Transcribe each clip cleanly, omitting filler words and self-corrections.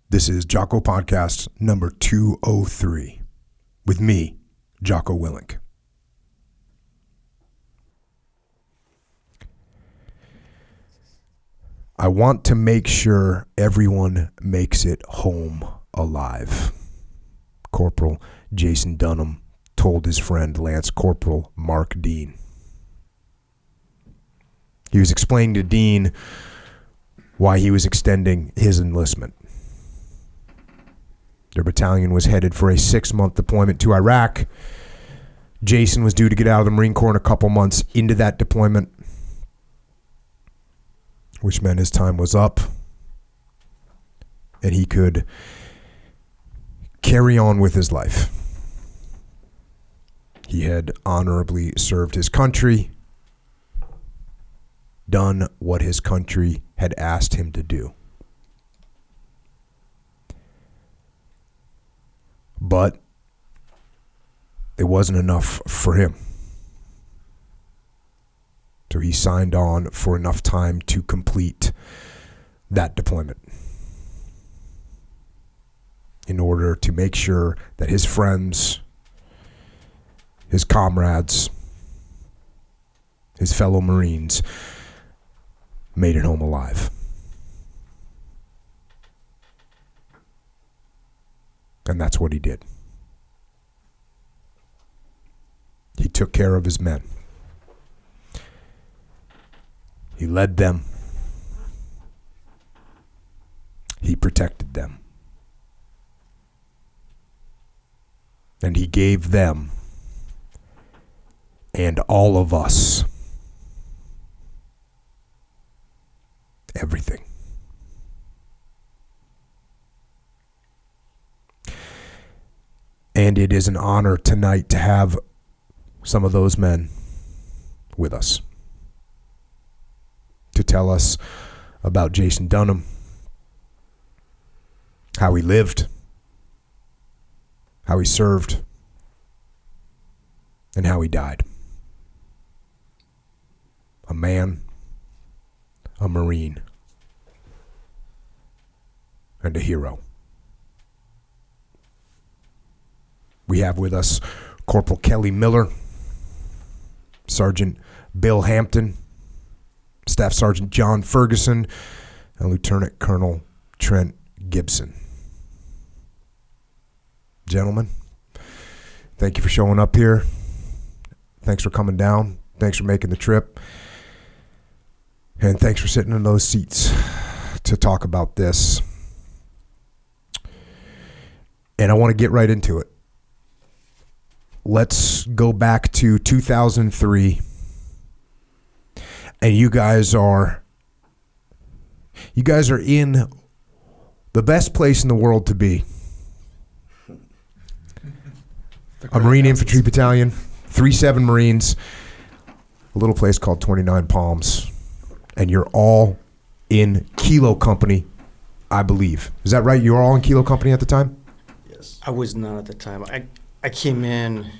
This is Jocko Podcast number 203 with me, Jocko Willink. I want to make sure everyone makes it home alive. Corporal Jason Dunham told his friend Lance Corporal Mark Dean. He was explaining to Dean why he was extending his enlistment. Their battalion was headed for a 6-month deployment to Iraq. Jason was due to get out of the Marine Corps in a couple months into that deployment, which meant his time was up and he could carry on with his life. He had honorably served his country, done what his country had asked him to do. But it wasn't enough for him. So he signed on for enough time to complete that deployment in order to make sure that his friends, his comrades, his fellow Marines made it home alive. And that's what he did. He took care of his men. He led them. He protected them. And he gave them and all of us everything. And it is an honor tonight to have some of those men with us to tell us about Jason Dunham, how he lived, how he served, and how he died. A man, a Marine, and a hero. We have with us Corporal Kelly Miller, Sergeant Bill Hampton, Staff Sergeant John Ferguson, and Lieutenant Colonel Trent Gibson. Gentlemen, thank you for showing up here. Thanks for coming down. Thanks for making the trip. And thanks for sitting in those seats to talk about this. And I want to get right into it. Let's go back to 2003. And you guys are in the best place in the world to be. A Marine Infantry Battalion, 3-7 Marines, a little place called 29 Palms. And you're all in Kilo Company, I believe. Is that right? You were all in Kilo Company at the time? Yes. I was not at the time. I came in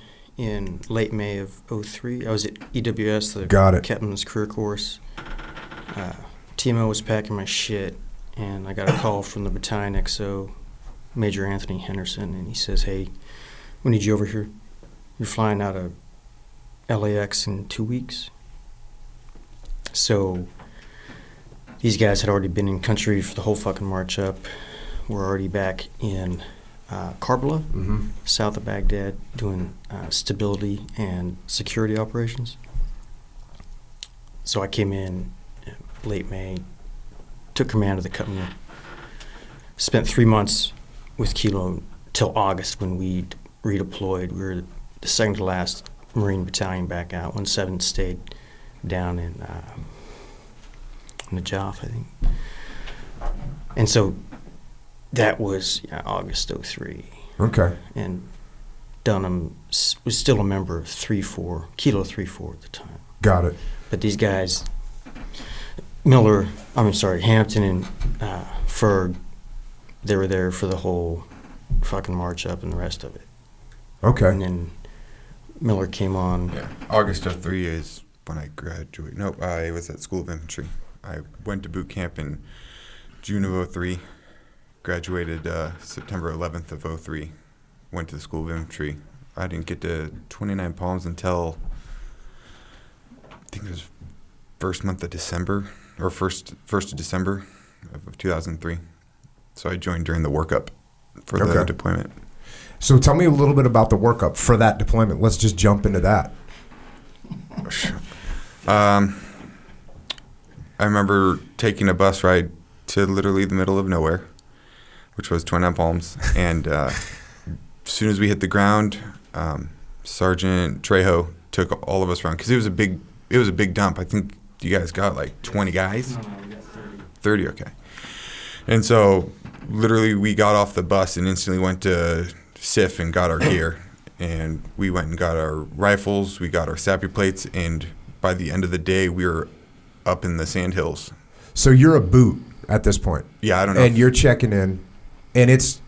late May of 03. I was at EWS, the Captain's Career Course. TMO was packing my shit, and I got a call from the battalion XO, Major Anthony Henderson, and he says, "Hey, we need you over here. You're flying out of LAX in 2 weeks." So these guys had already been in country for the whole fucking march up. We're already back in Karbala, south of Baghdad, doing stability and security operations. So I came in late May, took command of the company, spent 3 months with Kilo till August when we redeployed. We were the second to last Marine Battalion back out. 1-7 stayed down in Najaf, I think. And so that was August 03. Okay. And Dunham was still a member of Kilo 3-4 at the time. Got it. But these guys, Hampton and Ferg, they were there for the whole fucking march up and the rest of it. Okay. And then Miller came on. Yeah, August of 03 is when I graduated. No, I was at School of Infantry. I went to boot camp in June of 03. graduated September 11th of '03. Went to the School of Infantry. I didn't get to 29 Palms until I think it was first month of December, or first of December of 2003. So I joined during the workup for the deployment. So tell me a little bit about the workup for that deployment. Let's just jump into that. I remember taking a bus ride to literally the middle of nowhere, which was 29 Palms, and as soon as we hit the ground, Sergeant Trejo took all of us around because it was a big dump. I think you guys got like 20 guys. No, we got 30. 30, okay. And so literally we got off the bus and instantly went to SIF and got our gear. And we went and got our rifles, we got our SAPI plates, and by the end of the day, we were up in the sandhills. So you're a boot at this point. Yeah, I don't know. And you're checking in, and it's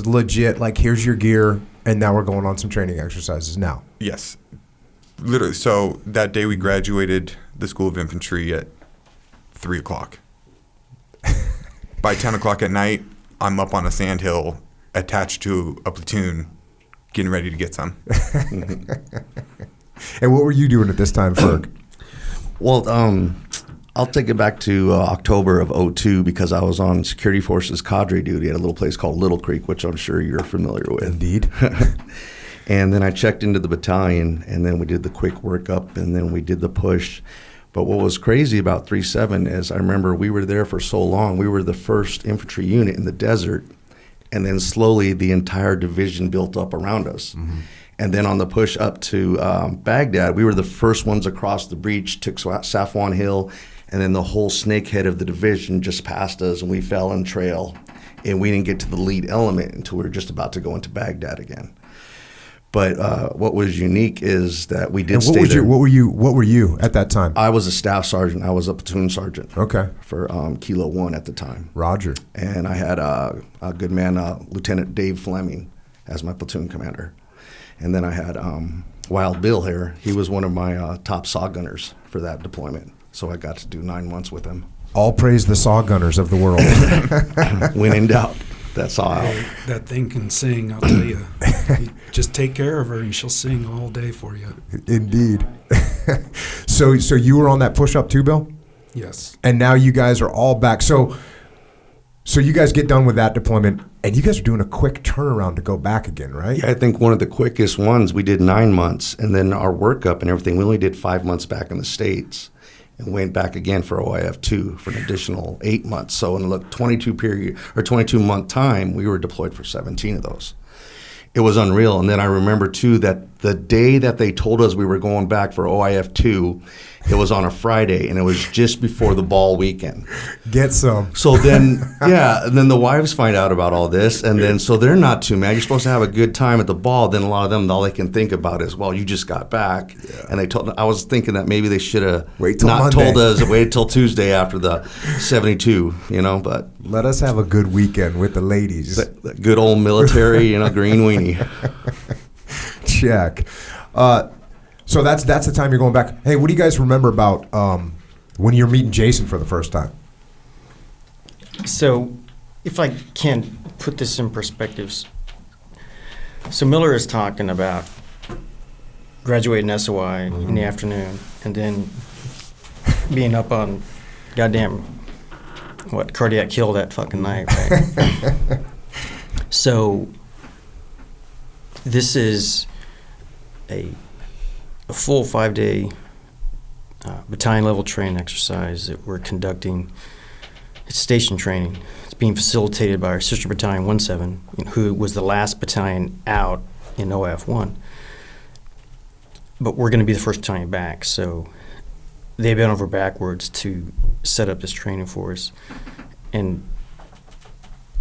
legit, like, here's your gear, and now we're going on some training exercises now. Yes. Literally. So that day we graduated the School of Infantry at 3 o'clock. By 10 o'clock at night, I'm up on a sandhill attached to a platoon getting ready to get some. And what were you doing at this time, Ferg? Well, I'll take it back to October of '02 because I was on security forces cadre duty at a little place called Little Creek, which I'm sure you're familiar with. Indeed. And then I checked into the battalion, and then we did the quick workup, and then we did the push. But what was crazy about 3-7 is I remember we were there for so long. We were the first infantry unit in the desert, and then slowly the entire division built up around us. Mm-hmm. And then on the push up to Baghdad, we were the first ones across the breach, took Safwan Hill, and then the whole snakehead of the division just passed us, and we fell in trail. And we didn't get to the lead element until we were just about to go into Baghdad again. But what was unique is that we did stay there. What were you at that time? I was a staff sergeant. I was a platoon sergeant. Okay. For Kilo 1 at the time. Roger. And I had a good man, Lieutenant Dave Fleming, as my platoon commander. And then I had Wild Bill here. He was one of my top saw gunners for that deployment. So I got to do 9 months with him. All praise the saw gunners of the world. When in doubt, that saw out. That thing can sing, I'll tell you. You just take care of her and she'll sing all day for you. Indeed. So you were on that push-up too, Bill? Yes. And now you guys are all back. So you guys get done with that deployment, and you guys are doing a quick turnaround to go back again, right? Yeah, I think one of the quickest ones, we did 9 months, and then our workup and everything, we only did 5 months back in the States and went back again for OIF2 for an additional 8 months. So in the 22-month time, we were deployed for 17 of those. It was unreal. And then I remember, too, that the day that they told us we were going back for OIF2, it was on a Friday, and it was just before the ball weekend. Get some. So then, and then the wives find out about all this, and then so they're not too mad. You're supposed to have a good time at the ball. Then a lot of them, all they can think about is, well, you just got back. Yeah. And I was thinking that maybe they should have not told us, wait till Tuesday after the 72, but. Let us have a good weekend with the ladies. The good old military, green weenie. Check. So that's the time you're going back. Hey, what do you guys remember about when you're meeting Jason for the first time? So if I can put this in perspectives. So Miller is talking about graduating SOI in the afternoon and then being up on goddamn cardiac kill that fucking night, right? So this is a full 5-day battalion level training exercise that we're conducting. It's station training. It's being facilitated by our sister battalion 17, who was the last battalion out in OF1. But we're going to be the first battalion back, so they bent over backwards to set up this training for us. And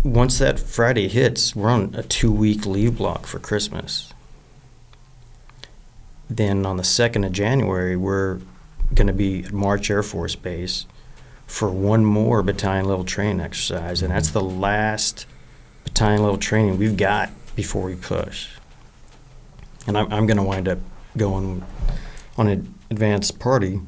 once that Friday hits, we're on a 2-week leave block for Christmas. Then on the 2nd of January, we're going to be at March Air Force Base for one more battalion level training exercise, and that's the last battalion level training we've got before we push. And I'm going to wind up going on an advanced party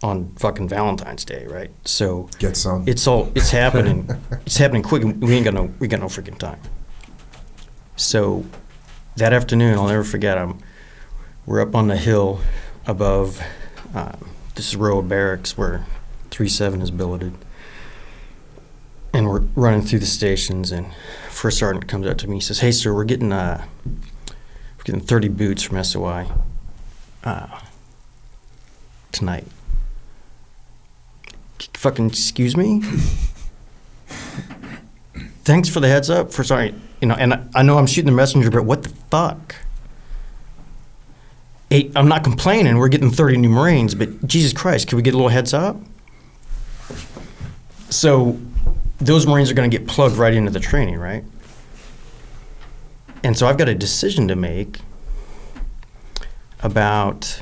on fucking Valentine's Day, right? So Get some. it's happening. It's happening quick. And we got no freaking time. So that afternoon, I'll never forget. We're up on the hill above this row of barracks where 3-7 is billeted, and we're running through the stations. And first sergeant comes up to me. He says, "Hey, sir, we're getting 30 boots from SOI tonight." Fucking excuse me? Thanks for the heads up. And I know I'm shooting the messenger, but what the fuck? Hey, I'm not complaining. We're getting 30 new Marines, but Jesus Christ, can we get a little heads up? So those Marines are going to get plugged right into the training, right? And so I've got a decision to make about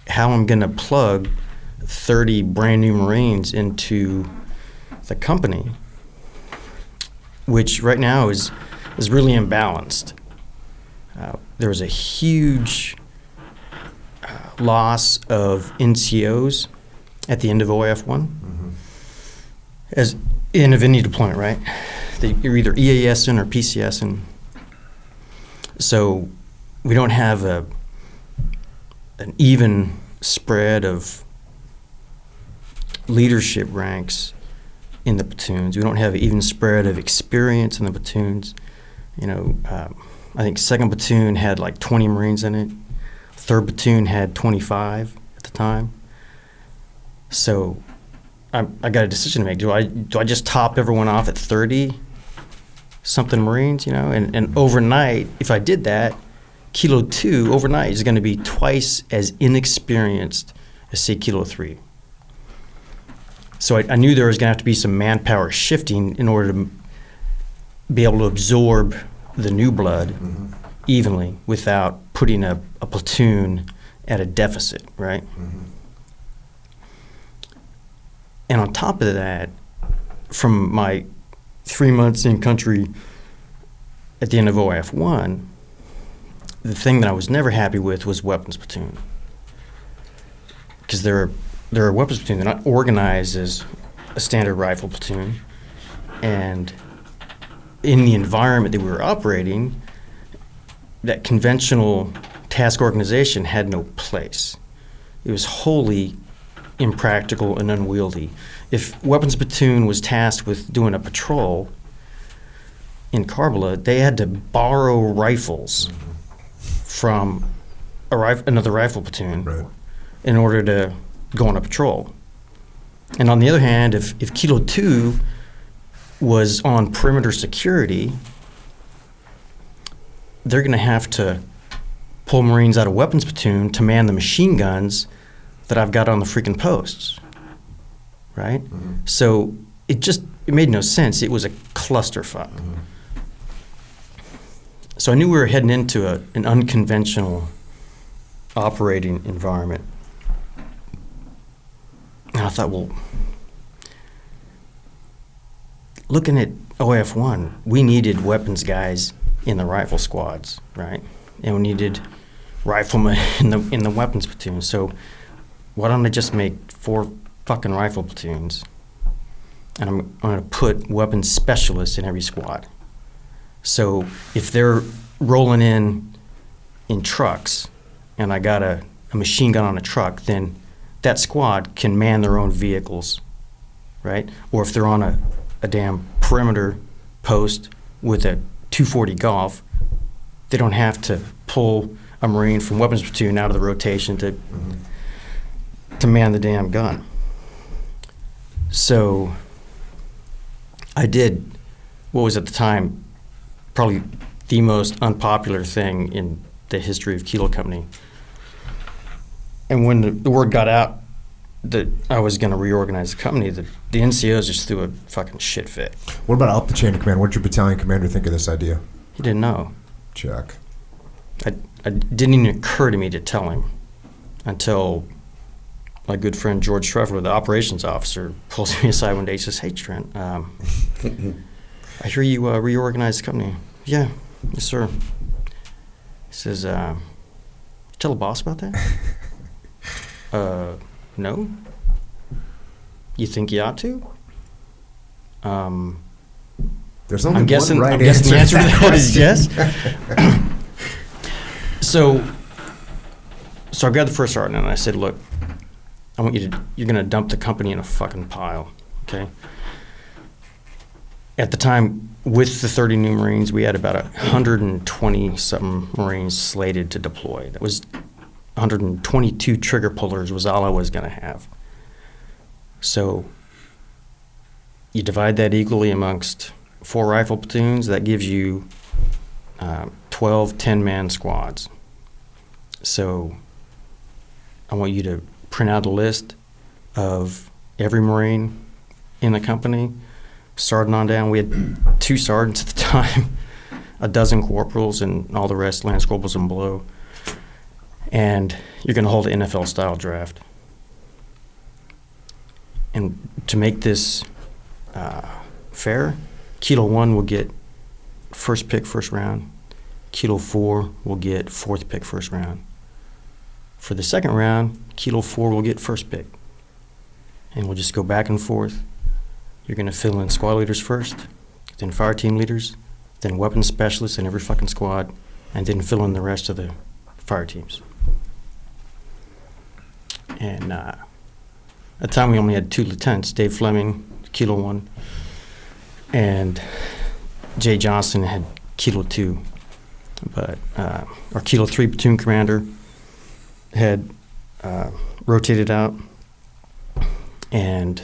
how I'm going to plug 30 brand new Marines into the company, which right now is really imbalanced. There was a huge loss of NCOs at the end of OIF-1 as end of any deployment, right? You're either EASing or PCSing. So we don't have an even spread of leadership ranks in the platoons. We don't have an even spread of experience in the platoons. I think 2nd platoon had like 20 Marines in it. 3rd platoon had 25 at the time. So I got a decision to make. Do I just top everyone off at 30 something Marines, and overnight, if I did that, Kilo 2 overnight is going to be twice as inexperienced as, say, Kilo 3. So I knew there was going to have to be some manpower shifting in order to be able to absorb the new blood evenly without putting a platoon at a deficit, right? And on top of that, from my 3 months in country at the end of OIF-1, the thing that I was never happy with was weapons platoon. Because they're a weapons platoon. They're not organized as a standard rifle platoon. And in the environment that we were operating, that conventional task organization had no place. It was wholly impractical and unwieldy. If weapons platoon was tasked with doing a patrol in Karbala, they had to borrow rifles from another rifle platoon in order to go on a patrol. And on the other hand, if Kilo 2 was on perimeter security, they're going to have to pull Marines out of weapons platoon to man the machine guns that I've got on the freaking posts, right? So it made no sense. It was a clusterfuck. So I knew we were heading into an unconventional operating environment. And I thought, well, looking at OIF-1, we needed weapons guys in the rifle squads, right? And we needed riflemen in the weapons platoon. So why don't I just make 4 fucking rifle platoons, and I'm going to put weapons specialists in every squad. So if they're rolling in trucks, and I got a machine gun on a truck, then that squad can man their own vehicles, right? Or if they're on a damn perimeter post with a 240 Golf, they don't have to pull a Marine from weapons platoon out of the rotation to man the damn gun. So I did what was at the time probably the most unpopular thing in the history of Kilo Company. And when the word got out that I was going to reorganize the company, the NCOs just threw a fucking shit fit. What about up the chain of command? What did your battalion commander think of this idea? He didn't know. Check. It didn't even occur to me to tell him until my good friend George Trevor, the operations officer, pulls me aside one day. He says, "Hey, Trent, I hear you reorganized the company." "Yeah, yes, sir." He says, "Tell the boss about that?" No. You think you ought to? There's only I'm guessing one right the answer to that is yes. So I grabbed the first sergeant and I said, look, I want you're going to dump the company in a fucking pile, okay? At the time, with the 30 new Marines, we had about 120-something Marines slated to deploy. That was 122 trigger pullers was all I was going to have. So you divide that equally amongst 4 rifle platoons. That gives you 12 10-man squads. So I want you to print out a list of every Marine in the company, sergeant on down. We had 2 sergeants at the time, a dozen corporals, and all the rest, lance corporals and below. And you're going to hold an NFL-style draft. And to make this fair, Kilo 1 will get first pick first round. Kilo 4 will get 4th pick first round. For the second round, Kilo 4 will get first pick. And we'll just go back and forth. You're going to fill in squad leaders first, then fire team leaders, then weapons specialists in every fucking squad, and then fill in the rest of the fire teams. And at the time, we only had 2 lieutenants, Dave Fleming, Kilo 1, and Jay Johnson had Kilo 2. But our Kilo 3 platoon commander had rotated out, and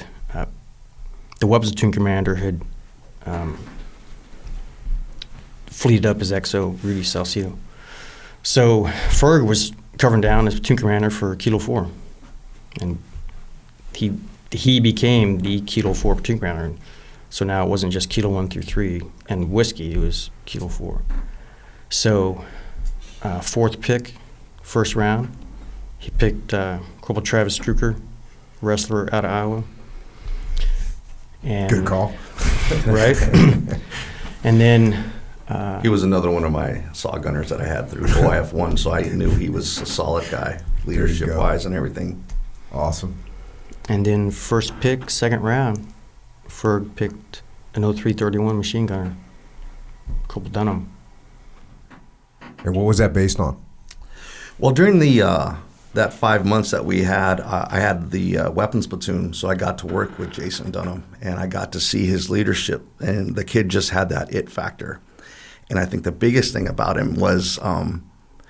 the weapons platoon commander had fleeted up as XO, Rudy Salcido. So Ferg was covering down as platoon commander for Kilo 4, and he became the Kilo 4 platoon commander. So now it wasn't just Kilo 1 through 3 and whiskey, it was Kilo 4. So 4th pick, first round, he picked Corporal Travis Struker, wrestler out of Iowa. And, good call. Right? And then he was another one of my saw gunners that I had through OIF1, so I knew he was a solid guy, leadership-wise and everything. Awesome. And then first pick, second round, Ferg picked an 0331 machine gunner, Corporal Dunham. And what was that based on? Well, during the that 5 months that we had, I had the weapons platoon, so I got to work with Jason Dunham, and I got to see his leadership, and the kid just had that it factor. And I think the biggest thing about him was,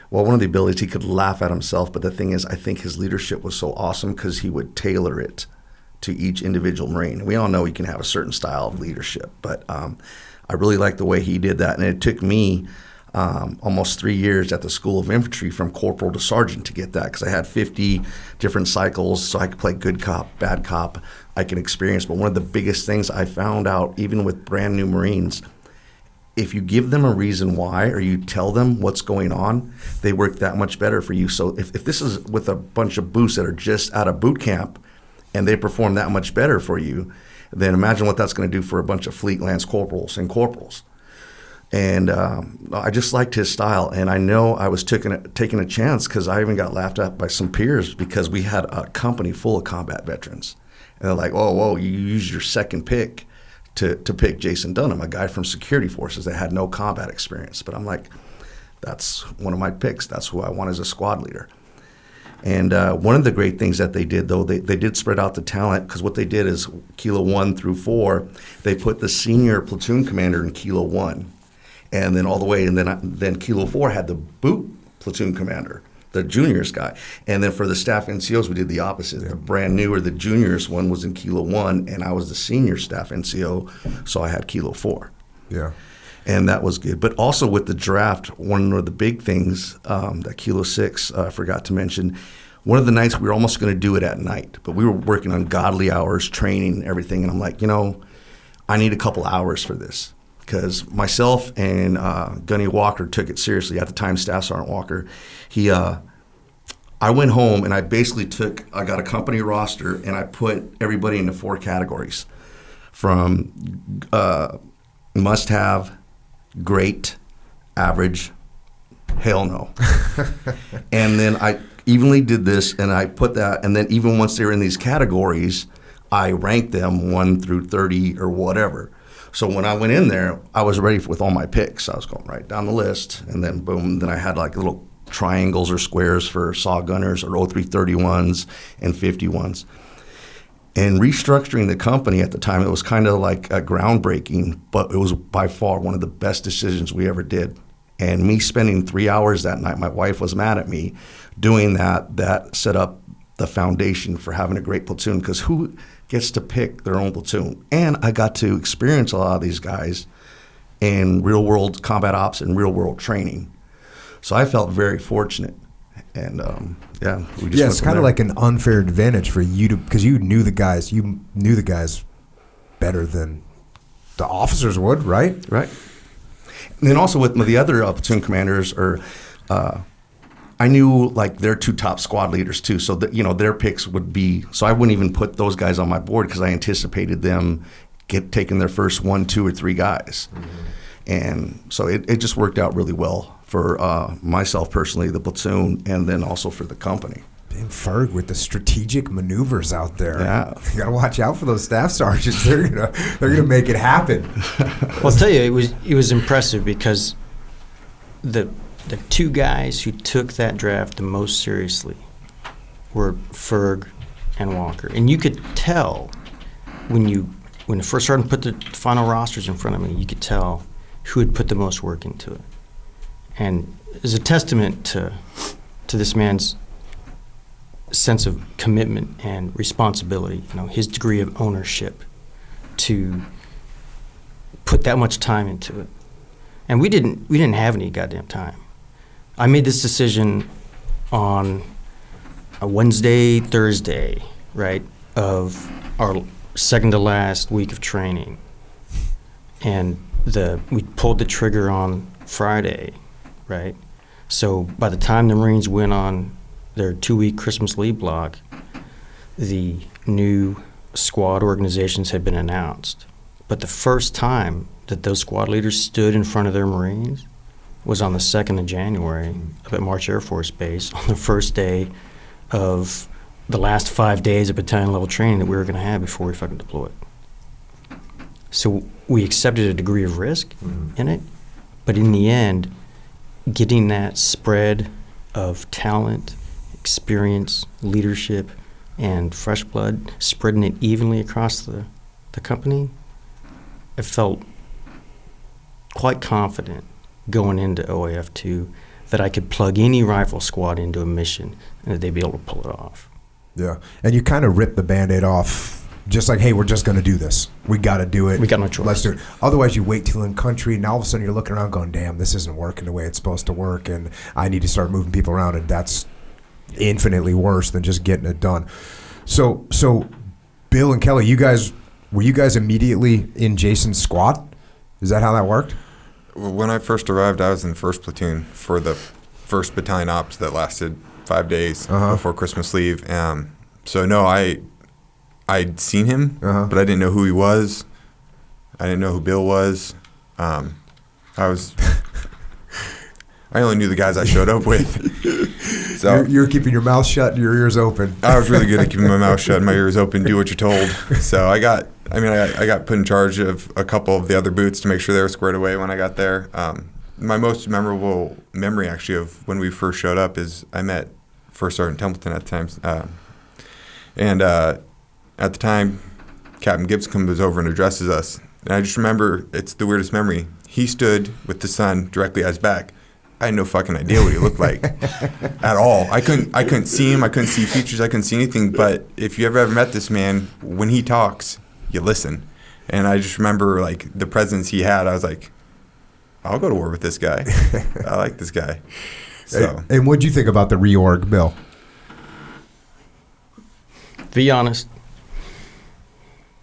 one of the abilities, he could laugh at himself, but the thing is, I think his leadership was so awesome because he would tailor it to each individual Marine. We all know he can have a certain style of leadership, but I really liked the way he did that, and it took me almost 3 years at the School of Infantry from corporal to sergeant to get that, because I had 50 different cycles, so I could play good cop, bad cop, I can experience. But one of the biggest things I found out, even with brand new Marines, if you give them a reason why, or you tell them what's going on, they work that much better for you. So if this is with a bunch of boots that are just out of boot camp and they perform that much better for you, then imagine what that's going to do for a bunch of fleet lance corporals and corporals. And I just liked his style, and I know I was taking a chance, because I even got laughed at by some peers because we had a company full of combat veterans, and they're like, "Whoa, you used your second pick to pick Jason Dunham, a guy from security forces that had no combat experience." But I'm like, that's one of my picks. That's who I want as a squad leader. And one of the great things that they did, though, they did spread out the talent, because what they did is Kilo 1 through 4, they put the senior platoon commander in Kilo 1. And then all the way, and then Kilo 4 had the boot platoon commander, the juniors guy. And then for the staff NCOs, we did the opposite. Yeah. The brand new, or the juniors one, was in Kilo 1, and I was the senior staff NCO, so I had Kilo 4. Yeah. And that was good. But also with the draft, one of the big things that Kilo 6 forgot to mention, one of the nights we were almost going to do it at night, but we were working on godly hours, training and everything, and I'm like, I need a couple hours for this. Because myself and Gunny Walker took it seriously. At the time, Staff Sergeant Walker, I went home and I basically I got a company roster and I put everybody into 4 categories, from must-have, great, average, hell no. And then evenly did this, and I put that, and then even once they were in these categories, I ranked them 1 through 30 or whatever. So when I went in there, I was ready with all my picks. I was going right down the list, and then boom, then I had like little triangles or squares for saw gunners or 0331s and 51s. And restructuring the company at the time, it was kind of like a groundbreaking, but it was by far one of the best decisions we ever did. And me spending 3 hours that night, my wife was mad at me, doing that set up the foundation for having a great platoon, because who gets to pick their own platoon? And I got to experience a lot of these guys in real world combat ops and real world training. So I felt very fortunate. And we just it's kind of like an unfair advantage for you to, because you knew the guys better than the officers would, right? Right. And then also with the other platoon commanders, I knew like their 2 top squad leaders too, so that their picks would be. So I wouldn't even put those guys on my board because I anticipated them taking their first 1, 2, or 3 guys, and so it just worked out really well for myself personally, the platoon, and then also for the company. Damn, Ferg with the strategic maneuvers out there. Yeah, you gotta watch out for those staff sergeants. They're gonna make it happen. Well, I'll tell you, it was impressive because the 2 guys who took that draft the most seriously were Ferg and Walker, and you could tell when the first sergeant put the final rosters in front of me, you could tell who had put the most work into it. And as a testament to this man's sense of commitment and responsibility, his degree of ownership to put that much time into it. And we didn't have any goddamn time. I made this decision on a Wednesday, Thursday, right, of our second to last week of training. And we pulled the trigger on Friday, right? So by the time the Marines went on their 2-week Christmas leave block, the new squad organizations had been announced. But the first time that those squad leaders stood in front of their Marines was on the 2nd of January up at March Air Force Base on the first day of the last 5 days of battalion level training that we were going to have before we fucking deployed. So we accepted a degree of risk in it, but in the end, getting that spread of talent, experience, leadership, and fresh blood, spreading it evenly across the company, I felt quite confident going into OAF 2 that I could plug any rifle squad into a mission and that they'd be able to pull it off. Yeah, and you kind of ripped the Band-Aid off, just like, hey, we're just going to do this. We got to do it. We got no choice. Let's do it. Otherwise, you wait till in country, and all of a sudden you're looking around going, damn, this isn't working the way it's supposed to work, and I need to start moving people around, and that's infinitely worse than just getting it done. So Bill and Kelly, were you guys immediately in Jason's squad? Is that how that worked? When I first arrived, I was in the 1st platoon for the 1st battalion ops that lasted 5 days before Christmas leave. So no, I'd seen him, but I didn't know who he was. I didn't know who Bill was. I only knew the guys I showed up with. So you're keeping your mouth shut and your ears open. I was really good at keeping my mouth shut and my ears open, do what you're told. So I got put in charge of a couple of the other boots to make sure they were squared away when I got there. My most memorable memory, actually, of when we first showed up is I met First Sergeant Templeton at the time. At the time, Captain Gibson was over and addresses us. And I just remember, it's the weirdest memory. He stood with the sun directly at his back. I had no fucking idea what he looked like at all. I couldn't see him. I couldn't see features. I couldn't see anything. But if you ever met this man, when he talks, you listen. And I just remember, like, the presence he had. I was like, I'll go to war with this guy. I like this guy. So. And what'd you think about the reorg, Bill? Be honest.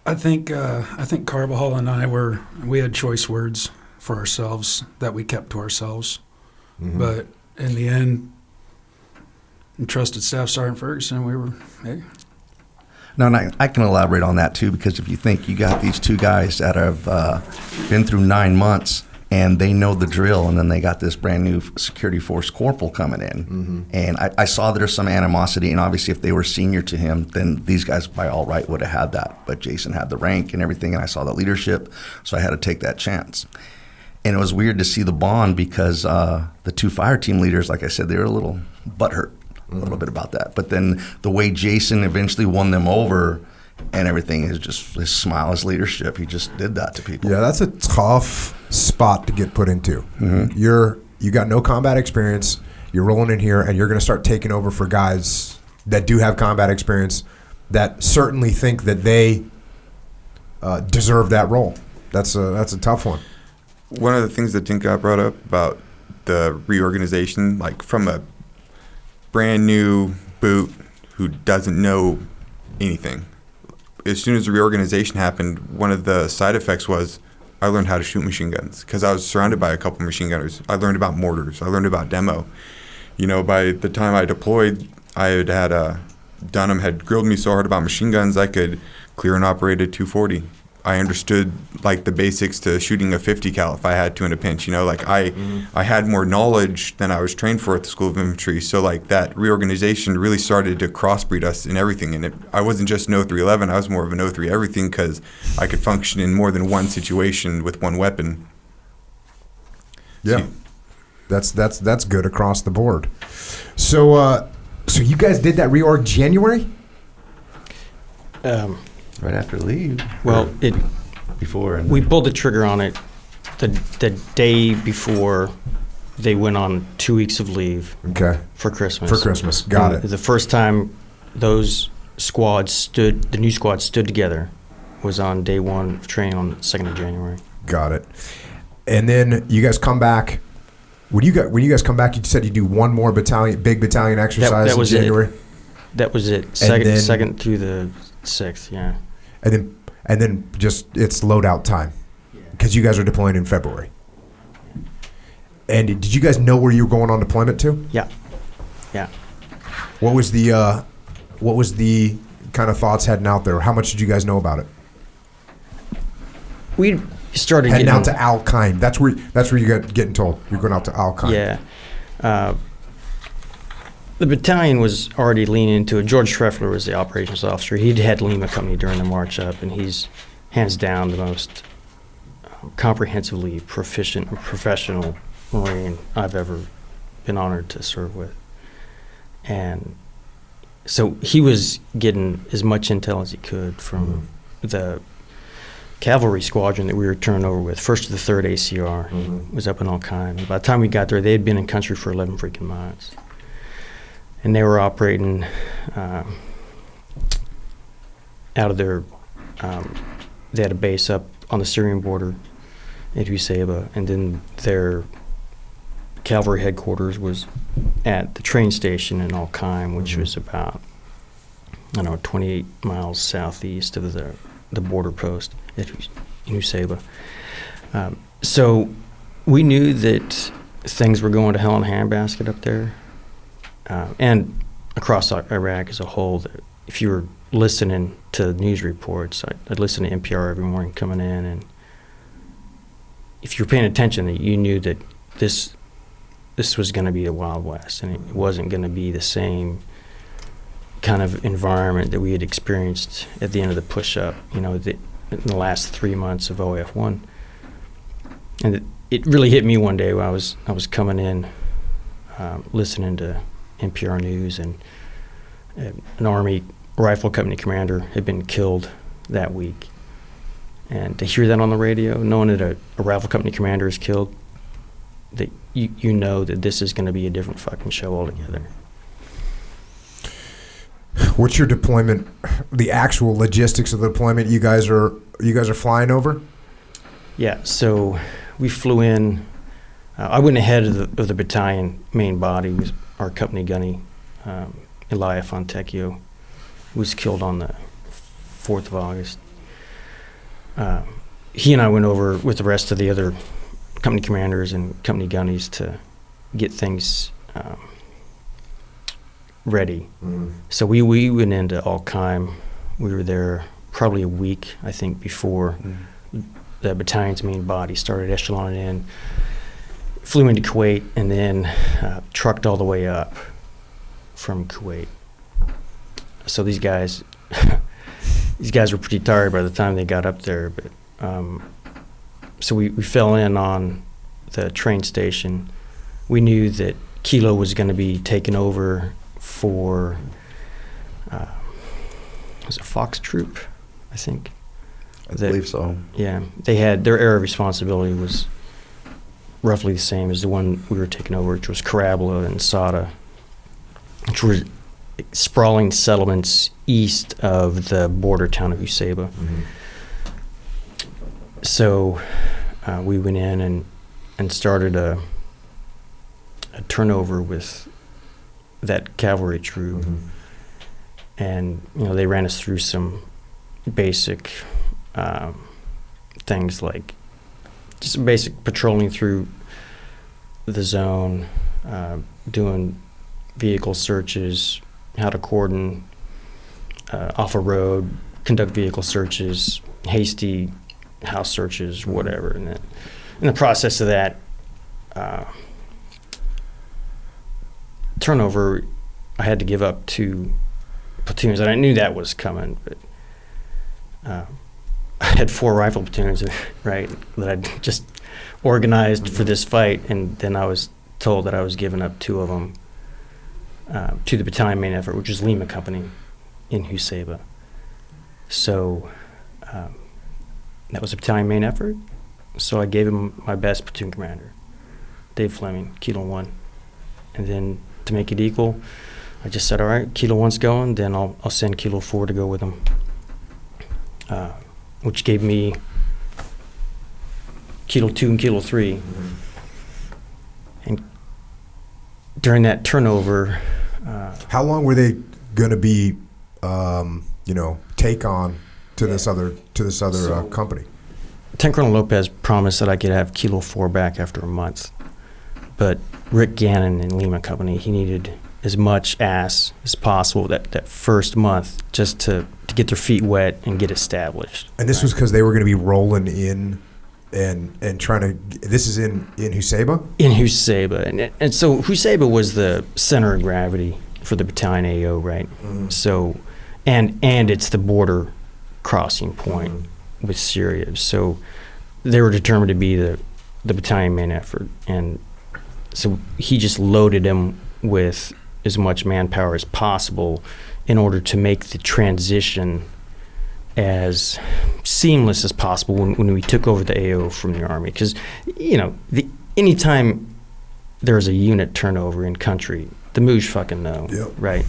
I think Carbajal and I we had choice words for ourselves that we kept to ourselves. Mm-hmm. But in the end, trusted Staff Sergeant Ferguson, we were, hey. No, and I can elaborate on that too, because if you think you got these 2 guys that have been through 9 months and they know the drill, and then they got this brand new security force corporal coming in. Mm-hmm. And I saw there's some animosity, and obviously if they were senior to him, then these guys by all right would have had that. But Jason had the rank and everything, and I saw the leadership, so I had to take that chance. And it was weird to see the bond because the two fire team leaders, like I said, they were a little butthurt, a little bit about that. But then the way Jason eventually won them over and everything is just his smile, his leadership. He just did that to people. Yeah, that's a tough spot to get put into. Mm-hmm. You got no combat experience. You're rolling in here, and you're going to start taking over for guys that do have combat experience that certainly think that they deserve that role. That's a tough one. One of the things that Dink got brought up about the reorganization, like from a brand new boot who doesn't know anything. As soon as the reorganization happened, one of the side effects was I learned how to shoot machine guns because I was surrounded by a couple machine gunners. I learned about mortars. I learned about demo. You know, by the time I deployed, I had Dunham had grilled me so hard about machine guns I could clear and operate a 240. I understood like the basics to shooting a 50 cal if I had to in a pinch. You know, like I had more knowledge than I was trained for at the School of Infantry. So like that reorganization really started to crossbreed us in everything. And I wasn't just an 0311. I was more of an 03 everything because I could function in more than one situation with one weapon. Yeah, that's good across the board. So you guys did that reorg January? Right after leave. Well, before we pulled the trigger on it the day before they went on 2 weeks of leave. Okay. For Christmas. For Christmas, got it. The first time those the new squad stood together was on day one of training on the 2nd of January. Got it. And then you guys come back. When you guys come back, you said you do one more big battalion exercise that was in January? That was it. Second through the 6th, yeah. And then just it's loadout time because you guys are deploying in February. And did you guys know where you were going on deployment to? Yeah. What was the kind of thoughts heading out there? How much did you guys know about it? We started heading getting out to Al Qaim. That's where you got getting told you're going out to Al Qaim. Yeah. The battalion was already leaning into it. George Treffler was the operations officer. He'd had Lima Company during the march up, and he's hands down the most comprehensively proficient and professional Marine I've ever been honored to serve with. And so he was getting as much intel as he could from the cavalry squadron that we were turned over with, 1st to the 3rd ACR, was up in Al Qaim. By the time we got there, they had been in country for 11 freaking months. And they were operating out of their, they had a base up on the Syrian border at Useba, and then their cavalry headquarters was at the train station in Al Qaim, which was about, 28 miles southeast of the border post at Useba. So we knew that things were going to hell in a handbasket up there. And across Iraq as a whole, if you were listening to news reports, I'd listen to NPR every morning coming in, and if you were paying attention, you knew that this was going to be the Wild West, and it wasn't going to be the same kind of environment that we had experienced at the end of the push-up, in the last 3 months of OF1. And it really hit me one day when I was coming in, listening to NPR News, and an Army rifle company commander had been killed that week. And to hear that on the radio, knowing that a rifle company commander is killed, that you know that this is going to be a different fucking show altogether. What's your deployment? The actual logistics of the deployment you guys are flying over? Yeah. So we flew in. I went ahead of the battalion main body. Was our company gunny, Elia Fontecchio, who was killed on the 4th of August. He and I went over with the rest of the other company commanders and company gunnies to get things ready. So we went into Al Qaim. We were there probably a week, I think, before the battalion's main body, started echeloning in, flew into Kuwait, and then trucked all the way up from Kuwait. So these guys were pretty tired by the time they got up there. But so we fell in on the train station. We knew that Kilo was going to be taken over for was it Fox Troop, I think. I believe so. Yeah, they had their area of responsibility was roughly the same as the one we were taking over, which was Karabla and Sada, which were sprawling settlements east of the border town of Usaba. Mm-hmm. So we went in and started a turnover with that cavalry troop. Mm-hmm. And, they ran us through some basic things like just basic patrolling through the zone, doing vehicle searches, how to cordon off a road, conduct vehicle searches, hasty house searches, whatever. And then in the process of that turnover, I had to give up 2 platoons, and I knew that was coming, but I had 4 rifle platoons, right, that I'd just organized for this fight, and then I was told that I was giving up 2 of them to the battalion main effort, which is Lima Company in Usaba. So that was a battalion main effort, so I gave him my best platoon commander, Dave Fleming, Kilo 1, and then to make it equal, I just said, all right, Kilo 1's going, then I'll send Kilo 4 to go with him, which gave me Kilo 2 and Kilo 3. And during that turnover... how long were they going to be, take on to this other company? Lieutenant Colonel Lopez promised that I could have Kilo 4 back after a month, but Rick Gannon in Lima Company, he needed as much ass as possible that first month just to get their feet wet and get established. And this was because they were going to be rolling in and trying to. This is in Usaba? In Usaba, and so Usaba was the center of gravity for the battalion AO, right? Mm-hmm. So, and it's the border crossing point with Syria. So they were determined to be the battalion main effort, and so he just loaded them with as much manpower as possible in order to make the transition as seamless as possible when we took over the AO from the Army. Because, anytime there's a unit turnover in country, the Moosh fucking know, yep. Right?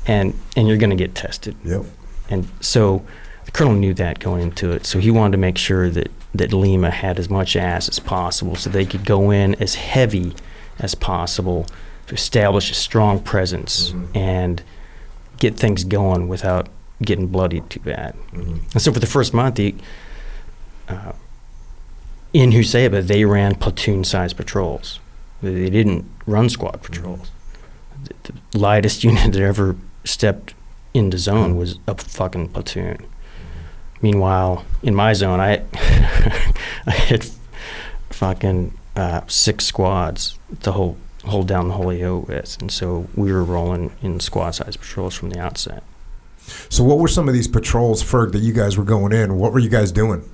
And you're going to get tested. Yep. And so the colonel knew that going into it, so he wanted to make sure that Lima had as much ass as possible so they could go in as heavy as possible to establish a strong presence and get things going without getting bloodied too bad. And so for the first month, in Usaba, they ran platoon-sized patrols. They didn't run squad patrols. The lightest unit that ever stepped into zone was a fucking platoon. Meanwhile, in my zone, I had fucking 6 squads to hold down the whole AO with, and so we were rolling in squad-sized patrols from the outset. So what were some of these patrols, Ferg, that you guys were going in? What were you guys doing?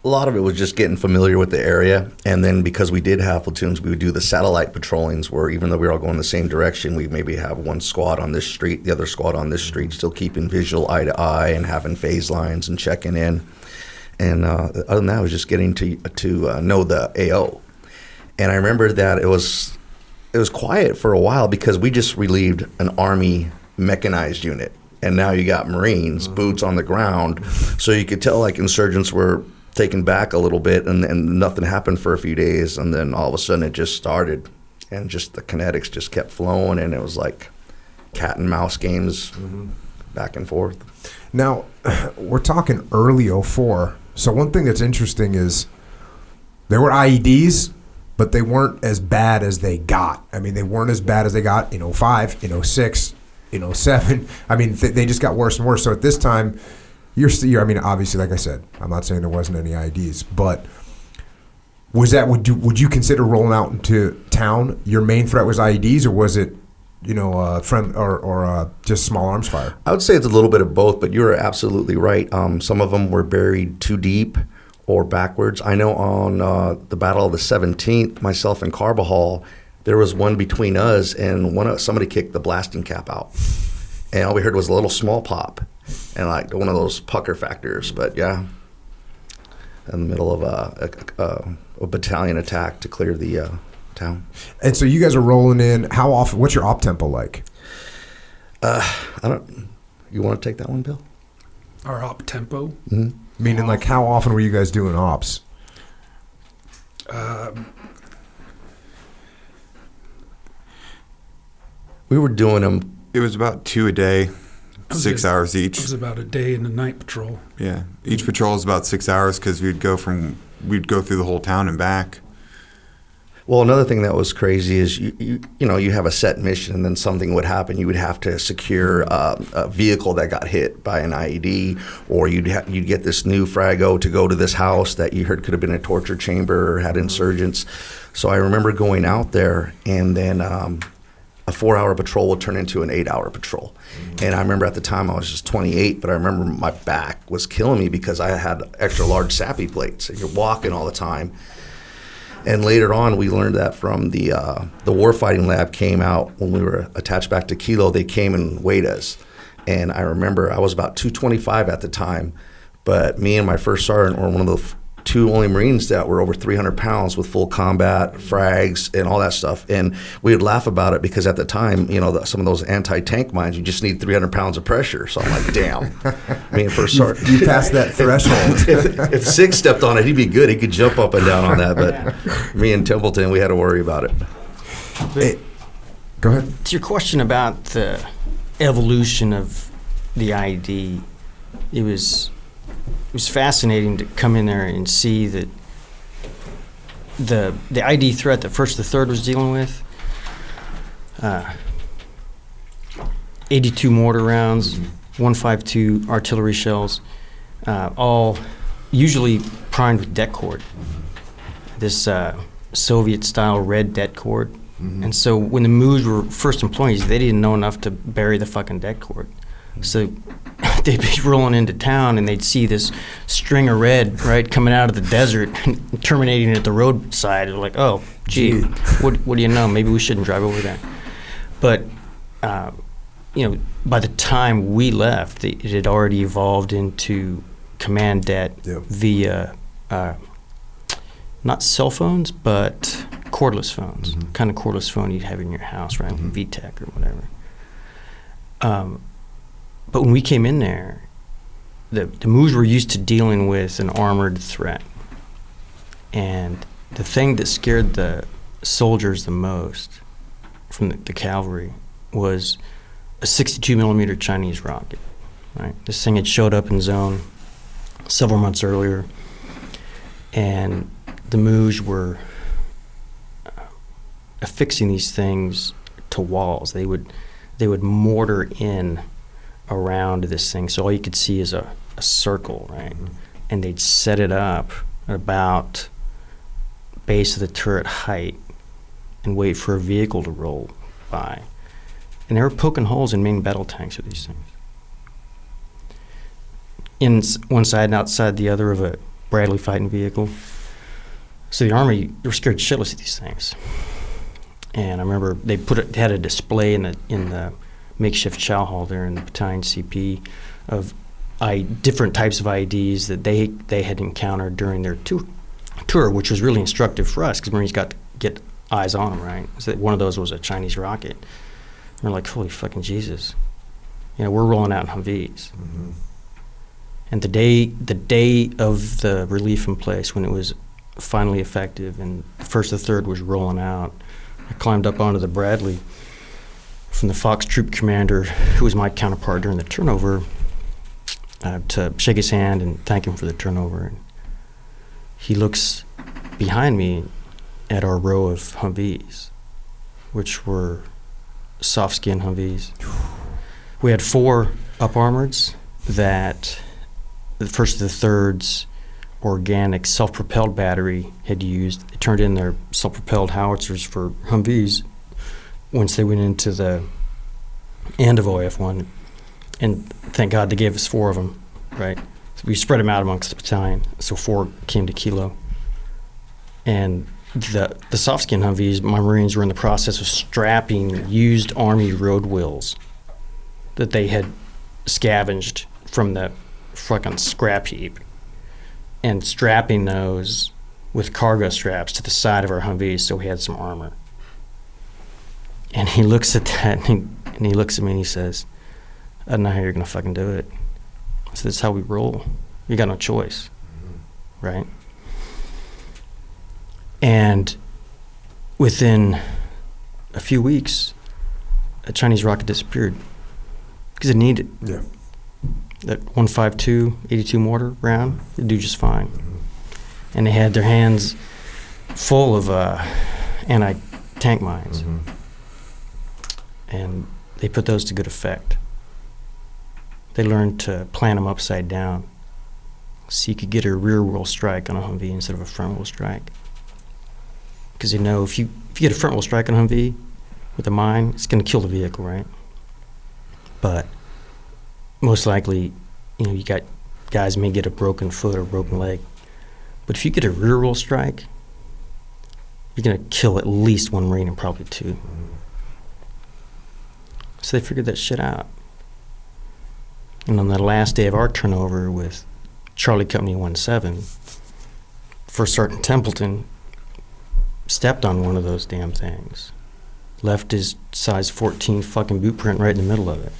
A lot of it was just getting familiar with the area, and then because we did have platoons, we would do the satellite patrollings where even though we were all going the same direction, we maybe have one squad on this street, the other squad on this street, still keeping visual eye to eye and having phase lines and checking in. And other than that, it was just getting to know the AO. And I remember that it was quiet for a while because we just relieved an Army mechanized unit. And now you got Marines, boots on the ground. So you could tell like insurgents were taken back a little bit and nothing happened for a few days. And then all of a sudden it just started and just the kinetics just kept flowing. And it was like cat and mouse games back and forth. Now, we're talking early 04. So one thing that's interesting is there were IEDs, but they weren't as bad as they got. I mean, they weren't as bad as they got in 05, in 06, in 07. I mean, they just got worse and worse. So at this time, I mean, obviously, like I said, I'm not saying there wasn't any IEDs, but would you consider rolling out into town? Your main threat was IEDs, or was it, friend or just small arms fire? I would say it's a little bit of both, but you're absolutely right. Some of them were buried too deep or backwards. I know on the Battle of the 17th, myself and Carbajal, there was one between us, and somebody kicked the blasting cap out, and all we heard was a little small pop, and like one of those pucker factors. But yeah, in the middle of a battalion attack to clear the town. And so you guys are rolling in. How often? What's your op tempo like? You want to take that one, Bill? Our op tempo? Mm-hmm. Meaning, like, how often were you guys doing ops? We were doing them. It was about 2 a day, 6 hours each. It was about a day and a night patrol. Yeah, each patrol is about 6 hours because we'd go through the whole town and back. Well, another thing that was crazy is you have a set mission, and then something would happen. You would have to secure a vehicle that got hit by an IED, or you'd get this new frago to go to this house that you heard could have been a torture chamber or had insurgents. So I remember going out there, and then a 4-hour patrol would turn into an 8-hour patrol. And I remember at the time I was just 28, but I remember my back was killing me because I had extra large SAPI plates, and you're walking all the time. And later on, we learned that from the warfighting lab came out when we were attached back to Kilo. They came and weighed us. And I remember I was about 225 at the time, but me and my first sergeant were one of the two only Marines that were over 300 pounds with full combat, frags, and all that stuff. And we would laugh about it because at the time, some of those anti-tank mines, you just need 300 pounds of pressure. So I'm like, damn. Me and first sergeant. You passed that threshold. If Sig stepped on it, he'd be good. He could jump up and down on that. But me and Templeton, we had to worry about it. Hey, go ahead. To your question about the evolution of the IED, it was fascinating to come in there and see that the ID threat that First the Third was dealing with, 82 mortar rounds, 152 artillery shells, all usually primed with det cord. This Soviet-style red det cord. Mm-hmm. And so when the Moos were first employees, they didn't know enough to bury the fucking det cord. So they'd be rolling into town and they'd see this string of red, right, coming out of the desert and terminating at the roadside. They're like, oh, gee, what do you know? Maybe we shouldn't drive over there. But, by the time we left, it had already evolved into command det via not cell phones, but cordless phones, kind of cordless phone you'd have in your house, right, VTech or whatever. But when we came in there, the Moos were used to dealing with an armored threat. And the thing that scared the soldiers the most from the cavalry was a 62 millimeter Chinese rocket, right? This thing had showed up in zone several months earlier, and the Moos were affixing these things to walls. They would mortar in around this thing, so all you could see is a circle, right? And they'd set it up at about base of the turret height and wait for a vehicle to roll by. And they were poking holes in main battle tanks with these things. In one side and outside the other of a Bradley fighting vehicle. So the Army, they were scared shitless of these things. And I remember they had a display in the makeshift chow hall there in the battalion CP of different types of IEDs that they had encountered during their tour, which was really instructive for us because Marines got to get eyes on them, right? So one of those was a Chinese rocket. And we're like, holy fucking Jesus. We're rolling out in Humvees. Mm-hmm. And the day of the relief in place, when it was finally effective and First the Third was rolling out, I climbed up onto the Bradley from the Fox Troop Commander, who was my counterpart during the turnover, to shake his hand and thank him for the turnover. And he looks behind me at our row of Humvees, which were soft-skin Humvees. We had 4 up-armoreds that the first of the thirds organic self-propelled battery had used. They turned in their self-propelled howitzers for Humvees once they went into the end of OF1, and thank God they gave us 4 of them, right? So we spread them out amongst the battalion, so 4 came to Kilo. And the soft skin Humvees, my Marines were in the process of strapping used Army road wheels that they had scavenged from the fucking scrap heap, and strapping those with cargo straps to the side of our Humvees so we had some armor. And he looks at that and he looks at me and he says, I don't know how you're gonna fucking do it. I said, that's how we roll. You got no choice, right? And within a few weeks, a Chinese rocket disappeared because it needed it. Yeah. That 152 82 mortar round would do just fine. And they had their hands full of anti-tank mines. And they put those to good effect. They learned to plant them upside down so you could get a rear wheel strike on a Humvee instead of a front wheel strike. Because they know if you get a front wheel strike on a Humvee with a mine, it's going to kill the vehicle, right? But most likely, you got guys may get a broken foot or broken leg. But if you get a rear wheel strike, you're going to kill at least 1 Marine and probably 2. So they figured that shit out. And on the last day of our turnover with Charlie Company 17, First Sergeant Templeton stepped on one of those damn things. Left his size 14 fucking boot print right in the middle of it.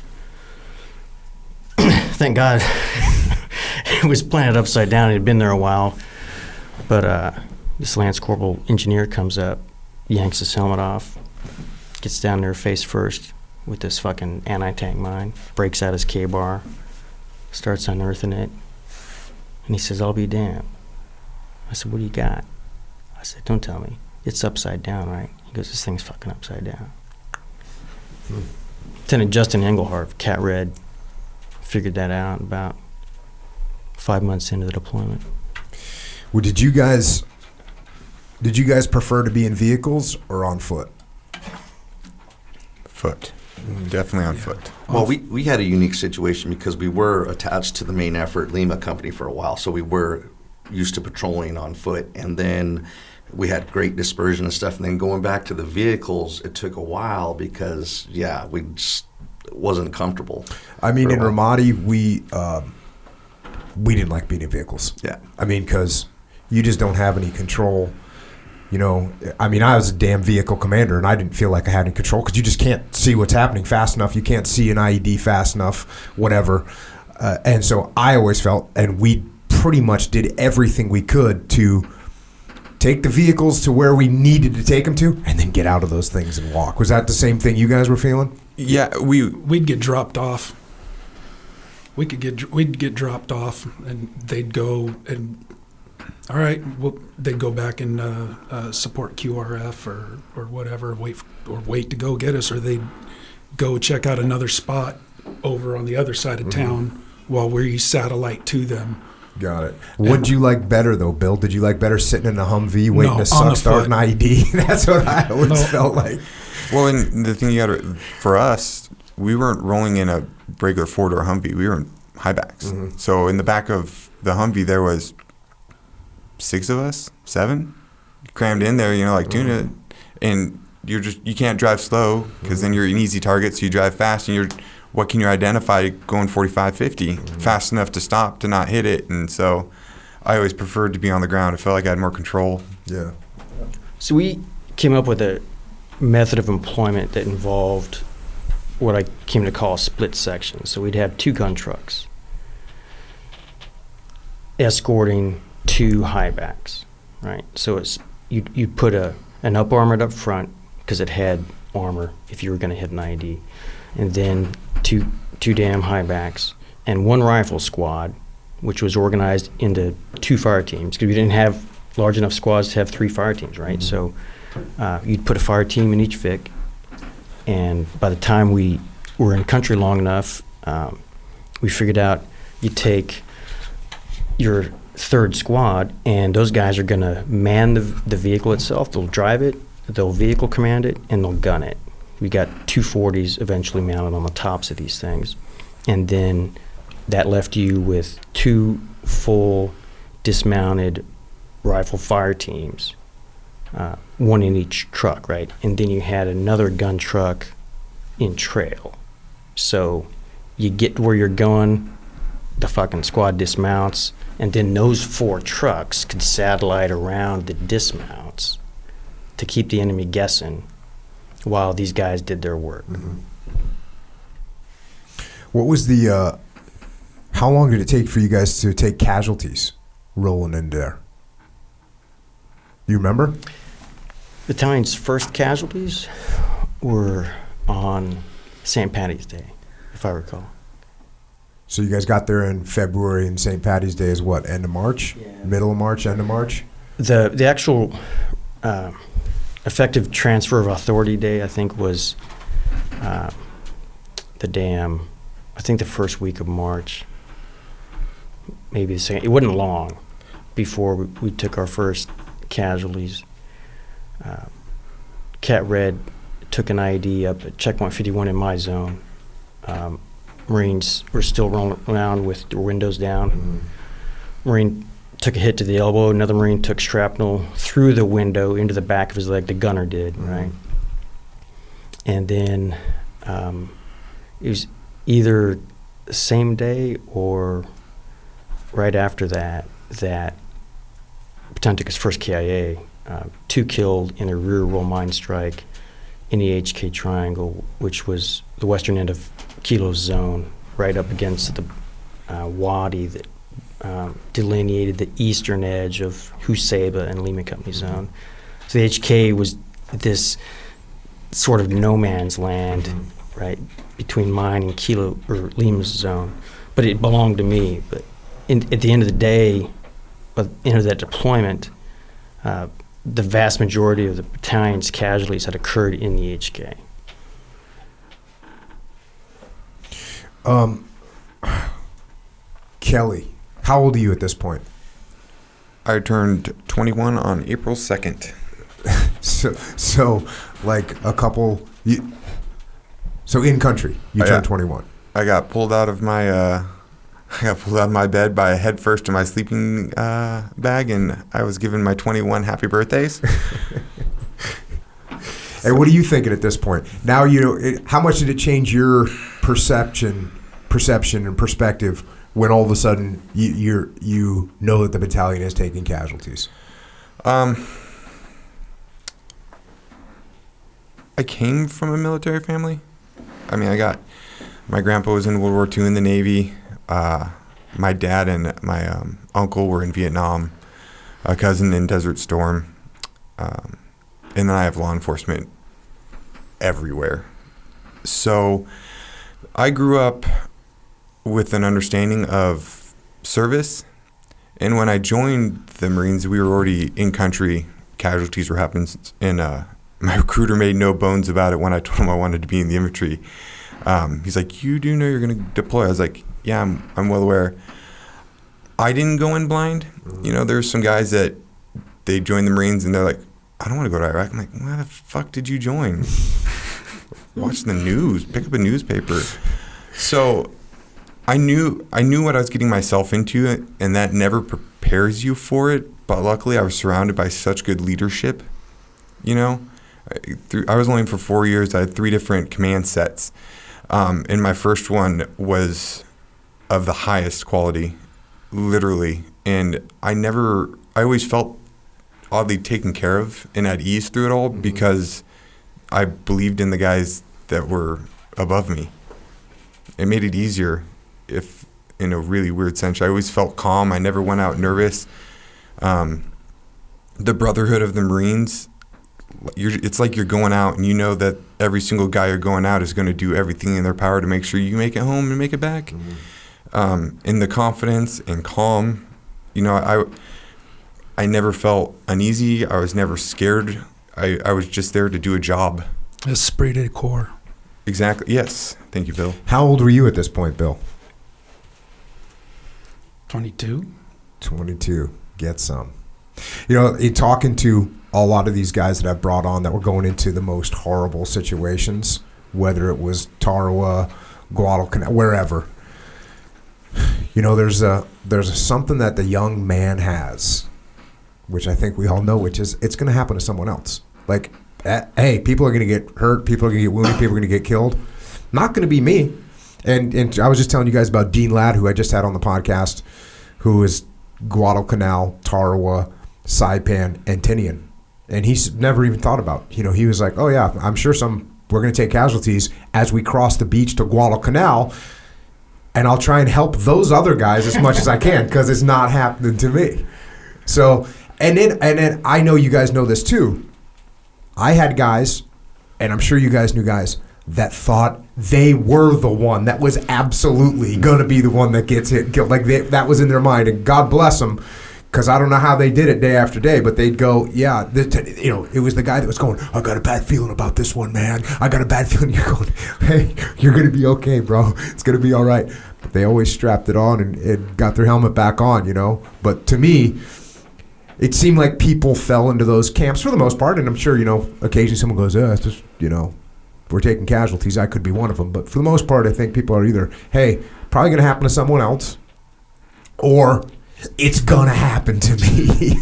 Thank God it was planted upside down. It had been there a while. But this Lance Corporal engineer comes up, yanks his helmet off, gets down there face first with this fucking anti-tank mine, breaks out his K-bar, starts unearthing it, and he says, I'll be damned. I said, what do you got? I said, don't tell me. It's upside down, right? He goes, this thing's fucking upside down. Lieutenant Justin Engelhardt, Cat Red, figured that out about 5 months into the deployment. Well, did you guys prefer to be in vehicles or on foot? Foot. Definitely on foot. Well, we had a unique situation because we were attached to the main effort Lima Company for a while, so we were used to patrolling on foot, and then we had great dispersion and stuff, and then going back to the vehicles, it took a while because, we just wasn't comfortable. I mean, in Ramadi, we didn't like being in vehicles. Yeah. I mean, because you just don't have any control. I mean, I was a damn vehicle commander, and I didn't feel like I had any control because you just can't see what's happening fast enough. You can't see an IED fast enough, whatever. And so I always felt, and we pretty much did everything we could to take the vehicles to where we needed to take them to, and then get out of those things and walk. Was that the same thing you guys were feeling? Yeah, we'd get dropped off. We'd get dropped off, and they'd go and. All right, well, they'd go back and support QRF or whatever, wait to go get us, or they'd go check out another spot over on the other side of town while we satellite to them. Got it. What'd you like better, though, Bill? Did you like better sitting in a Humvee waiting to suck start an IED? That's what I always felt like. Well, and the thing for us, we weren't rolling in a regular 4-door Humvee. We were in high backs. So in the back of the Humvee, there was 6 of us, 7, crammed in there, like tuna, and you can't drive slow because then you're an easy target. So you drive fast, and what can you identify going 45, 50 fast enough to stop to not hit it? And so I always preferred to be on the ground. I felt like I had more control. Yeah. So we came up with a method of employment that involved what I came to call a split section. So we'd have 2 gun trucks escorting 2 high backs, right? So you'd put an up armored up front because it had armor if you were going to hit an IED, and then two damn high backs and 1 rifle squad, which was organized into 2 fire teams because we didn't have large enough squads to have 3 fire teams, right? So you'd put a fire team in each Vic, and by the time we were in country long enough, we figured out you take your third squad, and those guys are going to man the vehicle itself. They'll drive it, they'll vehicle command it, and they'll gun it. We got 240s eventually mounted on the tops of these things. And then that left you with 2 full dismounted rifle fire teams, 1 in each truck, right? And then you had another gun truck in trail. So you get where you're going, the fucking squad dismounts, and then those 4 trucks could satellite around the dismounts to keep the enemy guessing while these guys did their work. Mm-hmm. What was the, how long did it take for you guys to take casualties rolling in there? Do you remember? Battalion's first casualties were on St. Patty's Day, if I recall. So you guys got there in February, and St. Patty's Day is what, end of March? Yeah. Middle of March, end of March? The actual effective transfer of authority day, I think, was the first week of March. Maybe the second. It wasn't long before we took our first casualties. Cat Red took an ID up at checkpoint 51 in my zone. Marines were still rolling around with their windows down. Mm-hmm. Marine took a hit to the elbow. Another Marine took shrapnel through the window into the back of his leg. The gunner did, Mm-hmm. right? And then it was either the same day or right after that Battalion took his first KIA. 2 killed in a rear roll mine strike in the HK Triangle, which was the western end of Kilo's zone, right up against the wadi that delineated the eastern edge of Huseba and Lima Company zone. So the HK was this sort of no man's land, right, between mine and Kilo or Lima's zone, but it belonged to me. But at the end of the day, at the end of that deployment, the vast majority of the battalion's casualties had occurred in the HK. Kelly, how old are you at this point? I turned 21 on April 2nd. So like a couple. So in country, you turned 21. I got pulled out of my bed by head first in my sleeping bag, and I was given my 21 happy birthdays. Hey, what are you thinking at this point? Now how much did it change your perception and perspective when all of a sudden you know that the battalion is taking casualties? I came from a military family. I mean, my grandpa was in World War II in the Navy. My dad and my uncle were in Vietnam, a cousin in Desert Storm, and then I have law enforcement everywhere. So I grew up with an understanding of service, and when I joined the Marines, we were already in country. Casualties were happening, and my recruiter made no bones about it when I told him I wanted to be in the infantry. He's like, "You do know you're going to deploy?" I was like, "Yeah, I'm well aware." I didn't go in blind. You know, there's some guys that they join the Marines and they're like, "I don't want to go to Iraq." I'm like, "Why the fuck did you join? Watch the news. Pick up a newspaper." So I knew what I was getting myself into, and that never prepares you for it. But luckily, I was surrounded by such good leadership. You know, I was only in for 4 years. I had 3 different command sets. And my first one was of the highest quality, literally. And I always felt oddly taken care of and at ease through it all because I believed in the guys that were above me. It made it easier, if in a really weird sense. I always felt calm. I never went out nervous. The brotherhood of the Marines, it's like you're going out and you know that every single guy you're going out is going to do everything in their power to make sure you make it home and make it back. In the confidence and calm, you know, I never felt uneasy. I was never scared. I was just there to do a job. Esprit de corps. Exactly. Yes. Thank you, Bill. How old were you at this point, Bill? 22. 22. Get some. You know, talking to a lot of these guys that I've brought on that were going into the most horrible situations, whether it was Tarawa, Guadalcanal, wherever. You know, there's something that the young man has, which I think we all know, which is it's going to happen to someone else. Like, hey, people are going to get hurt, people are going to get wounded, people are going to get killed. Not going to be me. And I was just telling you guys about Dean Ladd, who I just had on the podcast, who is Guadalcanal, Tarawa, Saipan, and Tinian. And he's never even thought about, you know, he was like, oh yeah, I'm sure we're going to take casualties as we cross the beach to Guadalcanal, and I'll try and help those other guys as much as I can because it's not happening to me. So, and then I know you guys know this too. I had guys, and I'm sure you guys knew guys, that thought they were the one that was absolutely going to be the one that gets hit and killed. Like that was in their mind, and God bless them, because I don't know how they did it day after day, but they'd go, yeah, you know, it was the guy that was going, I got a bad feeling about this one, man. I got a bad feeling. You're going, hey, you're going to be okay, bro. It's going to be all right. But they always strapped it on and got their helmet back on, you know. But to me, it seemed like people fell into those camps for the most part, and I'm sure, you know, occasionally someone goes, it's just, you know, we're taking casualties. I could be one of them. But for the most part, I think people are either, hey, probably going to happen to someone else, or it's going to happen to me.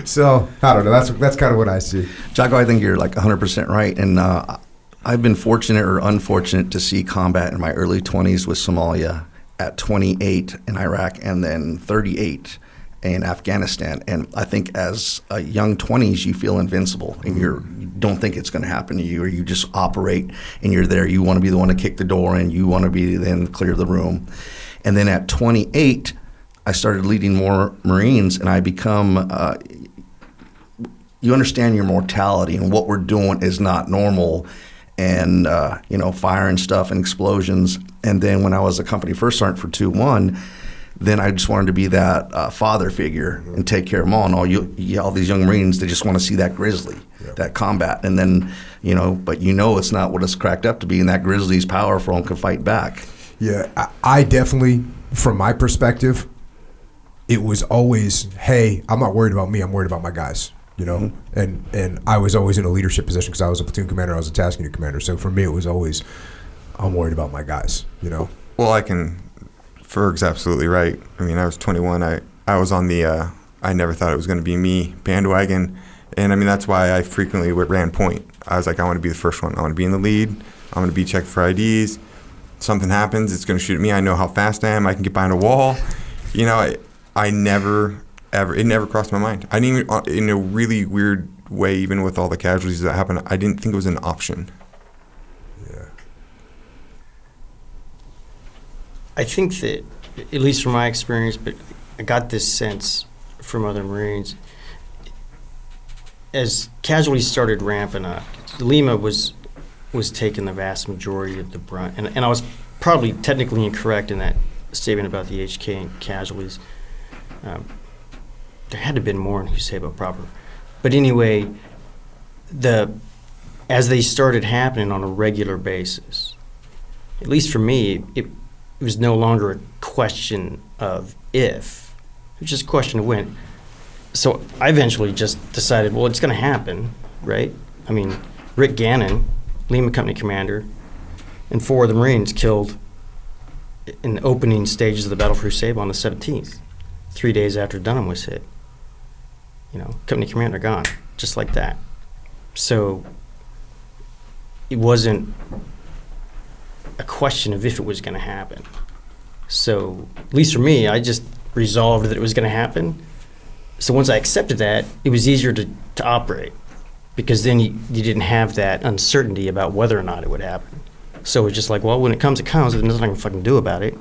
So, I don't know. That's kind of what I see. Jocko, I think you're like 100% right. And I've been fortunate or unfortunate to see combat in my early 20s with Somalia, at 28 in Iraq, and then 38 in Afghanistan. And I think as a young 20s, you feel invincible, and you don't think it's going to happen to you, or you just operate and you're there. You want to be the one to kick the door in. You want to be then clear the room. And then at 28, I started leading more Marines, and I become, you understand your mortality, and what we're doing is not normal, and, you know, fire and stuff and explosions. And then when I was a company first sergeant for 2-1, then I just wanted to be that father figure and take care of them all. And all these young Marines, they just want to see that grizzly, that combat. And then, you know, but you know it's not what it's cracked up to be, and that grizzly's powerful and can fight back. Yeah, I definitely, from my perspective, it was always, hey, I'm not worried about me, I'm worried about my guys, you know? Mm-hmm. And I was always in a leadership position because I was a platoon commander, I was a task unit commander. So for me, it was always, I'm worried about my guys, you know? Well, Ferg's absolutely right. I mean, I was 21. I was on the I never thought it was going to be me bandwagon. And, I mean, that's why I frequently ran point. I was like, I want to be the first one. I want to be in the lead. I'm going to be checked for IDs. Something happens, it's going to shoot at me. I know how fast I am. I can get behind a wall. You know, I never, ever, it never crossed my mind. I didn't even, in a really weird way, even with all the casualties that happened, I didn't think it was an option. Yeah. I think that, at least from my experience, but I got this sense from other Marines, as casualties started ramping up, Lima was taking the vast majority of the brunt. And I was probably technically incorrect in that statement about the HK and casualties. There had to have been more in Huseba proper. But anyway, as they started happening on a regular basis, at least for me, it was no longer a question of if, it was just a question of when. So I eventually just decided, well, it's going to happen, right? I mean, Rick Gannon, Lima Company commander, and 4 of the Marines killed in the opening stages of the Battle for Huseba on the 17th, 3 days after Dunham was hit. You know, company commander gone, just like that. So it wasn't a question of if it was going to happen. So, at least for me, I just resolved that it was going to happen. So once I accepted that, it was easier to operate, because then you didn't have that uncertainty about whether or not it would happen. So it's just like, well, when it comes, there's nothing I can fucking do about it.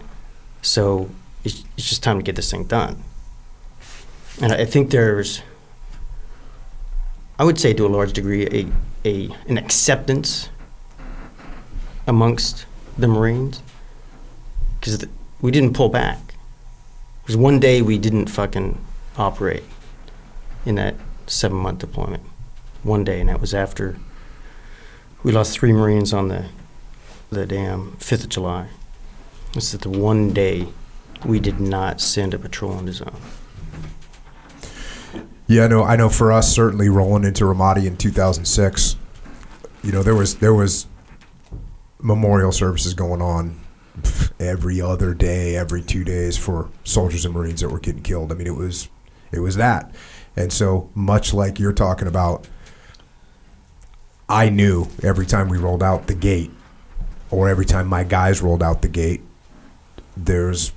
So it's just time to get this thing done. And I think there's, I would say to a large degree, an acceptance amongst the Marines, because we didn't pull back. Because one day we didn't fucking operate in that 7-month deployment. One day, and that was after we lost 3 Marines on the damn 5th of July. This is the one day we did not send a patrol into zone. Yeah, I know for us, certainly rolling into Ramadi in 2006, there was memorial services going on every other day, every 2 days for soldiers and Marines that were getting killed. I mean, it was that. And so much like you're talking about, I knew every time we rolled out the gate or every time my guys rolled out the gate, there's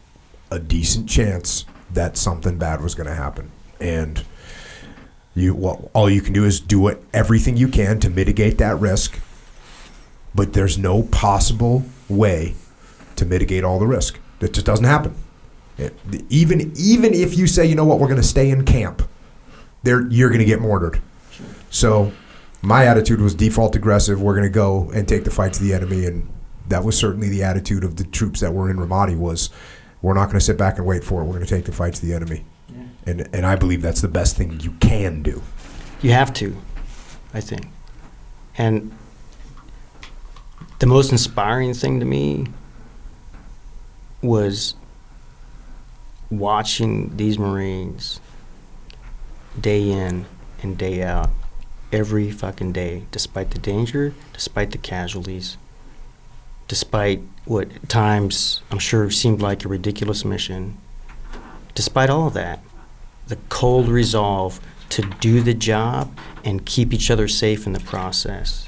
a decent chance that something bad was going to happen. And all you can do is do everything you can to mitigate that risk, but there's no possible way to mitigate all the risk. It just doesn't happen. Even if you say, you know what, we're going to stay in camp, you're going to get mortared. So my attitude was default aggressive. We're going to go and take the fight to the enemy, and that was certainly the attitude of the troops that were in Ramadi. Was we're not going to sit back and wait for it. We're going to take the fight to the enemy. Yeah. And I believe that's the best thing you can do. You have to, I think. And the most inspiring thing to me was watching these Marines day in and day out, every fucking day, despite the danger, despite the casualties, despite what at times I'm sure seemed like a ridiculous mission, despite all of that, the cold resolve to do the job and keep each other safe in the process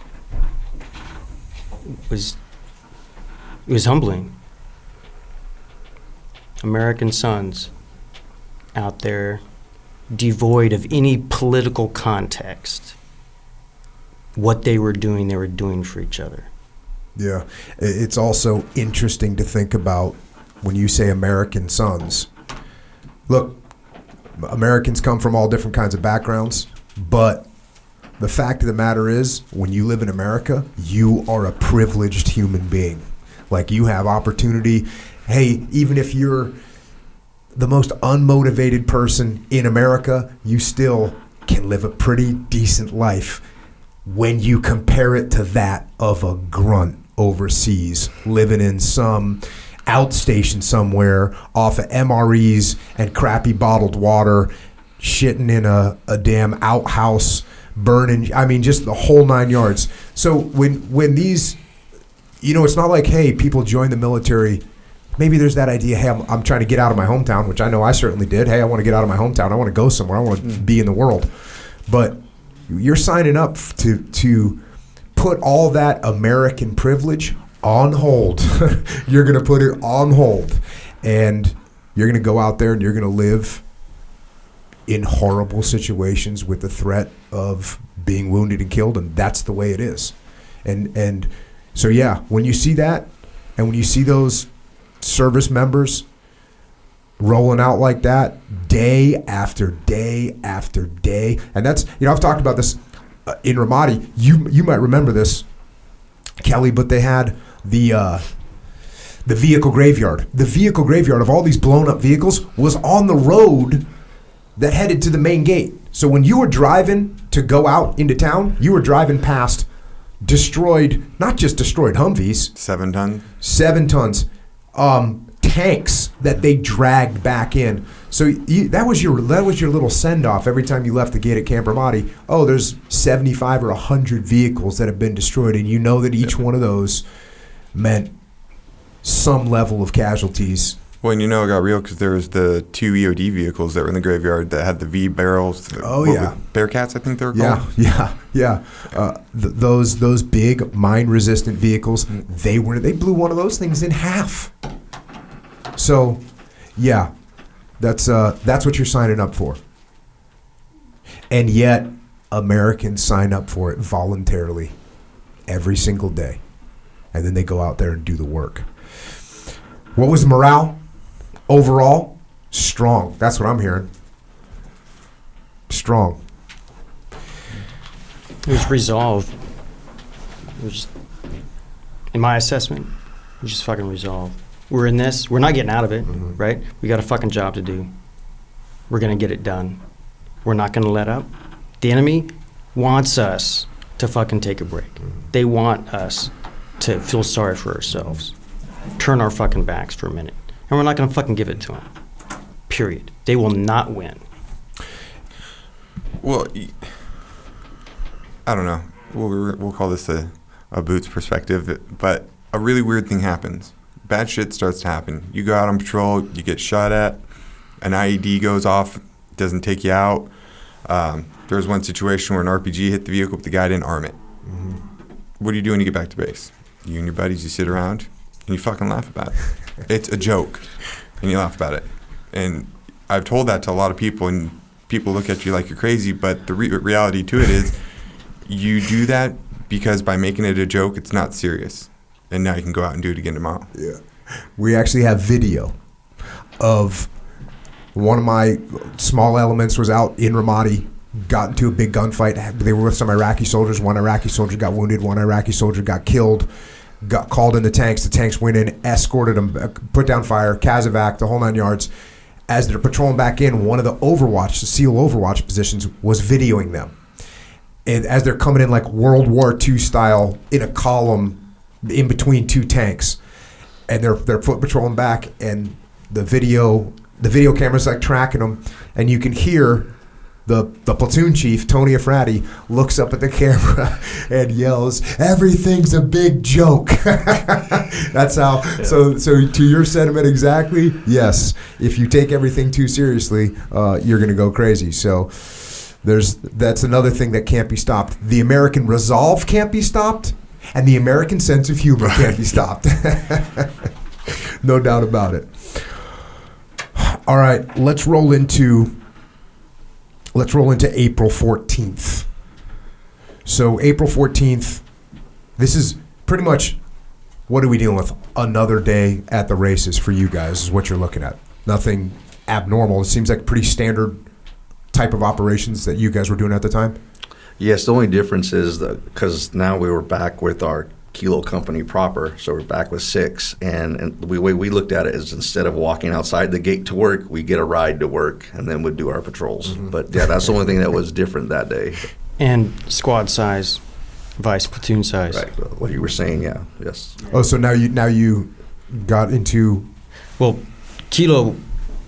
was humbling. American sons out there, devoid of any political context. What they were doing for each other. Yeah. It's also interesting to think about when you say American sons. Look, Americans come from all different kinds of backgrounds, but the fact of the matter is, when you live in America, you are a privileged human being. Like, you have opportunity. Hey, even if you're the most unmotivated person in America, you still can live a pretty decent life when you compare it to that of a grunt overseas, living in some outstation somewhere off of MREs and crappy bottled water, shitting in a damn outhouse, burning, I mean, just the whole 9 yards. So when these, it's not like, hey, people join the military. Maybe there's that idea, hey, I'm trying to get out of my hometown, which I know I certainly did. Hey, I want to get out of my hometown. I want to go somewhere. I want to be in the world. But you're signing up to put all that American privilege on hold. You're going to put it on hold. And you're going to go out there and you're going to live in horrible situations with the threat of being wounded and killed. And that's the way it is. And so, yeah, when you see that and when you see those service members rolling out like that day after day after day, and that's, I've talked about this in Ramadi. You might remember this, Kelly, but they had the vehicle graveyard. The vehicle graveyard of all these blown up vehicles was on the road that headed to the main gate. So when you were driving to go out into town, you were driving past not just destroyed Humvees. 7 tons. 7 tons. Tanks that they dragged back in. So that was your little send off every time you left the gate at Camp Ramadi. Oh, there's 75 or 100 vehicles that have been destroyed, and you know that each one of those meant some level of casualties. Well, and it got real because there was the 2 EOD vehicles that were in the graveyard that had the V barrels. Bearcats, I think they were called. Yeah. Those big mine-resistant vehicles, they blew one of those things in half. So, yeah, that's what you're signing up for. And yet, Americans sign up for it voluntarily every single day. And then they go out there and do the work. What was the morale? Overall, strong. That's what I'm hearing. Strong. It was resolve. It was, in my assessment, it was just fucking resolve. We're in this. We're not getting out of it, right? We got a fucking job to do. We're going to get it done. We're not going to let up. The enemy wants us to fucking take a break. They want us to feel sorry for ourselves. Turn our fucking backs for a minute. And we're not going to fucking give it to them. Period. They will not win. Well, I don't know. We'll call this a Boots perspective, but a really weird thing happens. Bad shit starts to happen. You go out on patrol, you get shot at, an IED goes off, doesn't take you out. There was one situation where an RPG hit the vehicle, but the guy didn't arm it. Mm-hmm. What do you do when you get back to base? You and your buddies, you sit around and you fucking laugh about it. It's a joke, and you laugh about it. And I've told that to a lot of people, and people look at you like you're crazy, but the reality to it is you do that because by making it a joke, it's not serious. And now you can go out and do it again tomorrow. Yeah. We actually have video of one of my small elements was out in Ramadi, got into a big gunfight. They were with some Iraqi soldiers. One Iraqi soldier got wounded. One Iraqi soldier got killed. Got called in the tanks. The tanks went in, escorted them, put down fire, Kazovac, the whole 9 yards. As they're patrolling back in, one of the SEAL Overwatch positions was videoing them. And as they're coming in like World War II style in a column in between two tanks, and they're foot patrolling back, and the video camera's like tracking them, and you can hear the platoon chief, Tony Afrati, looks up at the camera and yells, "Everything's a big joke." That's how. Yeah. So to your sentiment exactly, yes. If you take everything too seriously, you're going to go crazy. So that's another thing that can't be stopped. The American resolve can't be stopped, and the American sense of humor can't be stopped. No doubt about it. All right, let's roll into April 14th. So April 14th, this is pretty much, what are we dealing with? Another day at the races for you guys is what you're looking at. Nothing abnormal. It seems like pretty standard type of operations that you guys were doing at the time. Yes, the only difference is because now we were back with our Kilo company proper, so we're back with 6, and the way we looked at it is instead of walking outside the gate to work, we get a ride to work, and then we'd do our patrols. Mm-hmm. But yeah, that's the only thing that was different that day. And squad size, vice platoon size. Right. What you were saying, yeah, yes. Oh, so now you got into. Well, Kilo,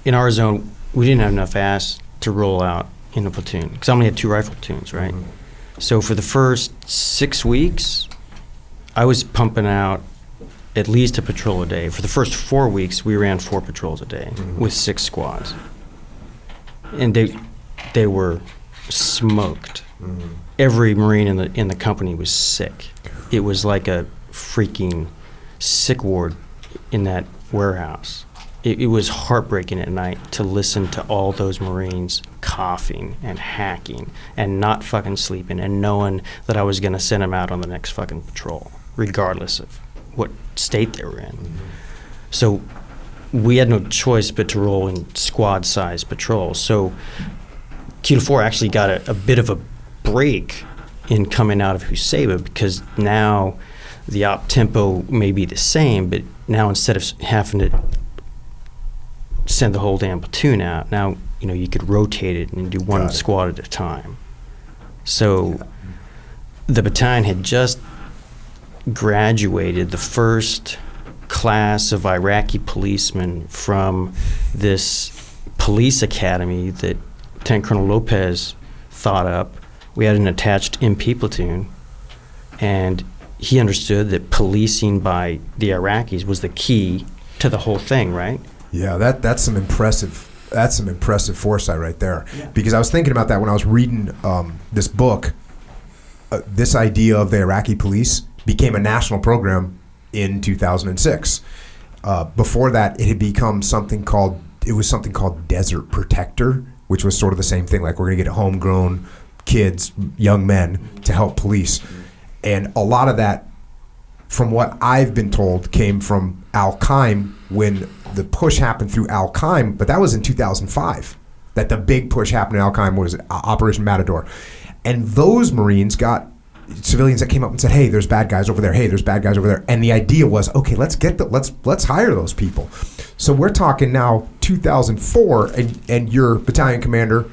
in our zone, we didn't have enough ass to roll out in a platoon because I only had 2 rifle platoons, right? Mm-hmm. So for the first 6 weeks, I was pumping out at least a patrol a day. For the first 4 weeks, we ran 4 patrols a day with 6 squads. And they were smoked. Mm-hmm. Every Marine in the company was sick. It was like a freaking sick ward in that warehouse. It was heartbreaking at night to listen to all those Marines coughing and hacking and not fucking sleeping and knowing that I was going to send them out on the next fucking patrol, regardless of what state they were in. Mm-hmm. So we had no choice but to roll in squad-sized patrols. So Kilo 4 actually got a bit of a break in coming out of Huseba because now the op tempo may be the same, but now instead of having to send the whole damn platoon out, now you could rotate it and do one squad at a time. So the battalion had just graduated the first class of Iraqi policemen from this police academy that Lieutenant Colonel Lopez thought up. We had an attached MP platoon, and he understood that policing by the Iraqis was the key to the whole thing, right? Yeah, that's some impressive foresight right there. Yeah. Because I was thinking about that when I was reading this book. This idea of the Iraqi police became a national program in 2006. Before that, it had become something called Desert Protector, which was sort of the same thing. Like, we're going to get homegrown kids, young men, to help police. And a lot of that, from what I've been told, came from Al-Qaim when the push happened through Al-Qaim, but that was in 2005. That the big push happened in Al-Qaim was Operation Matador. And those Marines got civilians that came up and said, "Hey, there's bad guys over there. Hey, there's bad guys over there." And the idea was, okay, let's hire those people. So we're talking now 2004, and your battalion commander,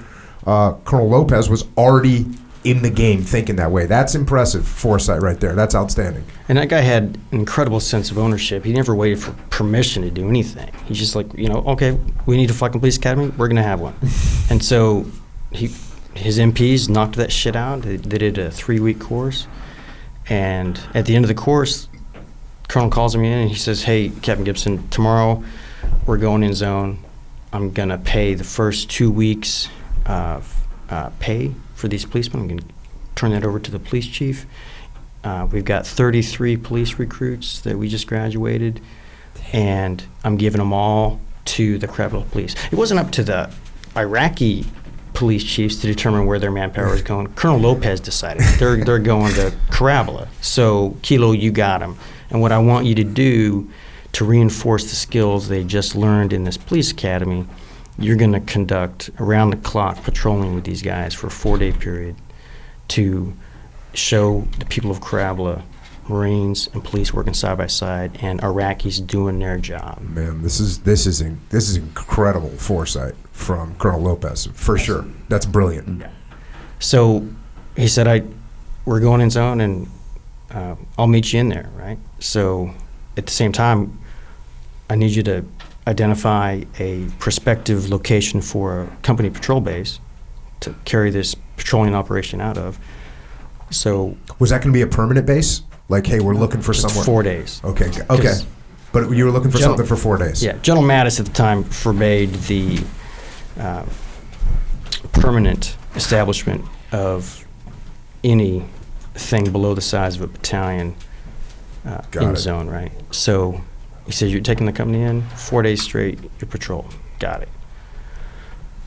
Colonel Lopez, was already in the game thinking that way. That's impressive foresight right there. That's outstanding. And that guy had an incredible sense of ownership. He never waited for permission to do anything. He's just like, okay, we need a fucking police academy. We're going to have one. And so he his MPs knocked that shit out. They did a 3-week course. And at the end of the course, Colonel calls me in and he says, hey, Captain Gibson, tomorrow we're going in zone. I'm going to pay the first 2 weeks of pay for these policemen. I'm going to turn that over to the police chief. We've got 33 police recruits that we just graduated, and I'm giving them all to the Corporal police. It wasn't up to the Iraqi police chiefs to determine where their manpower was going. Colonel Lopez decided they're going to Carabola. So Kilo, you got them. And what I want you to do to reinforce the skills they just learned in this police academy, you're going to conduct around-the-clock patrolling with these guys for a 4-day period to show the people of Carabola, Marines and police working side by side, and Iraqis doing their job. Man, this is incredible foresight from Colonel Lopez, for sure. That's brilliant. Yeah. So he said, we're going in zone, and I'll meet you in there, right? So at the same time, I need you to identify a prospective location for a company patrol base to carry this patrolling operation out of. So was that going to be a permanent base? Like, hey, we're looking for just somewhere. 4 days. Okay. But you were looking for something for 4 days. Yeah. General Mattis at the time forbade the permanent establishment of anything below the size of a battalion in zone, right? So he says, you're taking the company in 4 days straight, you patrol. Got it.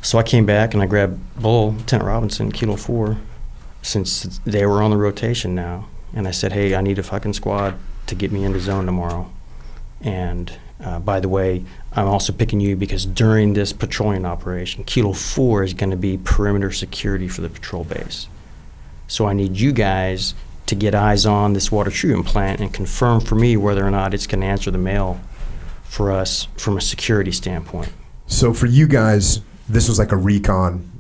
So I came back and I grabbed Bull, Lieutenant Robinson, Kilo 4, since they were on the rotation now. And I said, hey, I need a fucking squad to get me into zone tomorrow. And by the way, I'm also picking you because during this patrolling operation, Kilo 4 is going to be perimeter security for the patrol base. So I need you guys to get eyes on this water treatment plant and confirm for me whether or not it's going to answer the mail for us from a security standpoint. So for you guys, this was like a recon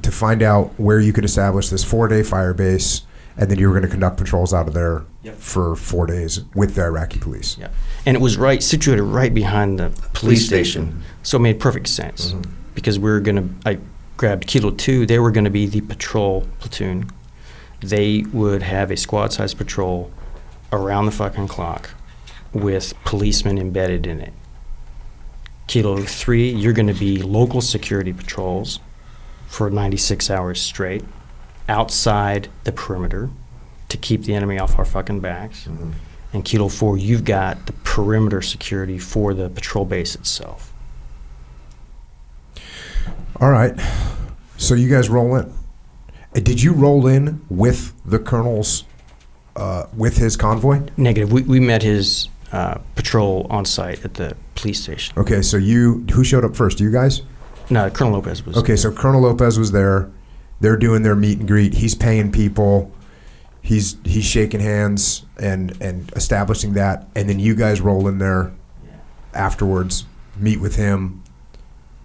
to find out where you could establish this 4-day fire base, and then you were going to conduct patrols out of there for 4 days with the Iraqi police. Yeah, and it was situated right behind the police station. So it made perfect sense because I grabbed Kilo 2. They were going to be the patrol platoon. They would have a squad-sized patrol around the fucking clock with policemen embedded in it. Kilo 3, you're going to be local security patrols for 96 hours straight outside the perimeter to keep the enemy off our fucking backs. And Kilo 4, you've got the perimeter security for the patrol base itself. All right. So you guys roll in. Did you roll in with the colonel's, with his convoy? Negative. We met his patrol on site at the police station. Okay, so who showed up first? You guys? No, Colonel Lopez was Okay, so Colonel Lopez was there. They're doing their meet and greet. He's paying people. He's shaking hands and establishing that. And then you guys roll in there afterwards, meet with him,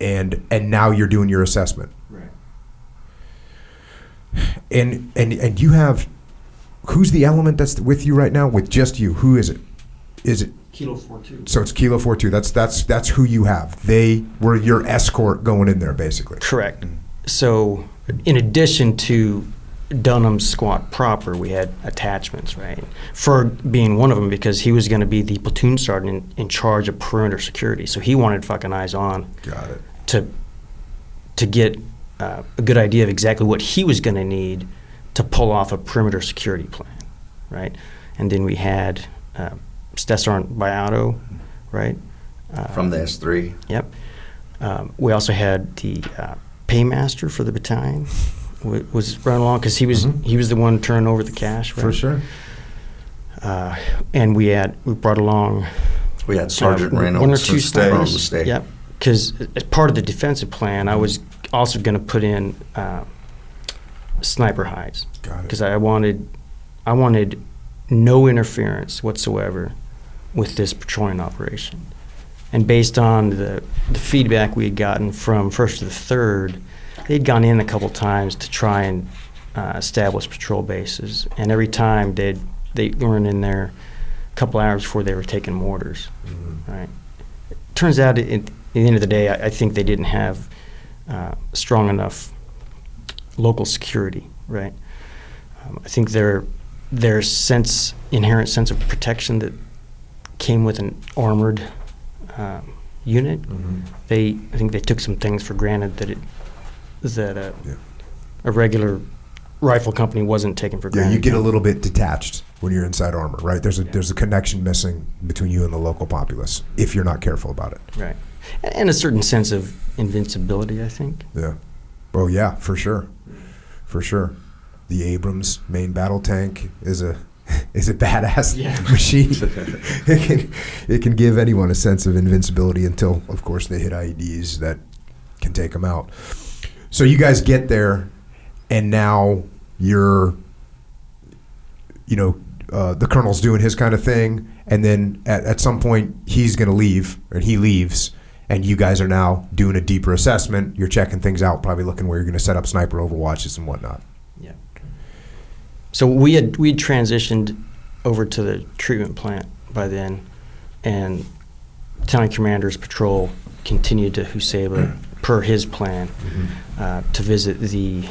and now you're doing your assessment. Right. And you have, who's the element that's with you right now? With just you, who is it? Is it Kilo 4-2? So it's Kilo 4-2. That's who you have. They were your escort going in there, basically. Correct. So in addition to Dunham's squad proper, we had attachments, right? Ferg being one of them because he was going to be the platoon sergeant in charge of perimeter security. So he wanted fucking eyes on. Got it. To get a good idea of exactly what he was going to need to pull off a perimeter security plan, right? And then we had Stessar Biato, right? From the S3. Yep. We also had the paymaster for the battalion was running along because he was the one turning over the cash, right? For sure. And we brought along. We had Sergeant Reynolds. One or two snipers. Stay. Yep. Because as part of the defensive plan, I was also going to put in sniper hides. Got it. Because I wanted no interference whatsoever with this patrolling operation. And based on the feedback we had gotten from 1st to the 3rd, they'd gone in a couple times to try and establish patrol bases. And every time they weren't in there a couple hours before they were taking mortars. Right? It turns out at the end of the day, I think they didn't have strong enough local security, right? I think their inherent sense of protection that came with an armored unit. Mm-hmm. I think they took some things for granted that a regular rifle company wasn't taken for granted. Yeah, you get a little bit detached when you're inside armor, right? There's a connection missing between you and the local populace if you're not careful about it. Right, and a certain sense of invincibility, I think. Yeah. Oh yeah, for sure, for sure. The Abrams main battle tank is a badass machine. it can give anyone a sense of invincibility until, of course, they hit IEDs that can take them out. So you guys get there, and now you're, the colonel's doing his kind of thing, and then at some point he's going to leave, and he leaves, and you guys are now doing a deeper assessment. You're checking things out, probably looking where you're going to set up sniper overwatches and whatnot. Yeah. So we'd transitioned over to the treatment plant by then, and Battalion Commander's patrol continued to Husaybah per his plan to visit the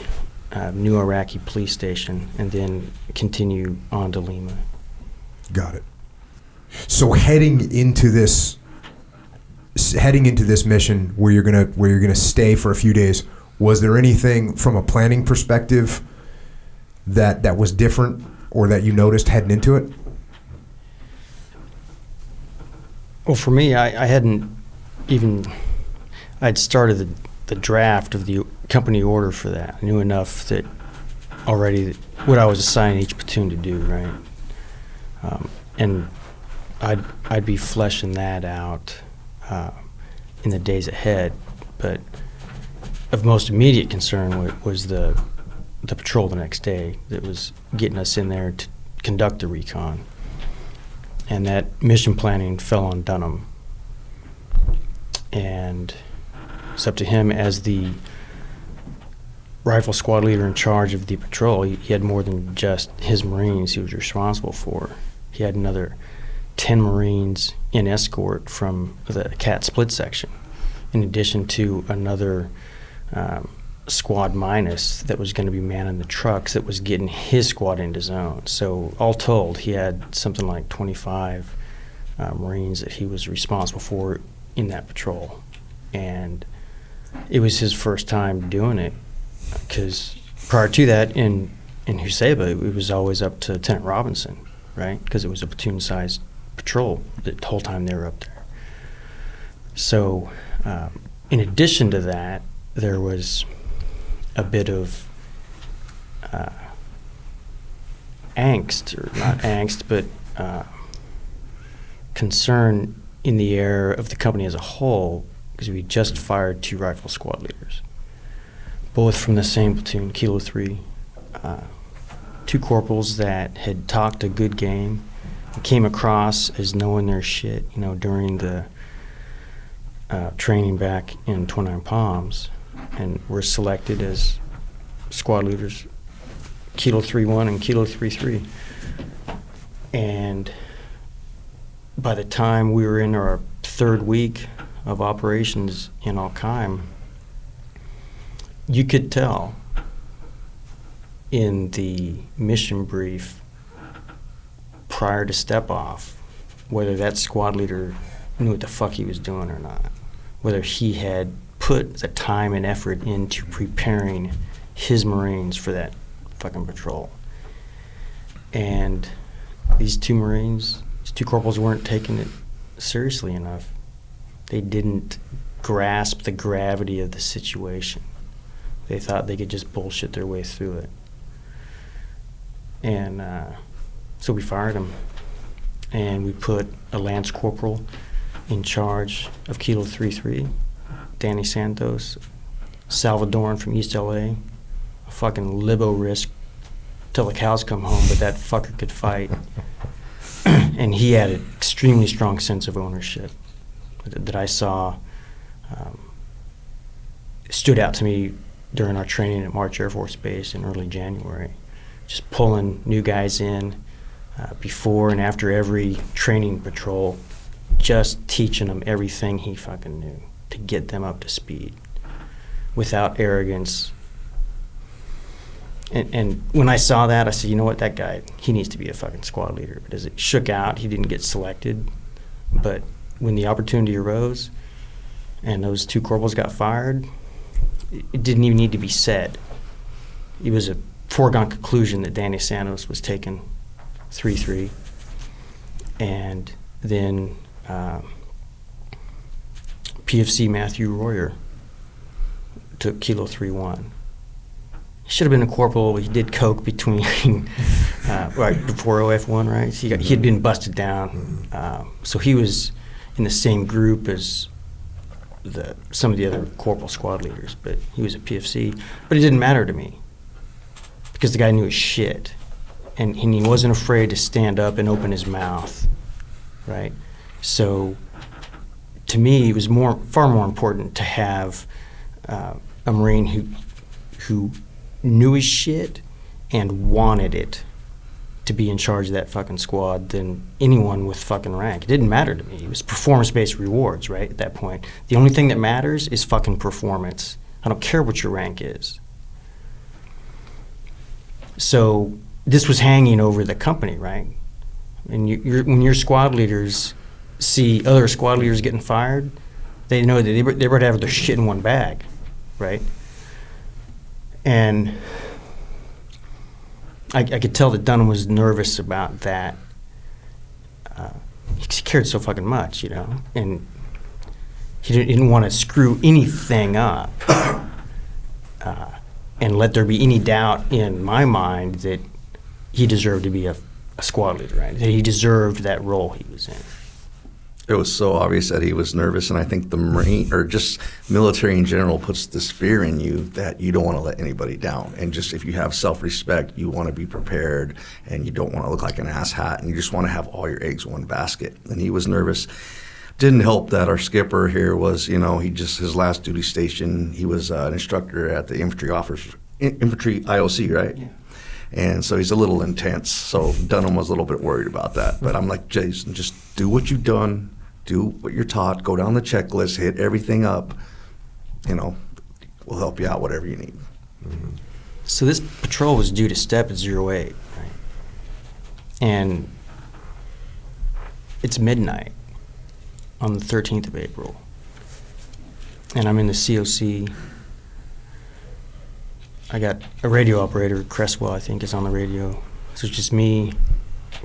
new Iraqi police station and then continue on to Lima. Got it. So heading into this mission where you're gonna stay for a few days, was there anything from a planning perspective that was different or that you noticed heading into it? Well, for me, I'd started the draft of the company order for that. I knew enough that already what I was assigned each platoon to do, right? And I'd be fleshing that out in the days ahead. But of most immediate concern was the patrol the next day that was getting us in there to conduct the recon. And that mission planning fell on Dunham. And it's up to him as the rifle squad leader in charge of the patrol. He had more than just his Marines he was responsible for. He had another 10 Marines in escort from the CAT split section, in addition to another squad minus that was going to be manning the trucks that was getting his squad into zone. So all told, he had something like 25 Marines that he was responsible for in that patrol. And it was his first time doing it, because prior to that in Husaybah, it was always up to Lieutenant Robinson, right? Because it was a platoon-sized patrol the whole time they were up there. So in addition to that, there was a bit of angst, or not angst, but concern in the air of the company as a whole, because we just fired 2 rifle squad leaders, both from the same platoon, Kilo 3, 2 corporals that had talked a good game, and came across as knowing their shit, during the training back in 29 Palms, and were selected as squad leaders, Kilo 3-1 and Kilo 3-3. And by the time we were in our 3rd week of operations in Al-Qaim, you could tell in the mission brief prior to step off whether that squad leader knew what the fuck he was doing or not, whether he had put the time and effort into preparing his Marines for that fucking patrol. And these 2 Marines, these 2 corporals, weren't taking it seriously enough. They didn't grasp the gravity of the situation. They thought they could just bullshit their way through it. And so we fired them. And we put a Lance Corporal in charge of Kilo 3-3, Danny Santos, Salvadoran from East LA, a fucking libo risk till the cows come home, but that fucker could fight. And he had an extremely strong sense of ownership that I saw stood out to me during our training at March Air Force Base in early January. Just pulling new guys in before and after every training patrol, just teaching them everything he fucking knew to get them up to speed without arrogance, And when I saw that, I said, you know what, that guy, he needs to be a fucking squad leader. But as it shook out, he didn't get selected. But when the opportunity arose and those 2 corporals got fired, it didn't even need to be said. It was a foregone conclusion that Danny Santos was taken 3-3. And then PFC Matthew Royer took Kilo 3-1. He should have been a corporal. He did coke between right before OF1, right? So he had been busted down. So he was in the same group as some of the other corporal squad leaders, but he was a PFC. But it didn't matter to me because the guy knew his shit, and he wasn't afraid to stand up and open his mouth, right? So to me, it was far more important to have a Marine who knew his shit and wanted it to be in charge of that fucking squad than anyone with fucking rank. It didn't matter to me. It was performance-based rewards, right, at that point. The only thing that matters is fucking performance. I don't care what your rank is. So this was hanging over the company, right? And when your squad leaders see other squad leaders getting fired, they know that they better have their shit in one bag, right? And I could tell that Dunham was nervous about that. He cared so fucking much, and he didn't want to screw anything up and let there be any doubt in my mind that he deserved to be a squad leader, right? That he deserved that role he was in. It was so obvious that he was nervous, and I think the Marine, or just military in general, puts this fear in you that you don't want to let anybody down. And just if you have self-respect, you want to be prepared, and you don't want to look like an asshat, and you just want to have all your eggs in one basket. And he was nervous. Didn't help that our skipper here was, his last duty station, he was an instructor at the infantry IOC, right? Yeah. And so he's a little intense. So Dunham was a little bit worried about that. But I'm like, Jason, just do what you've done, do what you're taught, go down the checklist, hit everything up. We'll help you out, whatever you need. Mm-hmm. So this patrol was due to step at 08, right? And it's midnight on the 13th of April. And I'm in the COC. I got a radio operator, Cresswell, I think, is on the radio. So it's just me,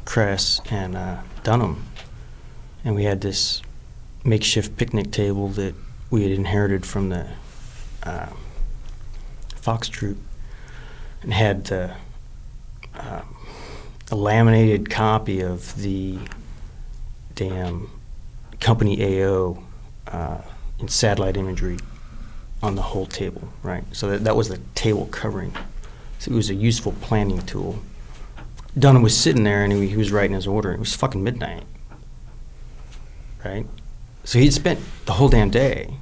Cress, and Dunham. And we had this makeshift picnic table that we had inherited from the Fox Troop, and had a laminated copy of the damn company AO in satellite imagery on the whole table, right? So that was the table covering. So it was a useful planning tool. Dunham was sitting there and he was writing his order. It was fucking midnight, right? So he'd spent the whole damn day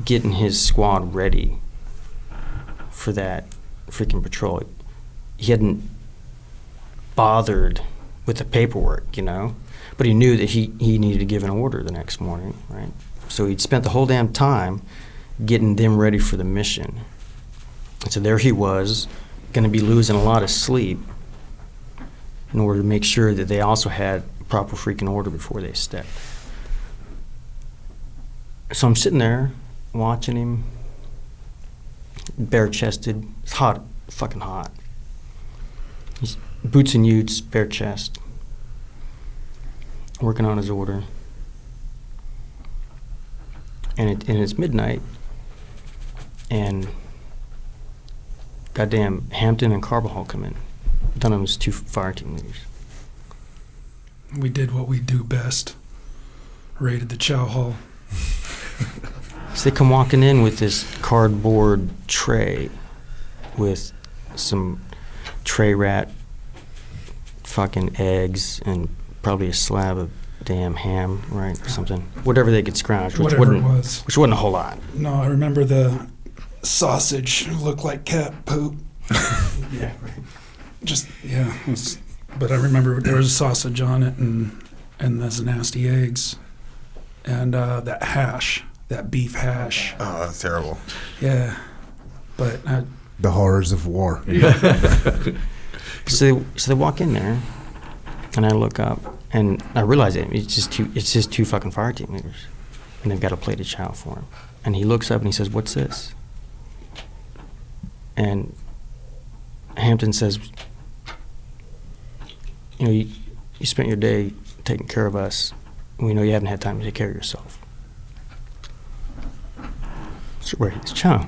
getting his squad ready for that freaking patrol. He hadn't bothered with the paperwork, but he knew that he needed to give an order the next morning, right? So he'd spent the whole damn time getting them ready for the mission. And so there he was, going to be losing a lot of sleep in order to make sure that they also had proper freaking order before they stepped. So I'm sitting there watching him, bare-chested. It's hot, fucking hot. He's boots and utes, bare chest, working on his order. And it's midnight, and goddamn Hampton and Corporal come in. Dunham's 2 fire team leaders. We did what we do best. Raided the chow hall. So they come walking in with this cardboard tray with some tray rat fucking eggs and probably a slab of damn ham, right, or something. Whatever they could scrounge, which wasn't a whole lot. No, I remember the sausage looked like cat poop. Yeah, right. But I remember there was a sausage on it and those nasty eggs. And that beef hash. Oh, that's terrible. Yeah. But The horrors of war. So they walk in there, and I look up, and I realize it's just two fucking fire team leaders, and they've got a plated chow for him. And he looks up and he says, "What's this?" And Hampton says, "You know, you spent your day taking care of us, and we know you haven't had time to take care of yourself. So we're this chow."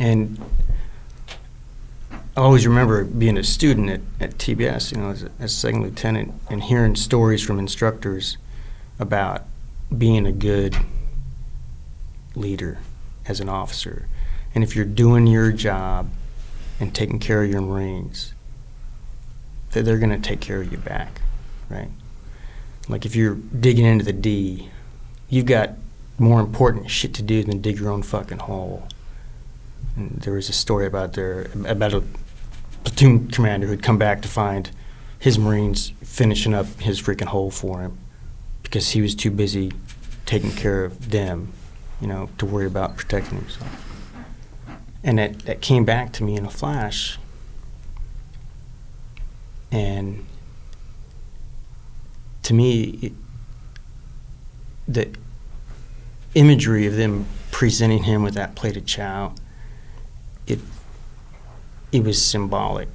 And I always remember being a student at TBS, you know, as a second lieutenant, and hearing stories from instructors about being a good leader as an officer. And if you're doing your job and taking care of your Marines, that they're going to take care of you back, right? Like if you're digging into the D, you've got more important shit to do than dig your own fucking hole. And there was a story about a platoon commander who'd come back to find his Marines finishing up his freaking hole for him because he was too busy taking care of them, you know, to worry about protecting himself. And that came back to me in a flash. And to me, the imagery of them presenting him with that plated chow, it was symbolic.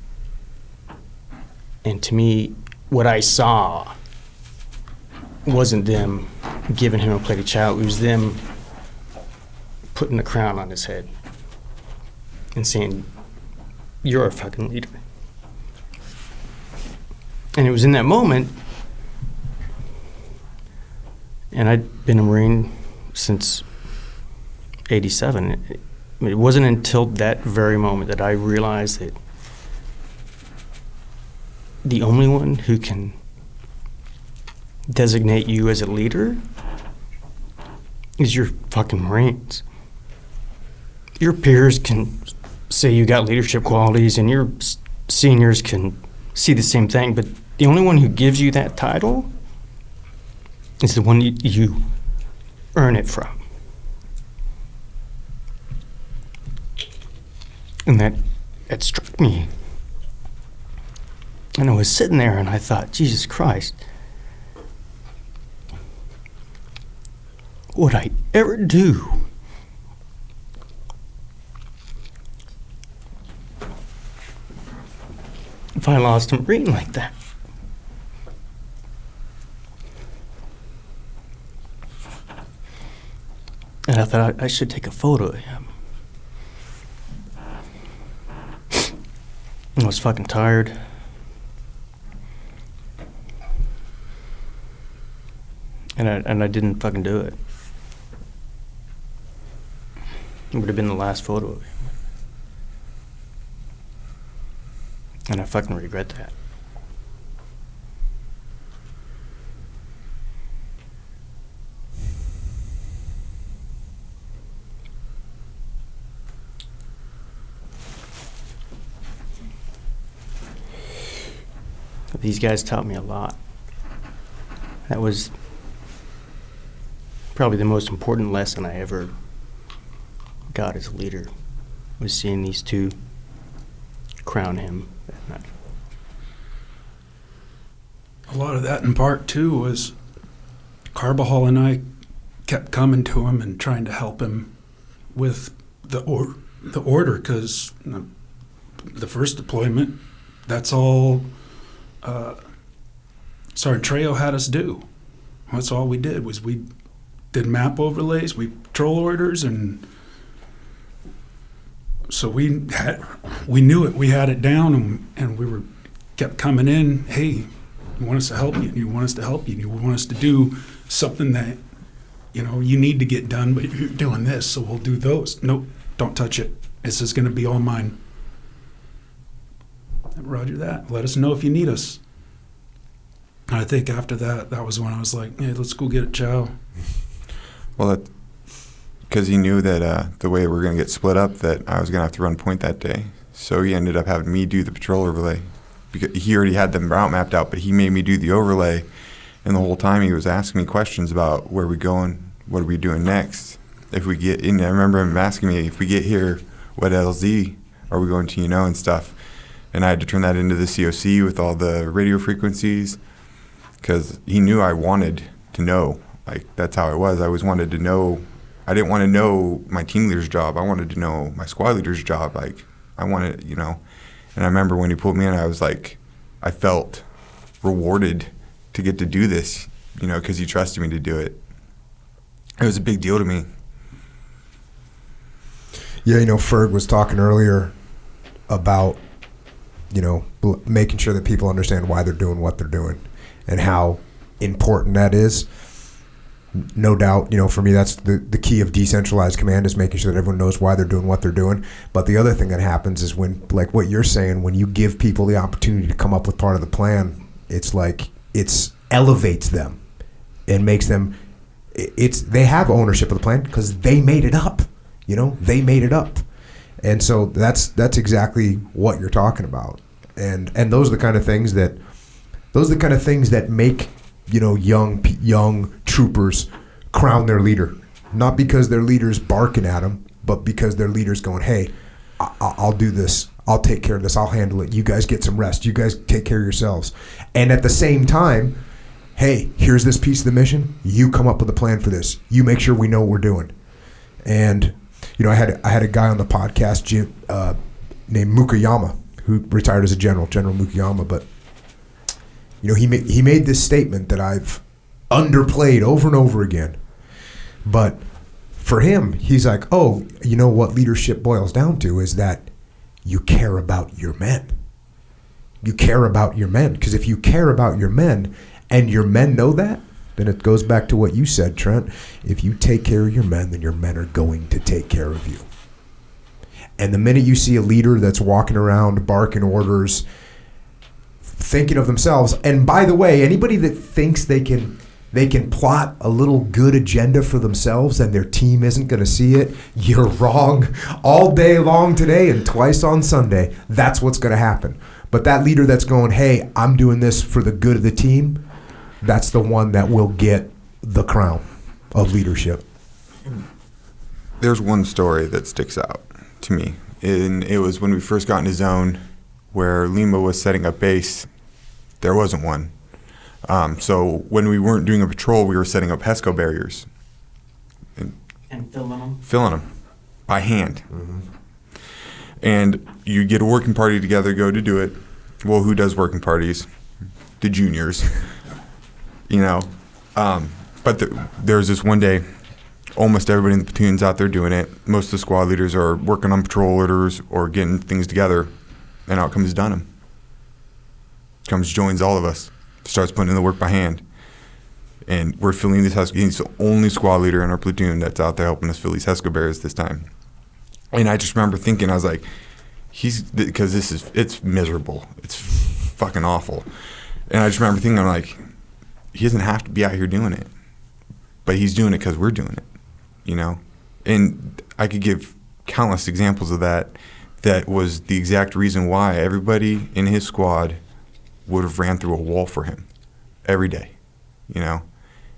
And to me, what I saw wasn't them giving him a plated chow, it was them putting a crown on his head and saying, "You're a fucking leader." And it was in that moment, and I'd been a Marine since '87. It wasn't until that very moment that I realized that the only one who can designate you as a leader is your fucking Marines. Your peers can say you got leadership qualities and your seniors can see the same thing, but the only one who gives you that title is the one you earn it from. And that struck me. And I was sitting there and I thought, Jesus Christ, would I ever do if I lost a Marine like that? And I thought I should take a photo of him. I was fucking tired. And I didn't fucking do it. It would have been the last photo of him. And I fucking regret that. These guys taught me a lot. That was probably the most important lesson I ever got as a leader, was seeing these two crown him that night. A lot of that in part too was Carbajal and I kept coming to him and trying to help him with the order, because the first deployment, that's all Sergeant Trejo had us do. That's all we did, was we did map overlays, we patrol orders, and so we knew it, we had it down, and we kept coming in. Hey, you want us to help you? You want us to help you? You want us to do something that you need to get done, but you're doing this, so we'll do those. Nope, don't touch it. This is going to be all mine. Roger that. Let us know if you need us. And I think after that, that was when I was like, hey, let's go get a chow. Well, because he knew that the way we were going to get split up, that I was going to have to run point that day. So he ended up having me do the patrol overlay. Because he already had the route mapped out, but he made me do the overlay. And the whole time he was asking me questions about where we going, what are we doing next. if we get in, I remember him asking me, if we get here, what LZ are we going to, and stuff. And I had to turn that into the COC with all the radio frequencies, because he knew I wanted to know. Like, that's how it was. I always wanted to know. I didn't want to know my team leader's job. I wanted to know my squad leader's job. Like, I wanted, And I remember when he pulled me in, I was like, I felt rewarded to get to do this, because he trusted me to do it. It was a big deal to me. Yeah, Ferg was talking earlier about, making sure that people understand why they're doing what they're doing and how important that is. No doubt, for me, that's the key of decentralized command, is making sure that everyone knows why they're doing what they're doing. But the other thing that happens is when, like what you're saying, when you give people the opportunity to come up with part of the plan, it's like it elevates them and makes them, they have ownership of the plan because they made it up. They made it up. And so that's exactly what you're talking about. And those are the kind of things that make, young troopers crown their leader. Not because their leader's barking at them, but because their leader's going, hey, I'll do this. I'll take care of this. I'll handle it. You guys get some rest. You guys take care of yourselves. And at the same time, hey, here's this piece of the mission. You come up with a plan for this. You make sure we know what we're doing. And I had a guy on the podcast, named Mukayama, who retired as a General Mukayama. But he made this statement that I've underplayed over and over again. But for him, he's like, oh, what leadership boils down to is that you care about your men. You care about your men, because if you care about your men and your men know that, then it goes back to what you said, Trent. If you take care of your men, then your men are going to take care of you. And the minute you see a leader that's walking around barking orders, thinking of themselves, and by the way, anybody that thinks they can plot a little good agenda for themselves and their team isn't going to see it, you're wrong. All day long today and twice on Sunday, that's what's going to happen. But that leader that's going, hey, I'm doing this for the good of the team, that's the one that will get the crown of leadership. There's one story that sticks out to me, and it was when we first got into zone where Lima was setting up base. There wasn't one. So when we weren't doing a patrol, we were setting up HESCO barriers. And filling them? Filling them by hand. Mm-hmm. And you get a working party together, go to do it. Well, who does working parties? The juniors. But there's this one day, almost everybody in the platoon's out there doing it. Most of the squad leaders are working on patrol orders or getting things together, and out comes Dunham. Joins all of us, starts putting in the work by hand. And we're filling these HESCO. He's the only squad leader in our platoon that's out there helping us fill these HESCO barriers this time. And I just remember thinking, I was like, because it's miserable. It's fucking awful. And I just remember thinking, I'm like, he doesn't have to be out here doing it, but he's doing it because we're doing it, And I could give countless examples of that. That was the exact reason why everybody in his squad would have ran through a wall for him every day.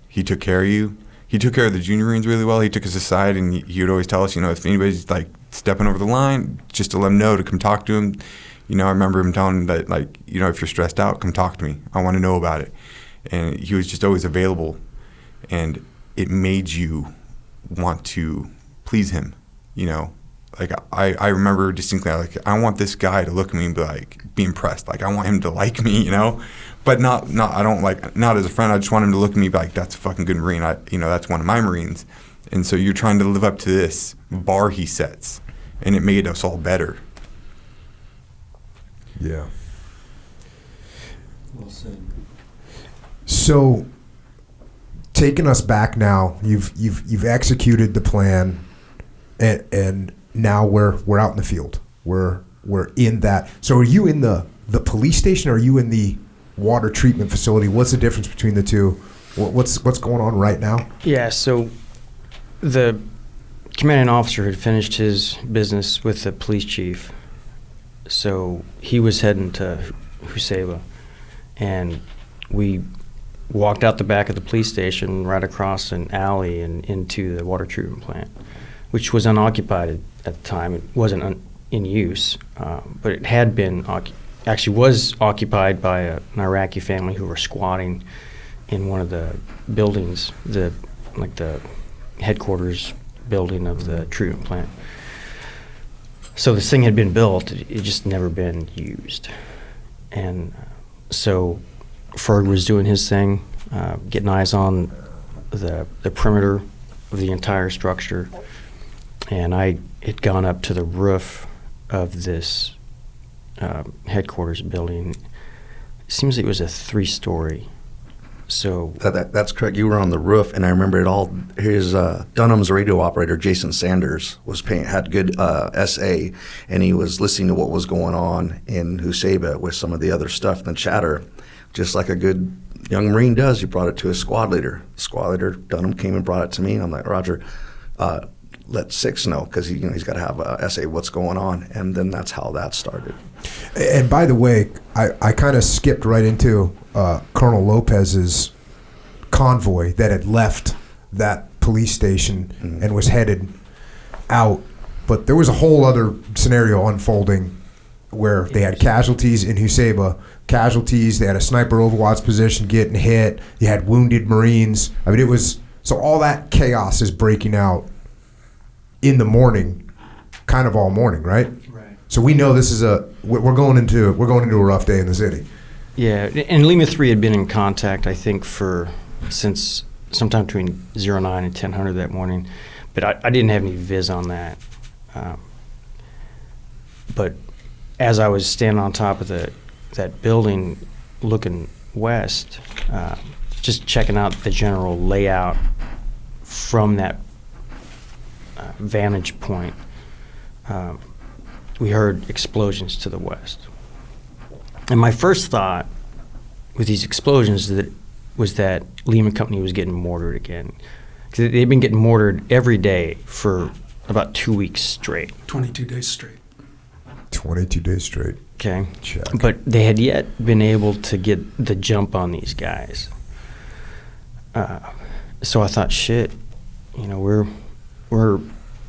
He took care of you. He took care of the junior Marines really well. He took us aside and he would always tell us, if anybody's like stepping over the line, just to let him know to come talk to him. I remember him telling him that, like, if you're stressed out, come talk to me. I want to know about it. And he was just always available, and it made you want to please him. Like I remember distinctly, like, I want this guy to look at me and be impressed. Like, I want him to like me, but not as a friend. I just want him to look at me and be like, that's a fucking good Marine. That's one of my Marines. And so you're trying to live up to this bar he sets, and it made us all better. Yeah. Well said. So, taking us back now, you've executed the plan, and now we're out in the field. We're in that. So, are you in the police station, or are you in the water treatment facility? What's the difference between the two? What's going on right now? Yeah. So, the commanding officer had finished his business with the police chief, so he was heading to Huseva, and we walked out the back of the police station, right across an alley and into the water treatment plant, which was unoccupied at the time. It wasn't in use, but it had been actually was occupied by an Iraqi family who were squatting in one of the buildings, the headquarters building of the treatment plant. So this thing had been built, it just never been used. And so Ferg was doing his thing, getting eyes on the perimeter of the entire structure. And I had gone up to the roof of this headquarters building. It seems it was a 3-story. So that's correct. You were on the roof, and I remember it all. His Dunham's radio operator, Jason Sanders, had good SA, and he was listening to what was going on in Huseba with some of the other stuff and the chatter, just like a good young Marine does. He brought it to his squad leader. The squad leader, Dunham, came and brought it to me, and I'm like, Roger, let 6 know, because he's got to have a SA what's going on, and then that's how that started. And by the way, I kind of skipped right into Colonel Lopez's convoy that had left that police station and was headed out. But there was a whole other scenario unfolding where they had casualties in Huseba, they had a sniper Overwatch position getting hit, you had wounded Marines. I mean, it was, so all that chaos is breaking out in the morning, kind of all morning, right? Right. So we know this is we're going into a rough day in the city. Yeah, and Lima 3 had been in contact, I think, since sometime between 09 and 1000 that morning, but I didn't have any viz on that. But as I was standing on top of that building, looking west, just checking out the general layout from that vantage point, we heard explosions to the west. And my first thought with these explosions was that Lehman Company was getting mortared again. 'Cause they've been getting mortared every day for about 2 weeks straight. 22 days straight. 22 days straight. Okay. Check. But they had yet been able to get the jump on these guys. So I thought, shit, we're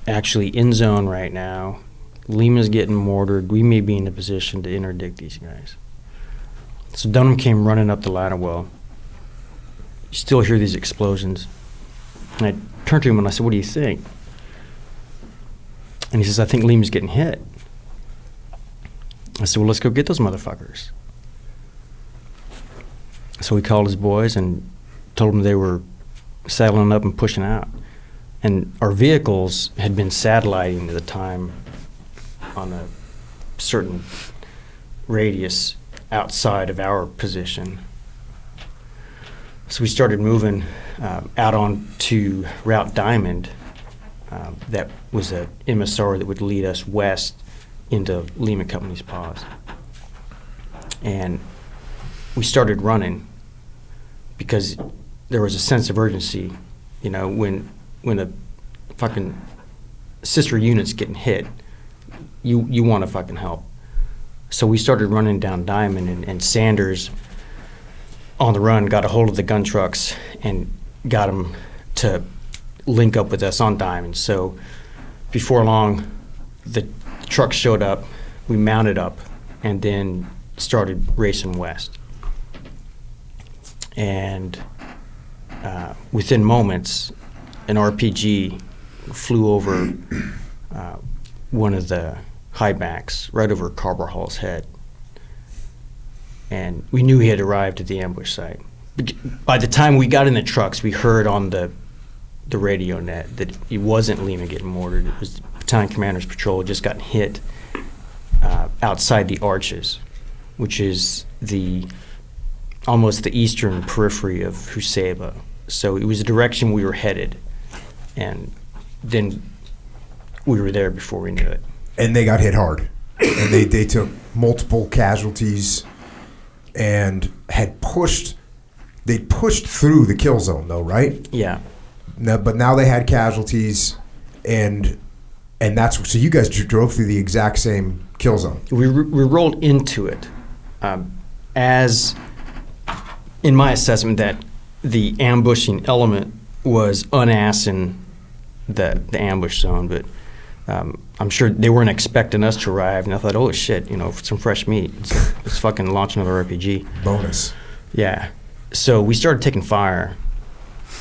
actually in zone right now. Lima's getting mortared. We may be in a position to interdict these guys. So Dunham came running up the ladder well. You still hear these explosions. And I turned to him and I said, what do you think? And he says, I think Lima's getting hit. I said, well, let's go get those motherfuckers. So we called his boys and told them they were saddling up and pushing out. And our vehicles had been satelliting at the time on a certain radius outside of our position. So we started moving out on to Route Diamond. That was a MSR that would lead us west into Lima Company's paws. And we started running because there was a sense of urgency, when a fucking sister unit's getting hit, you want to fucking help. So we started running down Diamond, and Sanders, on the run, got a hold of the gun trucks and got them to link up with us on Diamond. So before long, the truck showed up, we mounted up, and then started racing west. And within moments, an RPG flew over one of the high backs, right over Corporal's head. And we knew he had arrived at the ambush site. By the time we got in the trucks, we heard on the radio net that it wasn't Lima getting mortared. It was the battalion commander's patrol just got hit outside the Arches, which is almost the eastern periphery of Huseba. So it was the direction we were headed, and then we were there before we knew it. And they got hit hard, and they took multiple casualties, and they pushed through the kill zone, though, right? Yeah. But now they had casualties, and that's so you guys drove through the exact same kill zone. We rolled into it, as in my assessment that the ambushing element was unassing the ambush zone, but I'm sure they weren't expecting us to arrive, and I thought, oh shit, some fresh meat. Let's fucking launch another RPG. Bonus. Yeah. So we started taking fire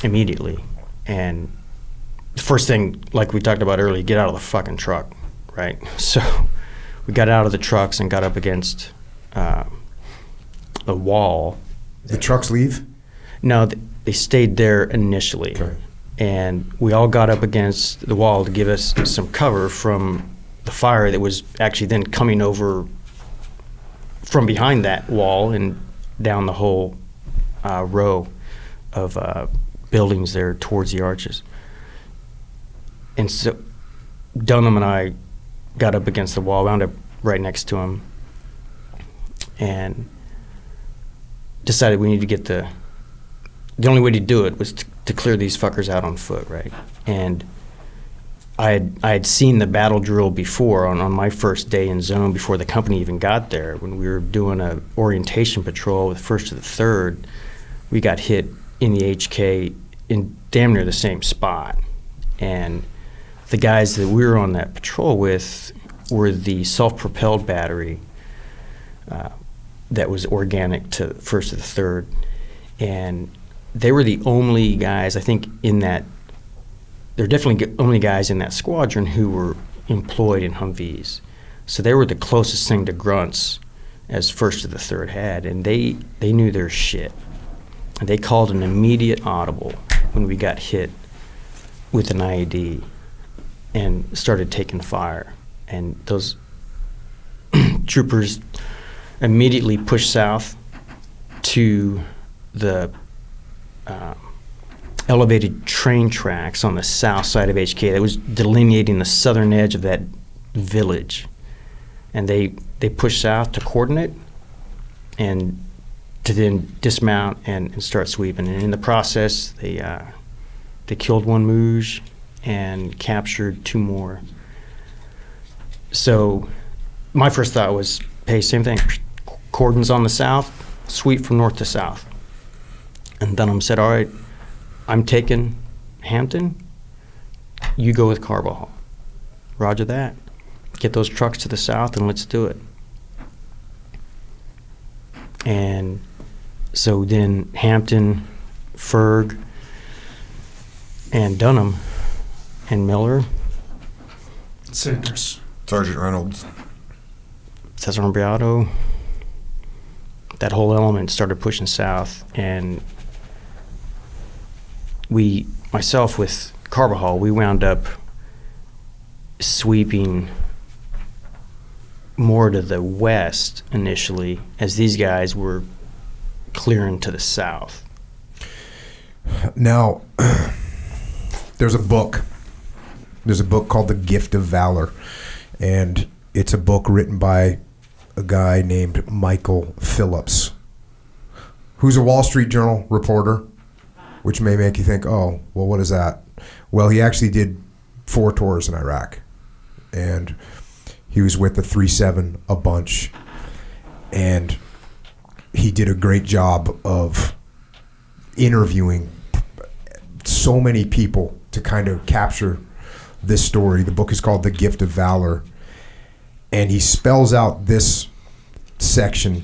immediately, and the first thing, like we talked about earlier, get out of the fucking truck, right? So we got out of the trucks and got up against the wall. The trucks leave? No, they stayed there initially. Okay. And we all got up against the wall to give us some cover from the fire that was actually then coming over from behind that wall and down the whole row of buildings there towards the arches. And so Dunham and I got up against the wall, wound up right next to him, and decided we need to get the only way to do it was to clear these fuckers out on foot, right? And I had seen the battle drill before on my first day in zone before the company even got there. When we were doing a orientation patrol with 1st to the 3rd, we got hit in the HK in damn near the same spot. And the guys that we were on that patrol with were the self-propelled battery that was organic to 1st to the 3rd. And they were the only guys, I think, in that, they're definitely only guys in that squadron who were employed in Humvees. So they were the closest thing to grunts as 1st to the 3rd had, and they knew their shit. And they called an immediate audible when we got hit with an IED and started taking fire. And those troopers immediately pushed south to the elevated train tracks on the south side of HK that was delineating the southern edge of that village. And they pushed south to coordinate and to then dismount and start sweeping. And in the process, they killed one Mooj and captured 2 more. So my first thought was, hey, same thing, cordons on the south, sweep from north to south. And Dunham said, all right, I'm taking Hampton, you go with Carbajal. Roger that. Get those trucks to the south and let's do it. And so then Hampton, Ferg, and Dunham, and Miller. Sanders. Sergeant Reynolds. Cesar Beato. That whole element started pushing south, and myself with Carbajal, we wound up sweeping more to the west initially as these guys were clearing to the south. Now, there's a book called The Gift of Valor, and it's a book written by a guy named Michael Phillips, who's a Wall Street Journal reporter, which may make you think, oh, well, what is that? Well, he actually did 4 tours in Iraq, and he was with the 3-7 a bunch, and he did a great job of interviewing so many people to kind of capture this story. The book is called The Gift of Valor, and he spells out this section,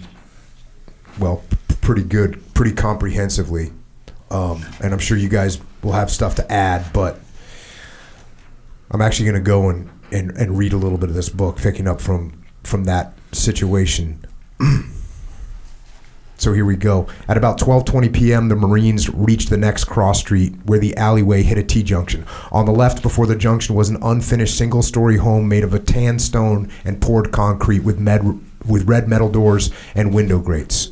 well, pretty good, pretty comprehensively. And I'm sure you guys will have stuff to add, but I'm actually going to go and read a little bit of this book, picking up from that situation. So here we go. At about 12:20 p.m., the Marines reached the next cross street where the alleyway hit a T-junction. On the left before the junction was an unfinished single-story home made of a tan stone and poured concrete with red metal doors and window grates.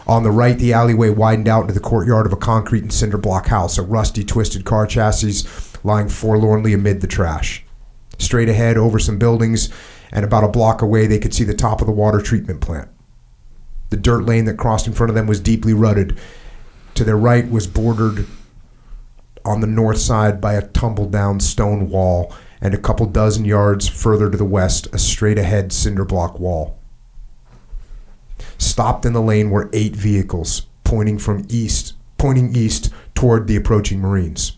On the right, the alleyway widened out into the courtyard of a concrete and cinder block house, a rusty, twisted car chassis lying forlornly amid the trash. Straight ahead, over some buildings, and about a block away, they could see the top of the water treatment plant. The dirt lane that crossed in front of them was deeply rutted. To their right was bordered on the north side by a tumble-down stone wall, and a couple dozen yards further to the west, a straight-ahead cinder block wall. Stopped in the lane were 8 vehicles, pointing pointing east toward the approaching Marines.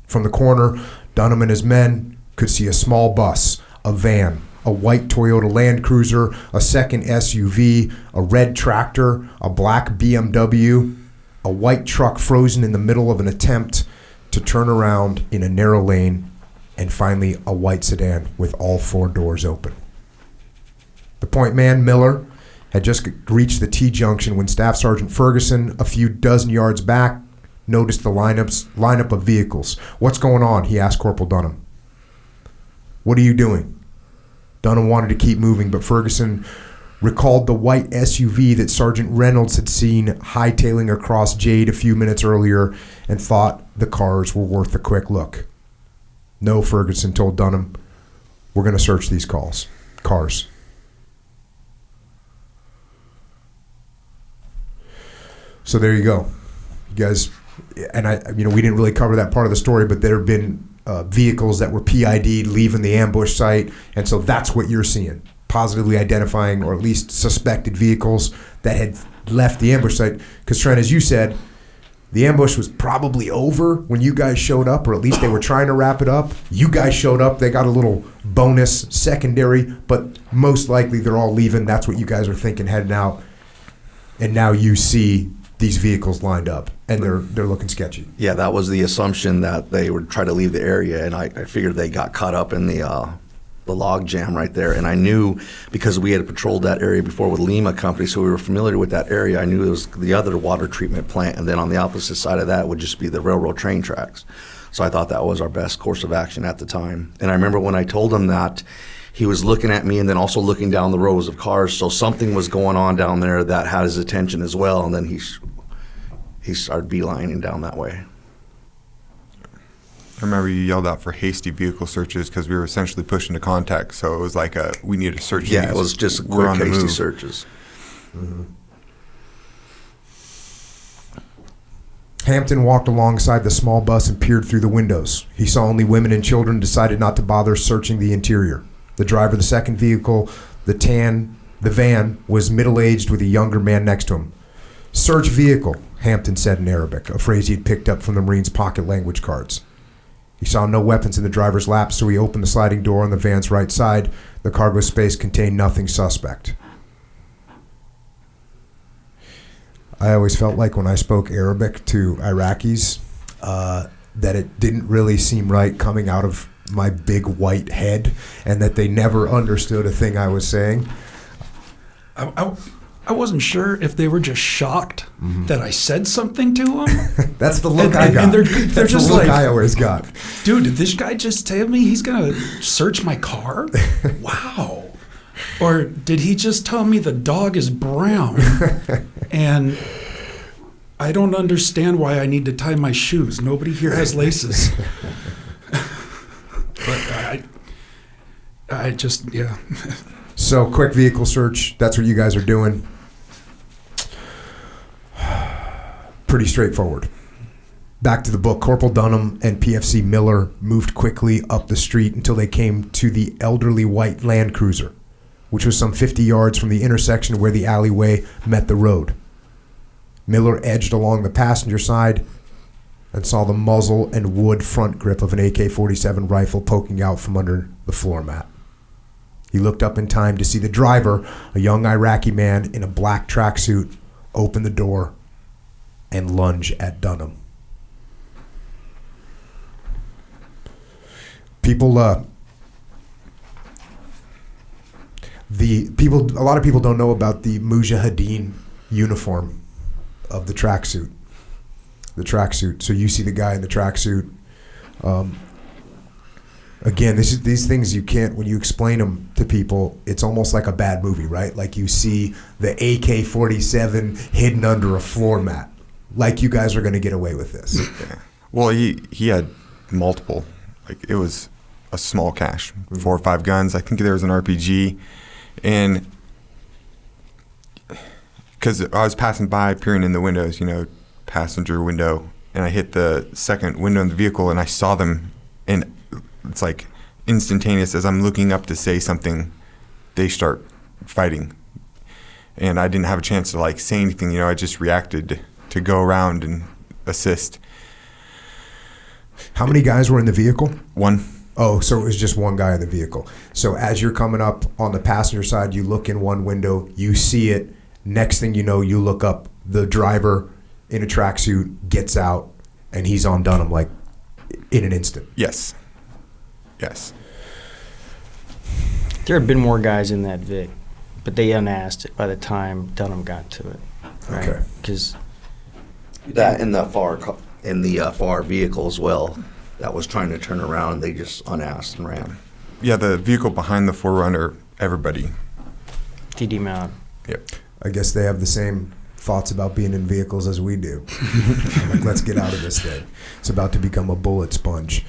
From the corner, Dunham and his men could see a small bus, a van, a white Toyota Land Cruiser, a second SUV, a red tractor, a black BMW, a white truck frozen in the middle of an attempt to turn around in a narrow lane, and finally a white sedan with all 4 doors open. The point man, Miller, had just reached the T-junction when Staff Sergeant Ferguson, a few dozen yards back, noticed the lineup of vehicles. "What's going on?" he asked Corporal Dunham. "What are you doing?" Dunham wanted to keep moving, but Ferguson recalled the white SUV that Sergeant Reynolds had seen hightailing across Jade a few minutes earlier and thought the cars were worth a quick look. "No," Ferguson told Dunham. "We're going to search these cars." So there you go. You guys, and we didn't really cover that part of the story, but there have been vehicles that were PID'd leaving the ambush site, and so that's what you're seeing. Positively identifying, or at least suspected vehicles that had left the ambush site. Because Trent, as you said, the ambush was probably over when you guys showed up, or at least they were trying to wrap it up. You guys showed up. They got a little bonus secondary, but most likely they're all leaving. That's what you guys are thinking heading out. And now you see these vehicles lined up, and they're looking sketchy. Yeah, that was the assumption, that they would try to leave the area, and I figured they got caught up in the log jam right there. And I knew, because we had patrolled that area before with Lima Company, so we were familiar with that area. I knew it was the other water treatment plant, and then on the opposite side of that would just be the railroad train tracks. So I thought that was our best course of action at the time. And I remember when I told him that, he was looking at me and then also looking down the rows of cars. So something was going on down there that had his attention as well. And then he started beelining down that way. I remember you yelled out for hasty vehicle searches because we were essentially pushing to contact. So it was like we need to search. Yeah, it was just quick, hasty searches. Mm-hmm. Hampton walked alongside the small bus and peered through the windows. He saw only women and children and decided not to bother searching the interior. The driver of the second vehicle, the van, was middle-aged with a younger man next to him. "Search vehicle," Hampton said in Arabic, a phrase he had picked up from the Marines' pocket language cards. He saw no weapons in the driver's lap, so he opened the sliding door on the van's right side. The cargo space contained nothing suspect. I always felt like when I spoke Arabic to Iraqis, that it didn't really seem right coming out of my big white head, and that they never understood a thing I was saying. I wasn't sure if they were just shocked that I said something to them. That's the look I got. And they're That's just the look like, I always got. "Dude, did this guy just tell me he's going to search my car? Wow." Or did he just tell me the dog is brown and I don't understand why I need to tie my shoes? Nobody here has laces. But I just, yeah. So, quick vehicle search. That's what you guys are doing. Pretty straightforward. Back to the book. Corporal Dunham and PFC Miller moved quickly up the street until they came to the elderly white Land Cruiser, which was some 50 yards from the intersection where the alleyway met the road. Miller edged along the passenger side and saw the muzzle and wood front grip of an AK-47 rifle poking out from under the floor mat. He looked up in time to see the driver, a young Iraqi man in a black tracksuit, open the door and lunge at Dunham. A lot of people don't know about the Mujahideen uniform of the tracksuit. So you see the guy in the tracksuit. Again, these things you can't, when you explain them to people, it's almost like a bad movie, right? Like you see the AK-47 hidden under a floor mat. Like you guys are going to get away with this. Yeah. Well, he had multiple. Like it was a small cache, 4 or 5 guns. I think there was an RPG. And because I was passing by, peering in the windows, passenger window, and I hit the second window in the vehicle, and I saw them, and it's like instantaneous. As I'm looking up to say something, they start fighting, and I didn't have a chance to say anything. I just reacted to go around and assist. How many guys were in the vehicle? One. Oh, so it was just one guy in the vehicle. So as you're coming up on the passenger side, you look in one window, you see it. Next thing you know, you look up, the driver in a tracksuit gets out, and he's on Dunham like in an instant. Yes. Yes. There had been more guys in that Vic, but they unasked it by the time Dunham got to it. Right? Okay. Because That in the far vehicle as well. That was trying to turn around. They just unasked and ran. Yeah, the vehicle behind the 4Runner, everybody. TD Mount. Yep. I guess they have the same thoughts about being in vehicles as we do. Like, let's get out of this thing. It's about to become a bullet sponge.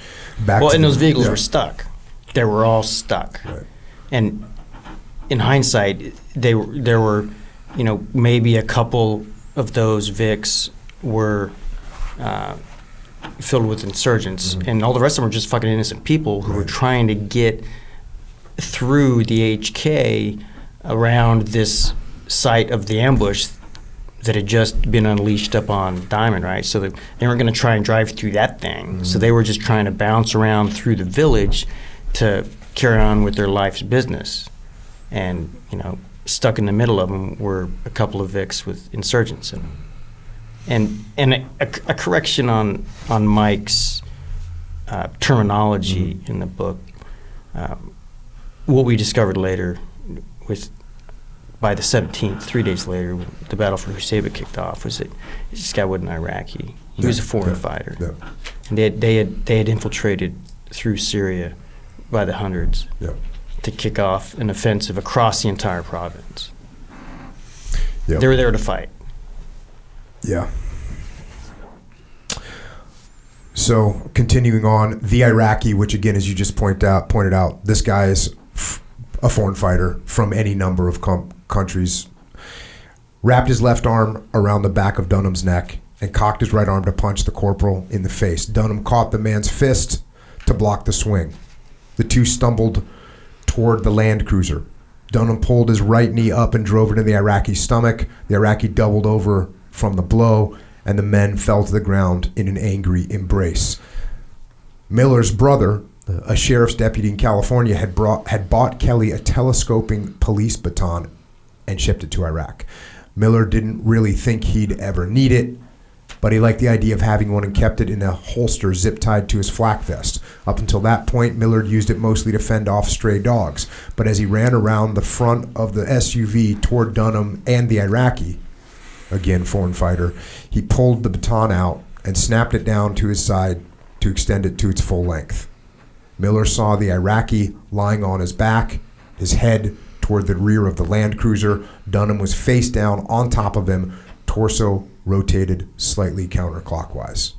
And those vehicles were stuck. They were all stuck. Right. And in hindsight, there were, maybe a couple of those Vics were filled with insurgents, and all the rest of them were just fucking innocent people who were trying to get through the HK around this site of the ambush that had just been unleashed up on Diamond, right? So they weren't going to try and drive through that thing. So they were just trying to bounce around through the village to carry on with their life's business. And, stuck in the middle of them were a couple of Vics with insurgents in them. And a correction on Mike's terminology in the book. What we discovered later was by the 17th, 3 days later, when the battle for Husayba kicked off, was that this guy wasn't Iraqi. He was a foreign fighter. Yeah. And they had infiltrated through Syria by the hundreds to kick off an offensive across the entire province. Yep. They were there to fight. Yeah. So continuing on, the Iraqi, which again, as you just pointed out, this guy is a foreign fighter from any number of countries, wrapped his left arm around the back of Dunham's neck and cocked his right arm to punch the corporal in the face. Dunham caught the man's fist to block the swing. The two stumbled toward the Land Cruiser. Dunham pulled his right knee up and drove it into the Iraqi's stomach. The Iraqi doubled over from the blow, and the men fell to the ground in an angry embrace. Miller's brother, a sheriff's deputy in California, had bought Kelly a telescoping police baton and shipped it to Iraq. Miller didn't really think he'd ever need it, but he liked the idea of having one and kept it in a holster zip-tied to his flak vest. Up until that point, Miller used it mostly to fend off stray dogs, but as he ran around the front of the SUV toward Dunham and the Iraqi, again foreign fighter, he pulled the baton out and snapped it down to his side to extend it to its full length. Miller saw the Iraqi lying on his back, his head toward the rear of the Land Cruiser. Dunham was face down on top of him, torso rotated slightly counterclockwise.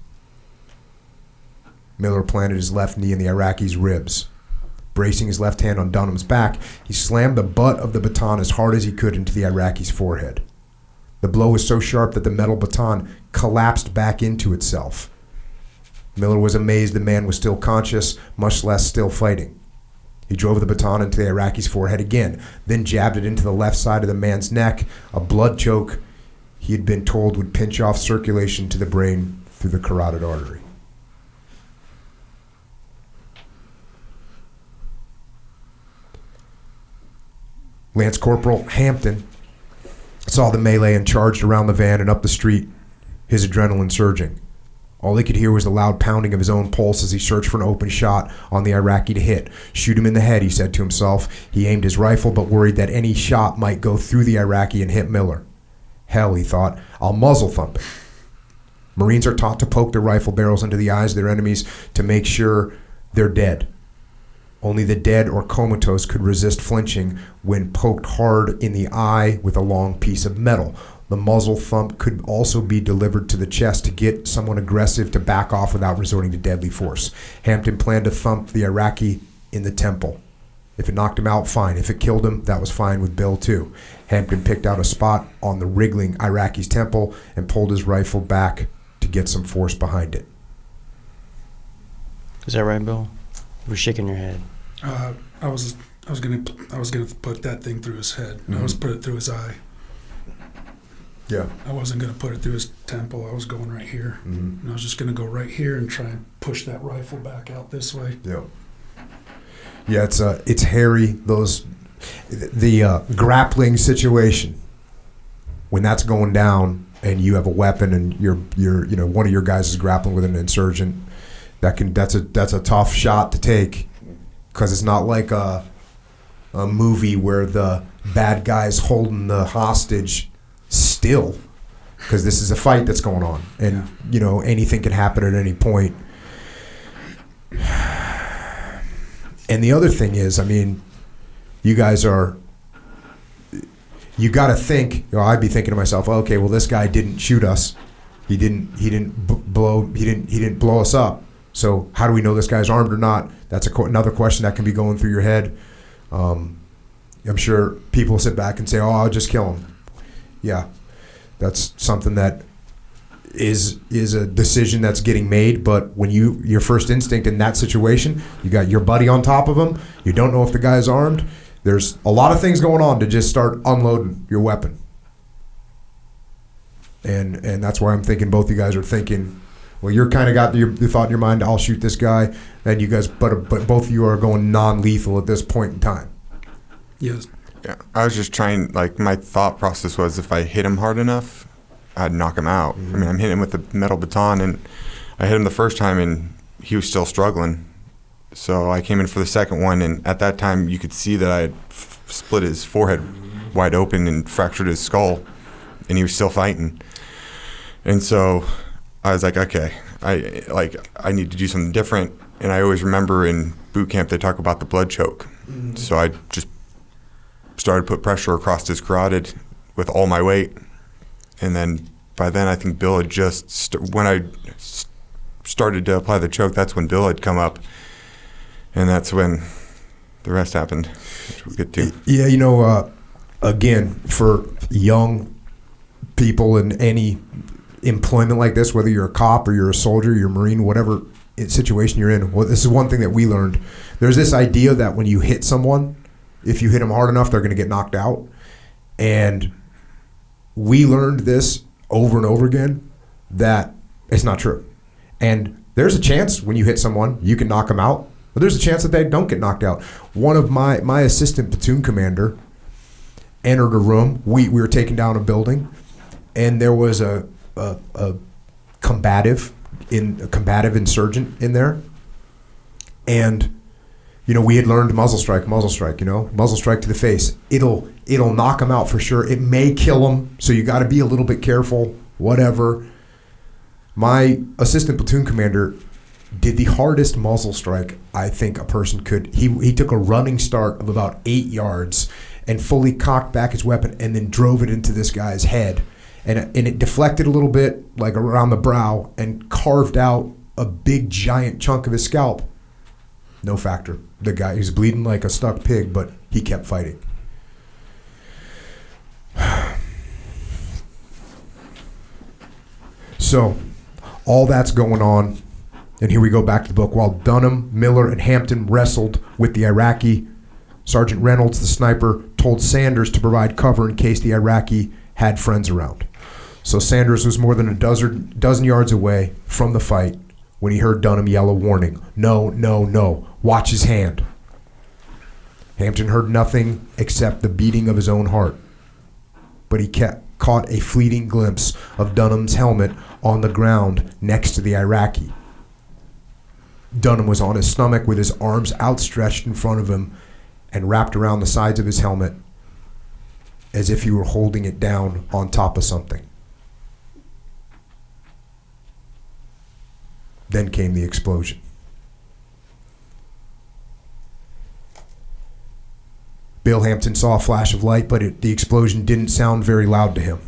Miller planted his left knee in the Iraqi's ribs. Bracing his left hand on Dunham's back, he slammed the butt of the baton as hard as he could into the Iraqi's forehead. The blow was so sharp that the metal baton collapsed back into itself. Miller was amazed the man was still conscious, much less still fighting. He drove the baton into the Iraqi's forehead again, then jabbed it into the left side of the man's neck, a blood choke he had been told would pinch off circulation to the brain through the carotid artery. Lance Corporal Hampton saw the melee and charged around the van and up the street, his adrenaline surging. All he could hear was the loud pounding of his own pulse as he searched for an open shot on the Iraqi to hit. Shoot him in the head, he said to himself. He aimed his rifle, but worried that any shot might go through the Iraqi and hit Miller. Hell, he thought, I'll muzzle thump him. Marines are taught to poke their rifle barrels into the eyes of their enemies to make sure they're dead. Only the dead or comatose could resist flinching when poked hard in the eye with a long piece of metal. The muzzle thump could also be delivered to the chest to get someone aggressive to back off without resorting to deadly force. Hampton planned to thump the Iraqi in the temple. If it knocked him out, fine. If it killed him, that was fine with Bill, too. Hampton picked out a spot on the wriggling Iraqi's temple and pulled his rifle back to get some force behind it. Is that right, Bill? You were shaking your head. I was gonna put that thing through his head. Mm-hmm. I was put it through his eye. Yeah. I wasn't going to put it through his temple. I was going right here. Mm-hmm. And I was just going to go right here and try and push that rifle back out this way. Yeah. Yeah, it's hairy. The grappling situation, when that's going down and you have a weapon and you're one of your guys is grappling with an insurgent, that's a tough shot to take, because it's not like a movie where the bad guy's holding the hostage still, because this is a fight that's going on, and anything can happen at any point. And the other thing is, I mean, you guys you got to think. I'd be thinking to myself, okay, well, this guy didn't shoot us. He didn't blow us up. So how do we know this guy's armed or not? That's another question that can be going through your head. I'm sure people sit back and say, "Oh, I'll just kill him." Yeah, that's something that is a decision that's getting made. But when your first instinct in that situation, you got your buddy on top of him, you don't know if the guy's armed, there's a lot of things going on to just start unloading your weapon. And that's why I'm thinking both you guys are thinking, well, you're kind of got your thought in your mind, I'll shoot this guy, and you guys, but both of you are going non-lethal at this point in time. Yes. Yeah, I was just trying, like, my thought process was if I hit him hard enough, I'd knock him out. Mm-hmm. I mean, I'm hitting him with the metal baton, and I hit him the first time, and he was still struggling. So I came in for the second one, and at that time, you could see that I had split his forehead wide open and fractured his skull, and he was still fighting. And so I was like, okay, I need to do something different. And I always remember in boot camp they talk about the blood choke. Mm-hmm. So I just started to put pressure across his carotid with all my weight. And then by then I think Bill had just, when I started to apply the choke, that's when Bill had come up. And that's when the rest happened, which we'll get to. Yeah, again, for young people in any employment like this, whether you're a cop or you're a soldier, you're a Marine, whatever situation you're in, well, this is one thing that we learned. There's this idea that when you hit someone, if you hit them hard enough, they're going to get knocked out. And we learned this over and over again, that it's not true. And there's a chance when you hit someone, you can knock them out, but there's a chance that they don't get knocked out. One of my assistant platoon commander entered a room. We were taking down a building, and there was a combative insurgent in there. And we had learned muzzle strike, muzzle strike to the face. It'll knock him out for sure. It may kill him, so you got to be a little bit careful, whatever. My assistant platoon commander did the hardest muzzle strike I think a person could. He took a running start of about 8 yards and fully cocked back his weapon and then drove it into this guy's head. And it deflected a little bit, like around the brow, and carved out a big giant chunk of his scalp. No factor. The guy, he was bleeding like a stuck pig, but he kept fighting. So, all that's going on, and here we go back to the book. While Dunham, Miller, and Hampton wrestled with the Iraqi, Sergeant Reynolds, the sniper, told Sanders to provide cover in case the Iraqi had friends around. So Sanders was more than a dozen yards away from the fight when he heard Dunham yell a warning. No, no, no. Watch his hand. Hampton heard nothing except the beating of his own heart. But he caught a fleeting glimpse of Dunham's helmet on the ground next to the Iraqi. Dunham was on his stomach with his arms outstretched in front of him and wrapped around the sides of his helmet as if he were holding it down on top of something. Then came the explosion. Bill Hampton saw a flash of light, but the explosion didn't sound very loud to him.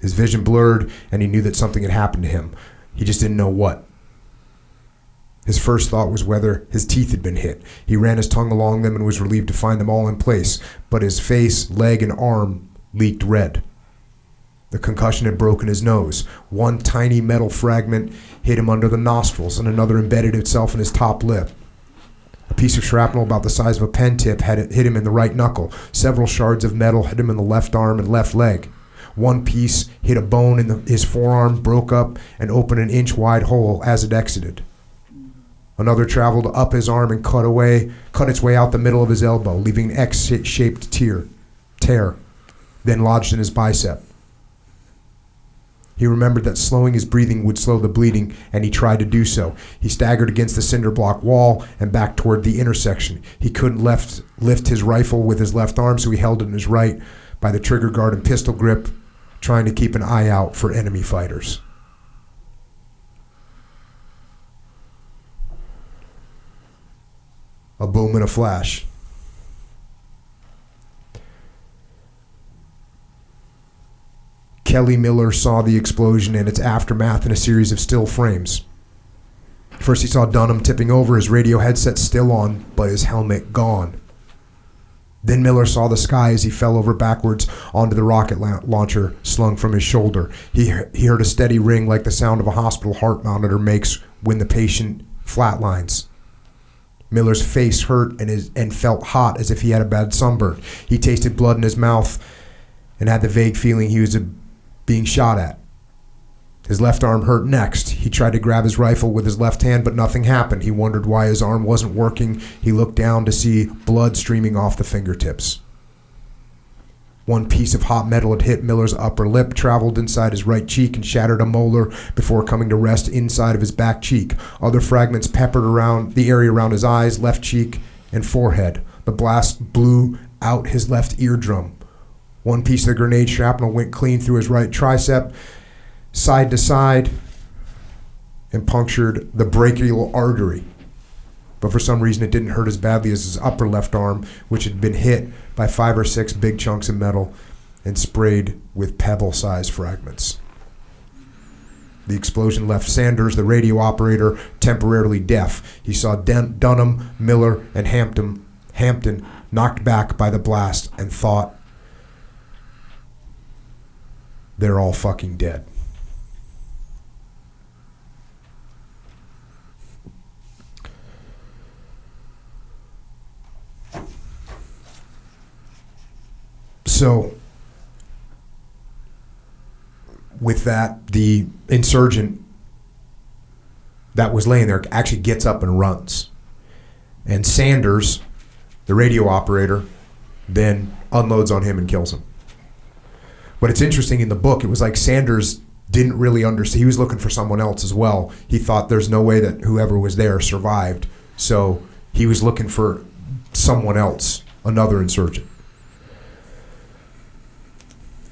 His vision blurred, and he knew that something had happened to him. He just didn't know what. His first thought was whether his teeth had been hit. He ran his tongue along them and was relieved to find them all in place, but his face, leg, and arm leaked red. The concussion had broken his nose. One tiny metal fragment hit him under the nostrils, and another embedded itself in his top lip. A piece of shrapnel about the size of a pen tip had hit him in the right knuckle. Several shards of metal hit him in the left arm and left leg. One piece hit a bone in his forearm, broke up, and opened an inch-wide hole as it exited. Another traveled up his arm and cut its way out the middle of his elbow, leaving an X-shaped tear, then lodged in his bicep. He remembered that slowing his breathing would slow the bleeding, and he tried to do so. He staggered against the cinder block wall and back toward the intersection. He couldn't lift his rifle with his left arm, so he held it in his right by the trigger guard and pistol grip, trying to keep an eye out for enemy fighters. A boom and a flash. Kelly Miller saw the explosion and its aftermath in a series of still frames. First he saw Dunham tipping over, his radio headset still on, but his helmet gone. Then Miller saw the sky as he fell over backwards onto the rocket launcher slung from his shoulder. He heard a steady ring like the sound of a hospital heart monitor makes when the patient flatlines. Miller's face hurt and felt hot as if he had a bad sunburn. He tasted blood in his mouth and had the vague feeling he was being shot at. His left arm hurt next. He tried to grab his rifle with his left hand, but nothing happened. He wondered why his arm wasn't working. He looked down to see blood streaming off the fingertips. One piece of hot metal had hit Miller's upper lip, traveled inside his right cheek, and shattered a molar before coming to rest inside of his back cheek. Other fragments peppered around the area around his eyes, left cheek, and forehead. The blast blew out his left eardrum. One piece of the grenade shrapnel went clean through his right tricep, side to side, and punctured the brachial artery. But for some reason it didn't hurt as badly as his upper left arm, which had been hit by 5 or 6 big chunks of metal and sprayed with pebble-sized fragments. The explosion left Sanders, the radio operator, temporarily deaf. He saw Dunham, Miller, and Hampton knocked back by the blast and thought, they're all fucking dead. So, with that, the insurgent that was laying there actually gets up and runs. And Sanders, the radio operator, then unloads on him and kills him. But it's interesting, in the book, it was like Sanders didn't really understand. He was looking for someone else as well. He thought there's no way that whoever was there survived. So he was looking for someone else, another insurgent.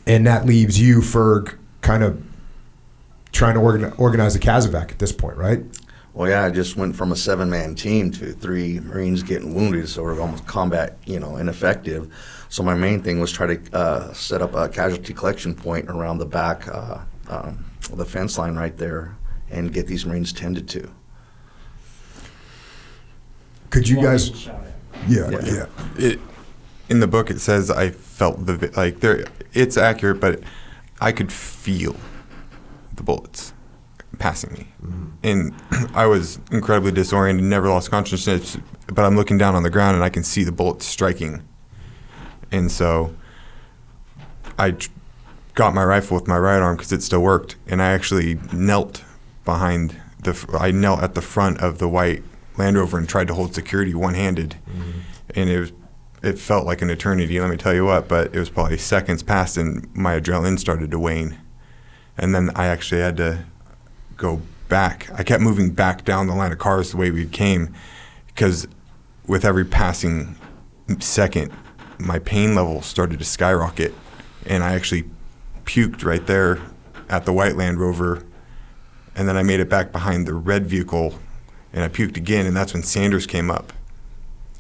And that leaves you, Ferg, kind of trying to organize the Kazovac at this point, right? Well, yeah, I just went from a 7-man team to 3 Marines getting wounded, sort of almost combat, ineffective. So my main thing was try to set up a casualty collection point around the back, the fence line right there, and get these Marines tended to. Could you guys? Yeah. In the book, it says I felt it's accurate, but I could feel the bullets passing me. Mm-hmm. And I was incredibly disoriented, never lost consciousness, but I'm looking down on the ground and I can see the bullets striking. And so I got my rifle with my right arm because it still worked, and I actually knelt at the front of the white Land Rover and tried to hold security one-handed. Mm-hmm. And it felt like an eternity, let me tell you what, but it was probably seconds past and my adrenaline started to wane. And then I actually had to go back. I kept moving back down the line of cars the way we came, because with every passing second, my pain level started to skyrocket, and I actually puked right there at the white Land Rover, and then I made it back behind the red vehicle, and I puked again, and that's when Sanders came up,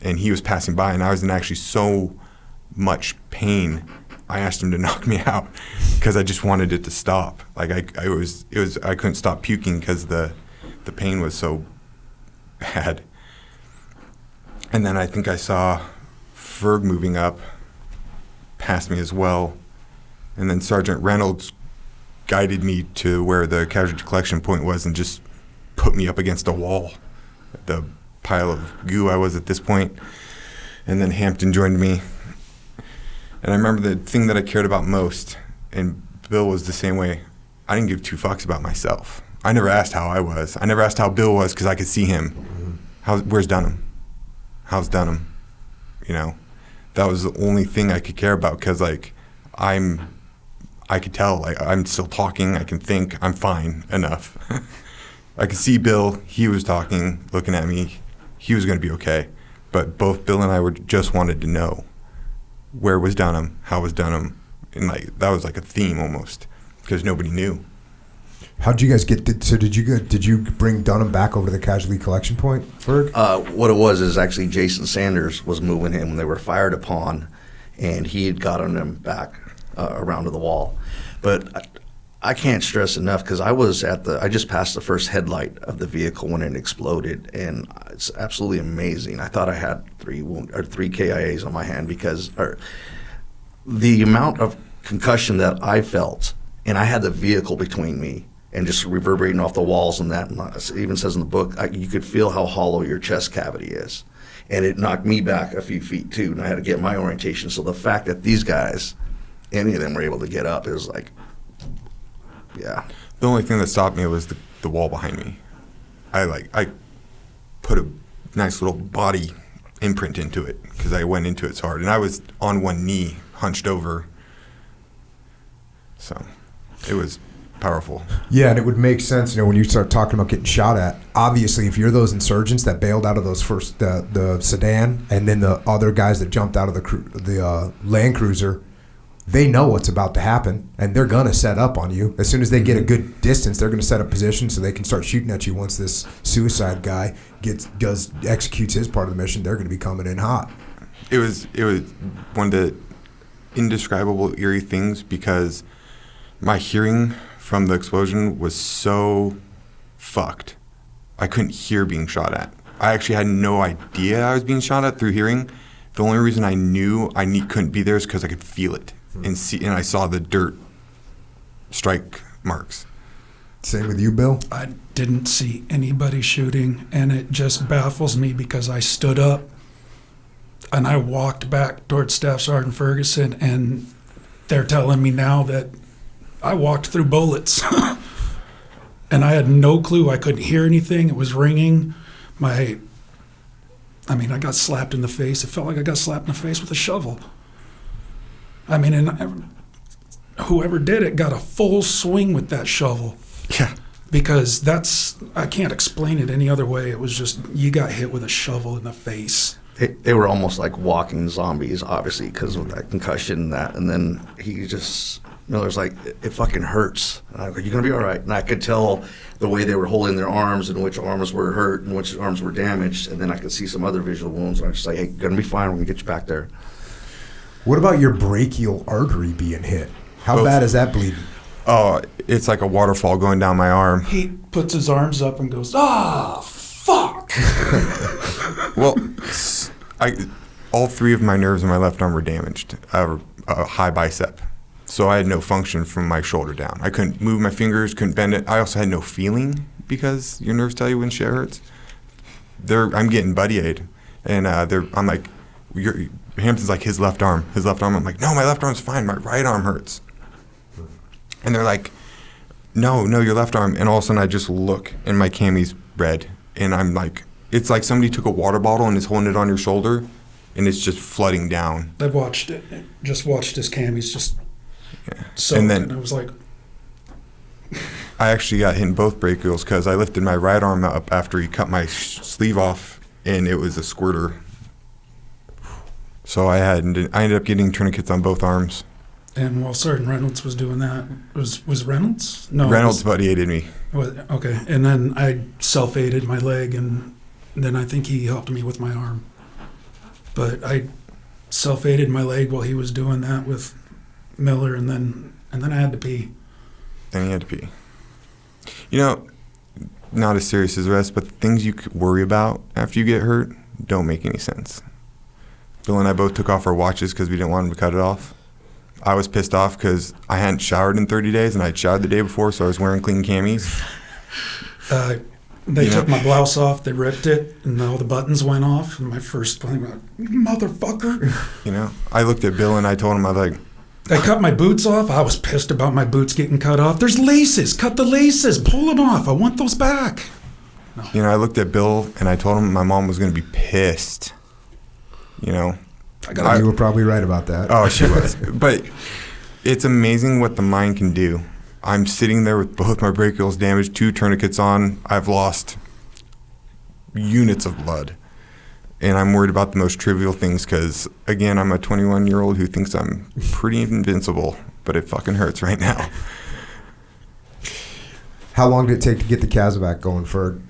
and he was passing by, and I was in actually so much pain, I asked him to knock me out because I just wanted it to stop. Like I couldn't stop puking because the pain was so bad. And then I think I saw Ferg moving up past me as well, and then Sergeant Reynolds guided me to where the casualty collection point was and just put me up against a wall, the pile of goo I was at this point. And then Hampton joined me. And I remember the thing that I cared about most, and Bill was the same way. I didn't give two fucks about myself. I never asked how I was. I never asked how Bill was because I could see him. Where's Dunham? How's Dunham? You know, that was the only thing I could care about because, like, I could tell, like, I'm still talking. I can think. I'm fine enough. I could see Bill. He was talking, looking at me. He was going to be okay. But both Bill and I just wanted to know, where was Dunham? How was Dunham? And, like, that was like a theme almost because nobody knew. How'd you guys did you bring Dunham back over to the casualty collection point, Ferg? What it was is actually Jason Sanders was moving him when they were fired upon, and he had gotten him back around to the wall. But I can't stress enough because I just passed the first headlight of the vehicle when it exploded, and it's absolutely amazing. I thought I had 3 KIAs on my hand because the amount of concussion that I felt, and I had the vehicle between me and just reverberating off the walls and that. And it even says in the book, you could feel how hollow your chest cavity is. And it knocked me back a few feet too, and I had to get my orientation. So the fact that these guys, any of them were able to get up, it was like, yeah. The only thing that stopped me was the wall behind me. I put a nice little body imprint into it because I went into it so hard. And I was on one knee, hunched over. So it was powerful. Yeah, and it would make sense, when you start talking about getting shot at. Obviously, if you're those insurgents that bailed out of those first the sedan, and then the other guys that jumped out of the Land Cruiser, they know what's about to happen, and they're gonna set up on you. As soon as they get a good distance, they're gonna set up position so they can start shooting at you. Once this suicide guy executes his part of the mission, they're gonna be coming in hot. It was one of the indescribable eerie things because my hearing from the explosion was so fucked. I couldn't hear being shot at. I actually had no idea I was being shot at through hearing. The only reason I knew couldn't be there is because I could feel it and I saw the dirt strike marks. Same with you, Bill? I didn't see anybody shooting, and it just baffles me because I stood up and I walked back towards Staff Sergeant Ferguson, and they're telling me now that I walked through bullets. And I had no clue. I couldn't hear anything. It was ringing. I got slapped in the face. It felt like I got slapped in the face with a shovel. And whoever did it got a full swing with that shovel. Yeah. Because I can't explain it any other way. It was just, you got hit with a shovel in the face. They were almost like walking zombies, obviously, because of that concussion and that. And then Miller's like, it fucking hurts. And I go, you're going to be all right. And I could tell the way they were holding their arms and which arms were hurt and which arms were damaged. And then I could see some other visual wounds. And I was just like, hey, going to be fine. We're going to get you back there. What about your brachial artery being hit? How bad is that bleeding? Oh, it's like a waterfall going down my arm. He puts his arms up and goes, fuck. Well, all 3 of my nerves in my left arm were damaged. I have a high bicep. So I had no function from my shoulder down. I couldn't move my fingers, couldn't bend it. I also had no feeling because your nerves tell you when shit hurts. I'm getting buddy aid. And I'm like, Hampton's like, his left arm. I'm like, no, my left arm's fine. My right arm hurts. And they're like, no, your left arm. And all of a sudden I just look and my cammy's red. And I'm like, it's like somebody took a water bottle and is holding it on your shoulder and it's just flooding down. I watched it. Just watched his cammy's just soaked. And then and I was like, I actually got hit in both brachials because I lifted my right arm up after he cut my sleeve off and it was a squirter. So I ended up getting tourniquets on both arms. And while Sergeant Reynolds was doing that, was Reynolds? No, Reynolds buddy aided me. Okay, and then I self-aided my leg, and then I think he helped me with my arm. But I self-aided my leg while he was doing that with Miller, and then I had to pee. Then he had to pee. Not as serious as the rest, but the things you could worry about after you get hurt don't make any sense. Bill and I both took off our watches because we didn't want him to cut it off. I was pissed off because I hadn't showered in 30 days, and I'd showered the day before, so I was wearing clean camis. They took my blouse off, they ripped it, and all the buttons went off, and my first thing was, motherfucker. I looked at Bill, and I told him, I was like, I cut my boots off. I was pissed about my boots getting cut off. There's laces. Cut the laces. Pull them off. I want those back. No. You know, I looked at Bill and I told him my mom was going to be pissed. You know, you were probably right about that. Oh, she was. But it's amazing what the mind can do. I'm sitting there with both my brachials damaged, 2 tourniquets on. I've lost units of blood. And I'm worried about the most trivial things because, again, I'm a 21-year-old who thinks I'm pretty invincible, but it fucking hurts right now. How long did it take to get the Casevac going, Ferg?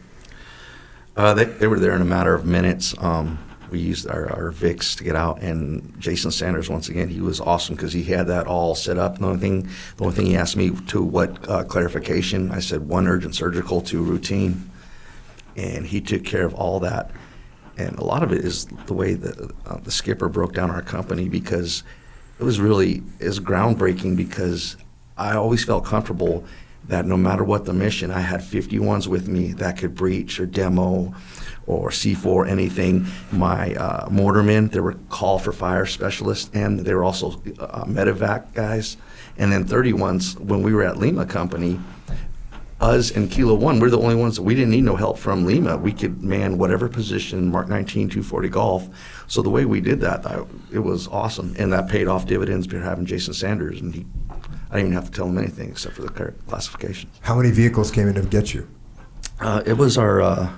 They were there in a matter of minutes. We used our Vicks to get out, and Jason Sanders, once again, he was awesome because he had that all set up. The only thing he asked me to what clarification, I said 1 urgent surgical, 2 routine, and he took care of all that. And a lot of it is the way the skipper broke down our company, because it was groundbreaking, because I always felt comfortable that no matter what the mission, I had 51s with me that could breach or demo or C4, anything. My mortarmen, they were call for fire specialists, and they were also medevac guys. And then 31s, when we were at Lima Company, us and Kilo 1, we're the only ones that we didn't need no help from Lima. We could man whatever position, Mark 19, 240 Golf. So the way we did that, it was awesome. And that paid off dividends by having Jason Sanders. And I didn't even have to tell him anything except for the classifications. How many vehicles came in to get you? It was our,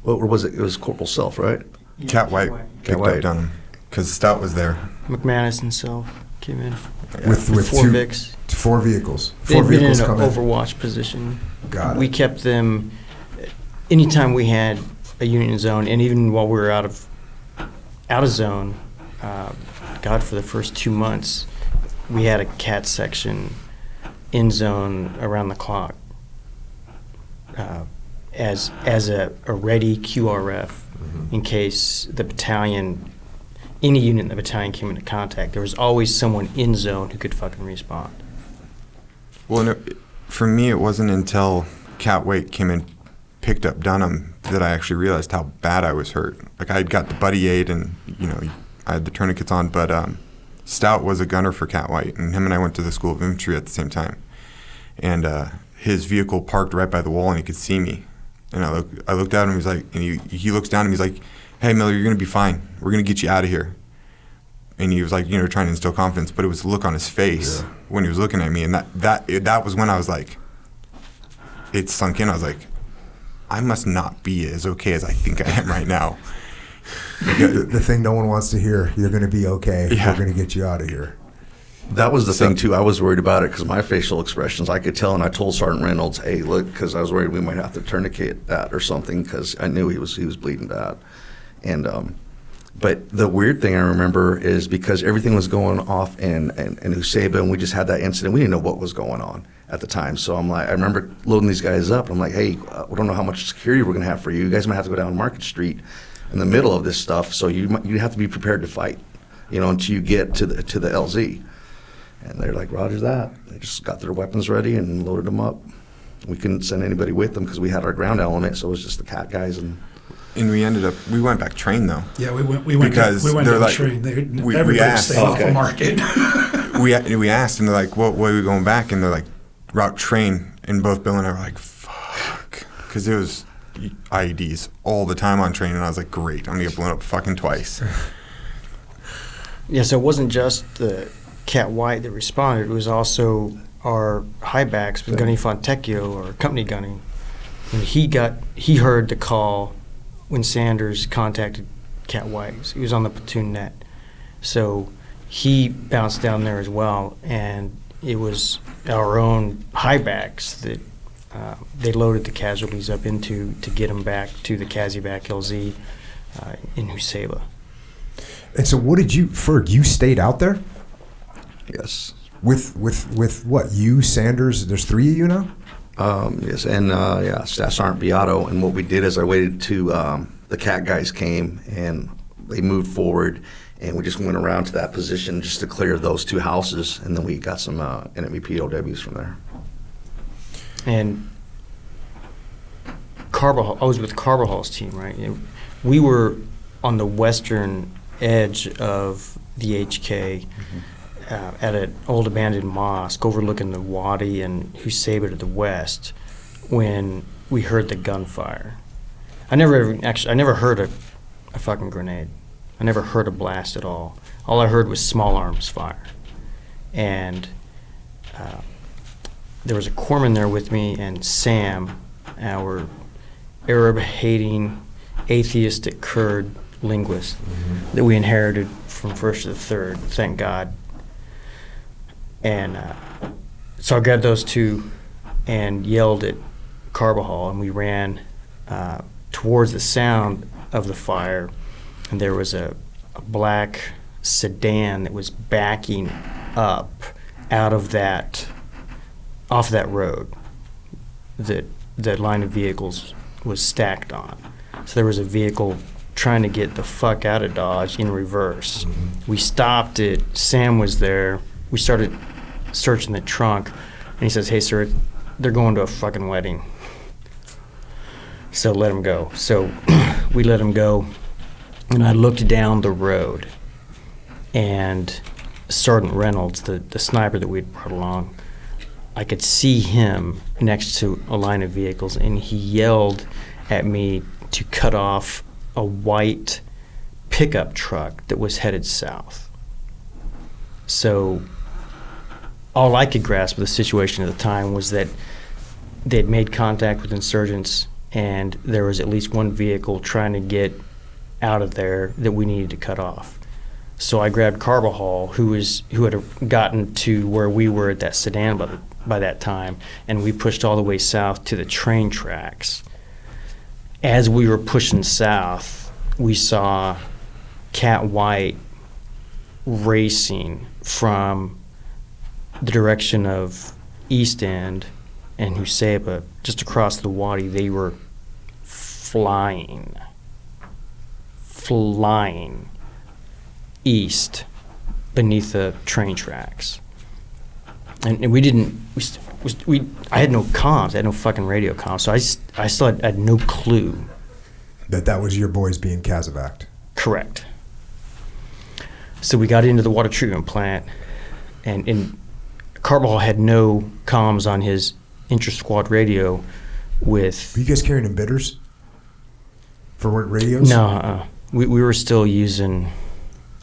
what was it? It was Corporal Self, right? Cat White picked up Dunham because Stout was there. McManus himself came in. With 4 Vicks. 4 vehicles. They've 4 been in vehicles an coming. overwatch position. Got it. We kept them anytime we had a unit in zone, and even while we were out of zone. God, for the first 2 months, we had a cat section in zone around the clock as a ready QRF in case the battalion. Any unit in the battalion came into contact, there was always someone in zone who could fucking respond. Well, no, for me, it wasn't until Cat White came and picked up Dunham that I actually realized how bad I was hurt. Like, I had got the buddy aid and, you know, I had the tourniquets on, but Stout was a gunner for Cat White, and him and I went to the School of Infantry at the same time. And his vehicle parked right by the wall, and he could see me. And I looked at him, he's like, and he looks down, and he's like, "Hey, Miller, you're going to be fine. We're going to get you out of here." And he was like, you know, trying to instill confidence, but it was the look on his face when he was looking at me. And that was when I was like, it sunk in. I was like, I must not be as okay as I think I am right now. The thing no one wants to hear, you're going to be okay. Yeah. We're going to get you out of here. That was the thing, too. I was worried about it because my facial expressions, I could tell, and I told Sergeant Reynolds, hey, look, because I was worried we might have to tourniquet that or something because I knew he was bleeding bad. And but the weird thing I remember is because everything was going off in Usaba, and we just had that incident, we didn't know what was going on at the time. So I'm like, I remember loading these guys up. I'm like, hey, we don't know how much security we're going to have for you. You guys might have to go down Market Street in the middle of this stuff, so you have to be prepared to fight, you know, until you get to the LZ. And they're like, Roger that. They just got their weapons ready and loaded them up. We couldn't send anybody with them because we had our ground element, so it was just the cat guys. And we went back train though. Yeah, we went down train. Everybody stayed off the market. we asked, and they're like, what way are we going back? And they're like, route train. And both Bill and I were like, fuck. Because it was IEDs all the time on train, and I was like, great, I'm going to get blown up fucking twice. Yeah, so it wasn't just the Cat White that responded, it was also our high backs with Gunny Fontecchio or company gunning. And he heard the call when Sanders contacted Cat White. He was on the platoon net. So he bounced down there as well, and it was our own high backs that they loaded the casualties up into to get them back to the Casevac LZ in Usaba. And so what did Ferg, you stayed out there? Yes. With what? You, Sanders, there's 3 of you now? Yes, and Staff Sergeant Beato. And what we did is I waited to the cat guys came and they moved forward, and we just went around to that position just to clear those 2 houses, and then we got some enemy POWs from there. And Carbajal, I was with Carbajal's team, right? We were on the western edge of the HK. at an old abandoned mosque overlooking the Wadi and Husayba to the west when we heard the gunfire. I never heard a fucking grenade. I never heard a blast at all. All I heard was small arms fire. And there was a corpsman there with me, and Sam, our Arab-hating, atheistic Kurd linguist that we inherited from first to the third, thank God. And so I grabbed those two and yelled at Carbajal, and we ran towards the sound of the fire, and there was a black sedan that was backing up off that road that that line of vehicles was stacked on. So there was a vehicle trying to get the fuck out of Dodge in reverse. We stopped it. Sam was there. We started searching the trunk, and he says, "Hey, sir, they're going to a fucking wedding. So let him go." So we let him go, and I looked down the road, and Sergeant Reynolds, the sniper that we'd brought along, I could see him next to a line of vehicles, and he yelled at me to cut off a white pickup truck that was headed south. So all I could grasp of the situation at the time was that they'd made contact with insurgents, and there was at least one vehicle trying to get out of there that we needed to cut off. So I grabbed Carbajal, who had gotten to where we were at that sedan by that time, and we pushed all the way south to the train tracks. As we were pushing south, we saw Cat White racing from the direction of East End and Husayba, just across the Wadi. They were flying east beneath the train tracks. And we didn't, I had no comms, I had no fucking radio comms, so I still had no clue. That was your boys being Kazavaked. Correct. So we got into the water treatment plant, and Carbajal had no comms on his inter-squad radio with... Were you guys carrying embeders for radios? No, we were still using...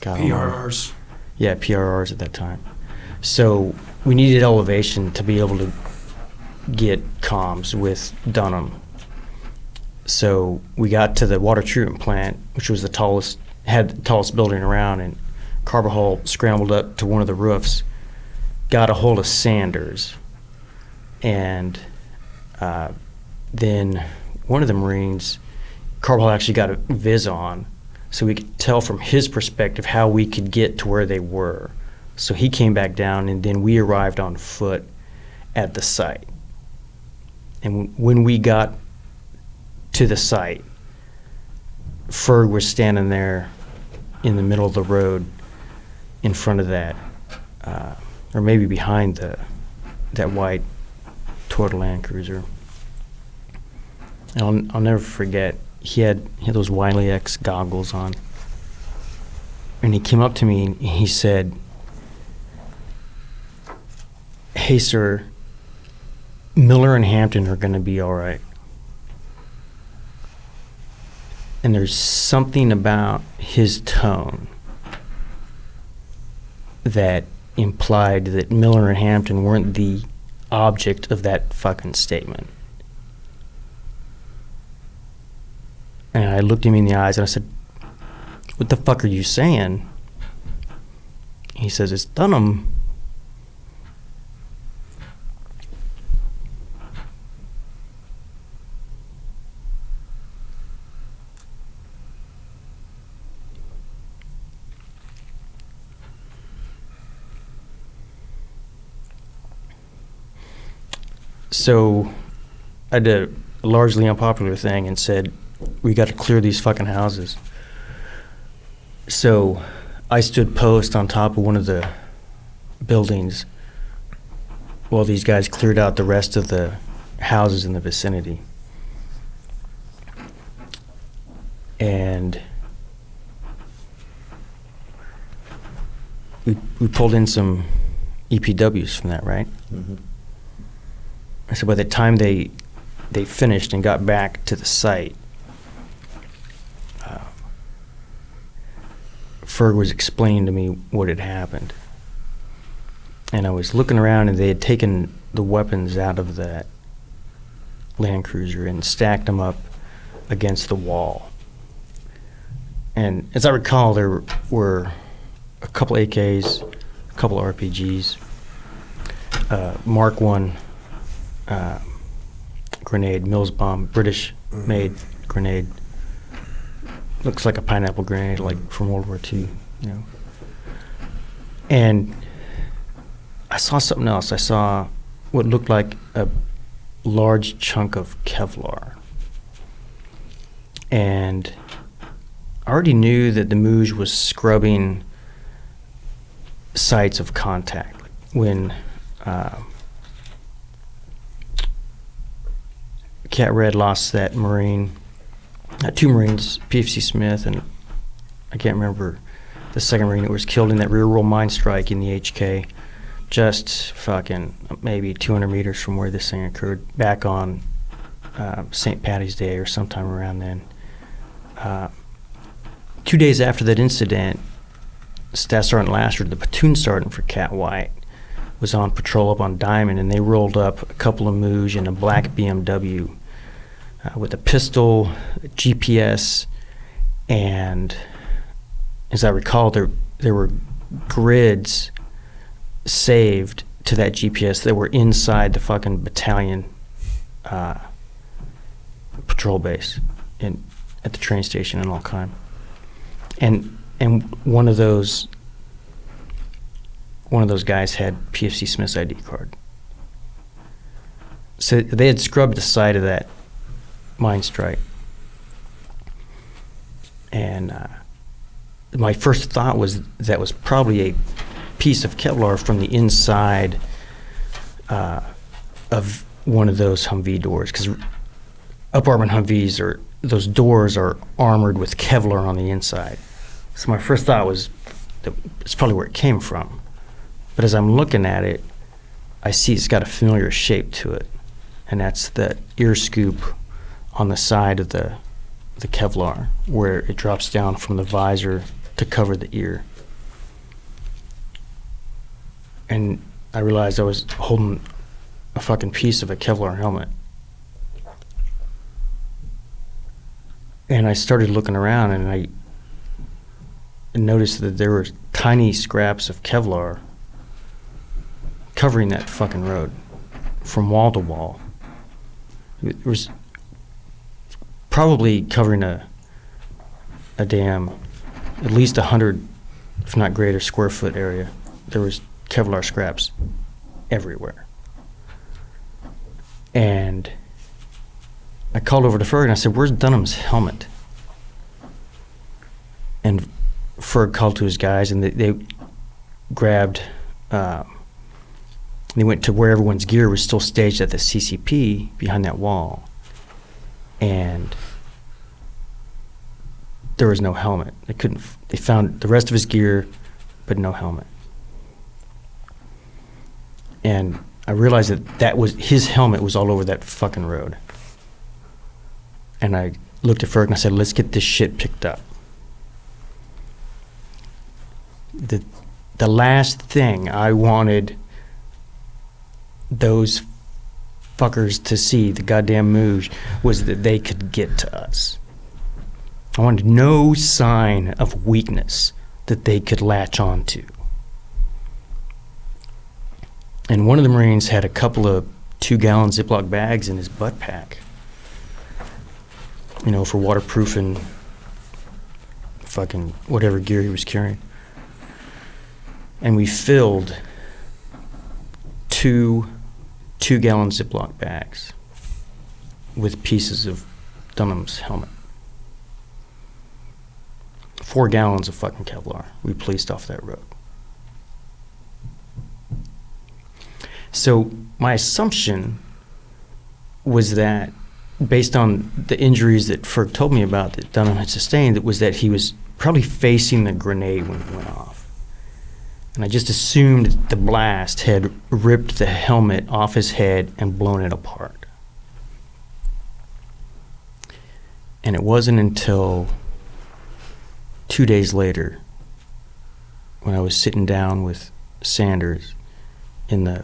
PRRs. Yeah, PRRs at that time. So we needed elevation to be able to get comms with Dunham. So we got to the water treatment plant, which was the tallest building around, and Carbajal scrambled up to one of the roofs, got a hold of Sanders, and then one of the Marines, Carbajal actually got a viz on, so we could tell from his perspective how we could get to where they were. So he came back down, and then we arrived on foot at the site. And when we got to the site, Ferg was standing there in the middle of the road in front of that, or maybe behind that white Toyota Land Cruiser. And I'll never forget, he had those Wiley X goggles on. And he came up to me and he said, "Hey, sir, Miller and Hampton are going to be all right." And there's something about his tone that implied that Miller and Hampton weren't the object of that fucking statement. And I looked him in the eyes and I said, "What the fuck are you saying?" He says, "It's Dunham." So I did a largely unpopular thing and said, "We got to clear these fucking houses." So I stood post on top of one of the buildings while these guys cleared out the rest of the houses in the vicinity. And we pulled in some EPWs from that, right? Mm-hmm. So by the time they finished and got back to the site, Ferg was explaining to me what had happened. And I was looking around, and they had taken the weapons out of that Land Cruiser and stacked them up against the wall. And as I recall, there were a couple AKs, a couple RPGs, Mark 1 grenade, Mills bomb, British-made grenade. Looks like a pineapple grenade, like from World War II, you know. And I saw something else. I saw what looked like a large chunk of Kevlar. And I already knew that the Mooj was scrubbing sites of contact. When Cat Red lost that Marine, two Marines, PFC Smith, and I can't remember the second Marine that was killed in that rear roll mine strike in the HK, just fucking maybe 200 meters from where this thing occurred, back on St. Paddy's Day or sometime around then. 2 days after that incident, Staff Sergeant Lasser, the platoon sergeant for Cat White, was on patrol up on Diamond, and they rolled up a couple of Mooj in a black BMW with a pistol, a GPS, and as I recall, there were grids saved to that GPS that were inside the fucking battalion patrol base at the train station in Alkheim. And one of those guys had PFC Smith's ID card. So they had scrubbed the side of that mine strike. And my first thought was that was probably a piece of Kevlar from the inside of one of those Humvee doors, because up-armored Humvees those doors are armored with Kevlar on the inside. So my first thought was that it's probably where it came from. But as I'm looking at it, I see it's got a familiar shape to it, and that's the ear scoop on the side of the Kevlar, where it drops down from the visor to cover the ear. And I realized I was holding a fucking piece of a Kevlar helmet. And I started looking around, and I noticed that there were tiny scraps of Kevlar covering that fucking road from wall to wall. It was probably covering a damn at least 100, if not greater, square foot area. There was Kevlar scraps everywhere. And I called over to Ferg and I said, "Where's Dunham's helmet?" And Ferg called to his guys, and they grabbed, they went to where everyone's gear was still staged at the CCP behind that wall. And there was no helmet. They found the rest of his gear, but no helmet. And I realized that was his helmet was all over that fucking road. And I looked at Ferg and I said, "Let's get this shit picked up." The last thing I wanted those fuckers to see, the goddamn Mooj, was that they could get to us. I wanted no sign of weakness that they could latch on to. And one of the Marines had a couple of 2-gallon Ziploc bags in his butt pack, for waterproofing fucking whatever gear he was carrying. And we filled 2-gallon Ziploc bags with pieces of Dunham's helmet. 4 gallons of fucking Kevlar we policed off that road. So my assumption was that, based on the injuries that Ferg told me about that Dunham had sustained, was that he was probably facing the grenade when it went off. And I just assumed the blast had ripped the helmet off his head and blown it apart. And it wasn't until 2 days later, when I was sitting down with Sanders in the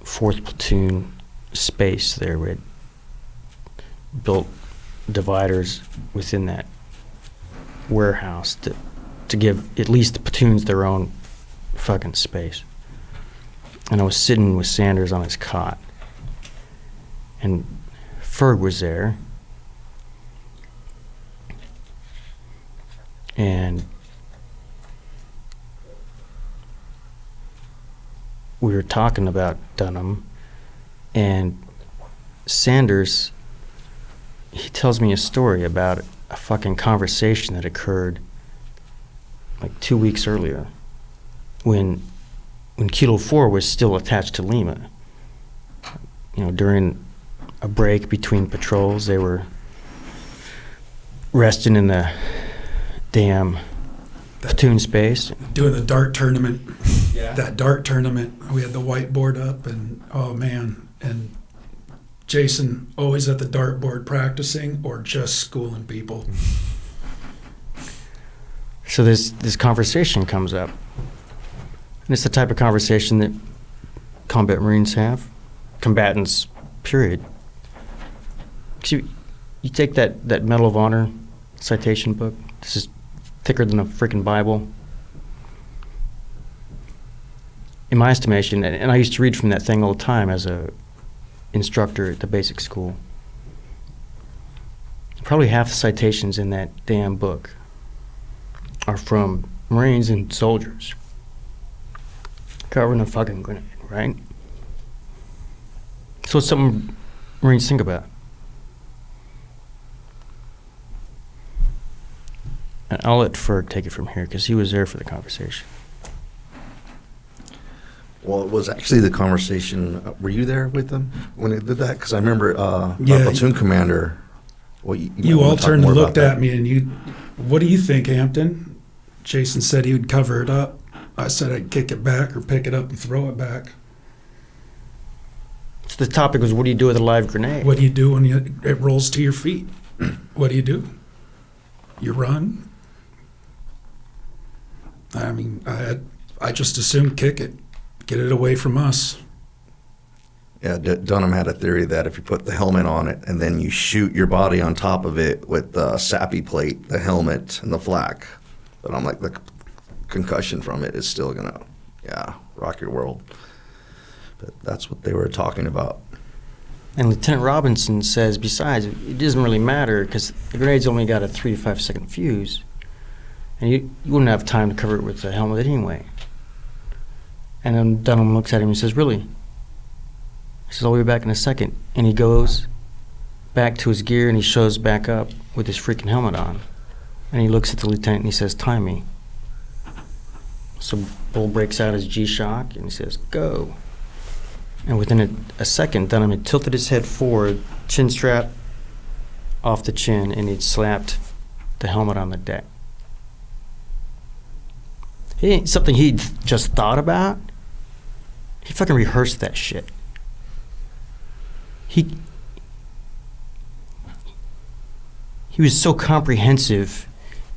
4th Platoon space there, we had built dividers within that warehouse to give at least the platoons their own fucking space. And I was sitting with Sanders on his cot, and Ferg was there, and we were talking about Dunham, and Sanders, he tells me a story about a fucking conversation that occurred like 2 weeks earlier when Kilo 4 was still attached to Lima. You know, during a break between patrols, they were resting in the damn platoon space. Doing the dart tournament. Yeah. That dart tournament, we had the whiteboard up, and oh man, and Jason always at the dartboard practicing or just schooling people. So this conversation comes up. And it's the type of conversation that combat Marines have, combatants, period. 'Cause you take that Medal of Honor citation book, this is thicker than a freaking Bible. In my estimation, and I used to read from that thing all the time as a instructor at the basic school, probably half the citations in that damn book are from Marines and soldiers covering a fucking grenade, right? So it's something Marines think about. And I'll let Ferg take it from here because he was there for the conversation. Well, it was actually the conversation. Were you there with them when they did that? Because I remember our Yeah, platoon commander. Well, You all turned and looked at me, and what do you think, Hampton? Jason said he would cover it up. I said I'd kick it back or pick it up and throw it back. So the topic was, what do you do with a live grenade? What do you do when it rolls to your feet? What do you do? You run? I mean, I just assumed kick it. Get it away from us. Yeah, Dunham had a theory that if you put the helmet on it and then you shoot your body on top of it with the SAPI plate, the helmet, and the flak, but I'm like, the concussion from it is still gonna, rock your world. But that's what they were talking about. And Lieutenant Robinson says, besides, it doesn't really matter because the grenade's only got a 3 to 5 second fuse, and you wouldn't have time to cover it with the helmet anyway. And then Dunham looks at him and says, really? He says, I'll be back in a second. And he goes back to his gear and he shows back up with his freaking helmet on. And he looks at the lieutenant and he says, time me. So Bull breaks out his G-Shock and he says, go. And within a second, Dunham had tilted his head forward, chin strap off the chin, and he'd slapped the helmet on the deck. It ain't something he'd just thought about. He fucking rehearsed that shit. He was so comprehensive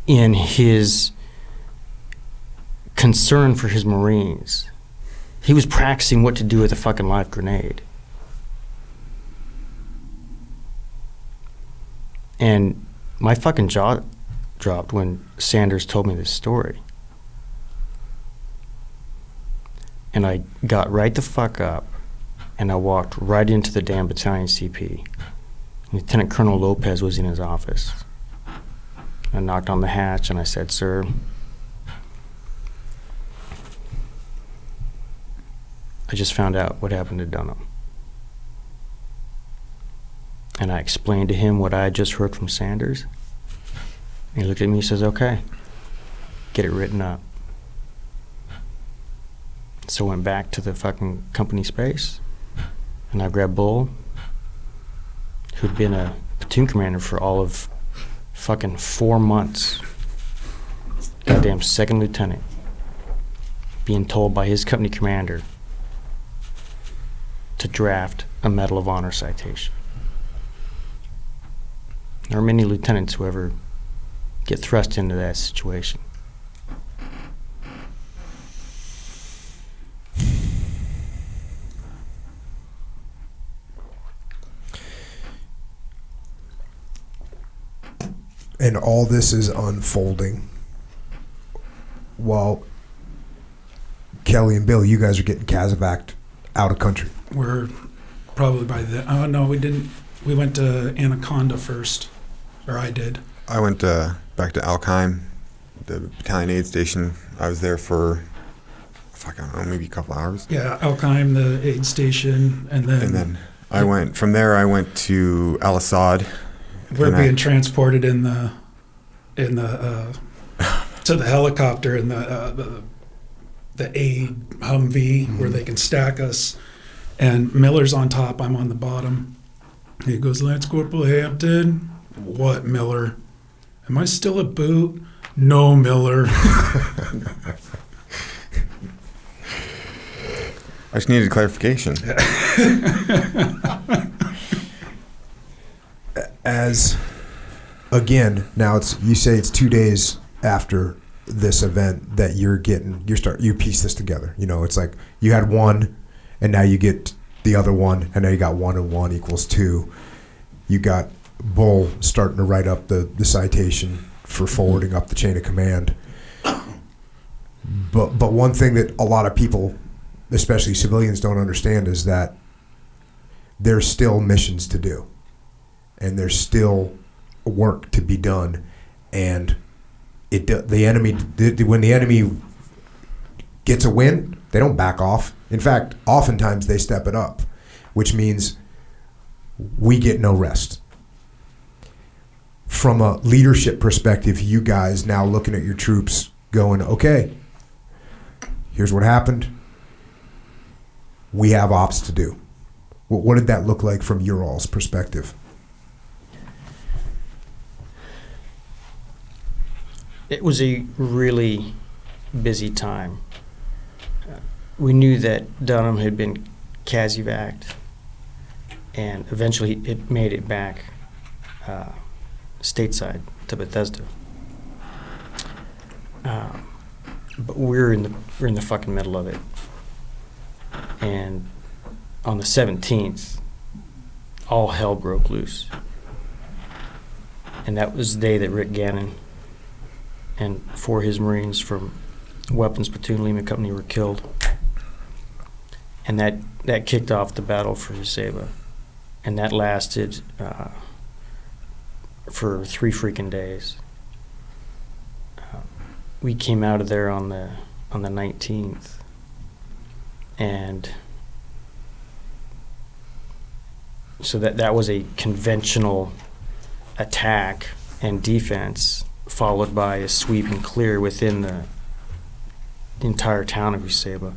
in his concern for his Marines. He was practicing what to do with a fucking live grenade. And my fucking jaw dropped when Sanders told me this story. And I got right the fuck up and I walked right into the damn battalion CP. Lieutenant Colonel Lopez was in his office. I knocked on the hatch and I said, sir, I just found out what happened to Dunham. And I explained to him what I had just heard from Sanders. And he looked at me and says, okay, get it written up. So I went back to the fucking company space, and I grabbed Bull, who'd been a platoon commander for all of fucking 4 months. Goddamn second lieutenant. being told by his company commander to draft a Medal of Honor citation. There are many lieutenants who ever get thrust into that situation. And all this is unfolding while Kelly and Bill, you guys are getting casevaced out of country. We're probably by the. Oh no, we didn't. We went to Anaconda first, or I did. I went back to Alkheim, the battalion aid station. I was there for, I don't know, maybe a couple hours. Yeah, Alkheim, the aid station, and then I went from there. I went to Al Assad. We're being transported in the to the helicopter in the aid Humvee where they can stack us, and Miller's on top. I'm on the bottom. He goes, Lance Corporal Hampton. What, Miller? Am I still a boot? No, Miller. I just needed clarification. As again, now you say it's 2 days after this event that you piece this together. You know, it's like you had one, and now you get the other one, and now you got 1 and 1 equals 2. You got Bull starting to write up the citation for forwarding up the chain of command. But one thing that a lot of people, especially civilians, don't understand is that there's still missions to do, and there's still work to be done, and when the enemy gets a win, they don't back off. In fact, oftentimes they step it up, which means we get no rest. From a leadership perspective, you guys now looking at your troops going, okay, here's what happened. We have ops to do. What did that look like from your all's perspective? It was a really busy time. We knew that Dunham had been casevaced, and eventually it made it back stateside to Bethesda. But we're in the fucking middle of it. And on the 17th, all hell broke loose. And that was the day that Rick Gannon and 4 of his Marines from Weapons Platoon Lima Company were killed. And that kicked off the battle for Usaba. And that lasted for 3 freaking days. We came out of there on the 19th, and so that was a conventional attack and defense, followed by a sweep and clear within the entire town of Usaba.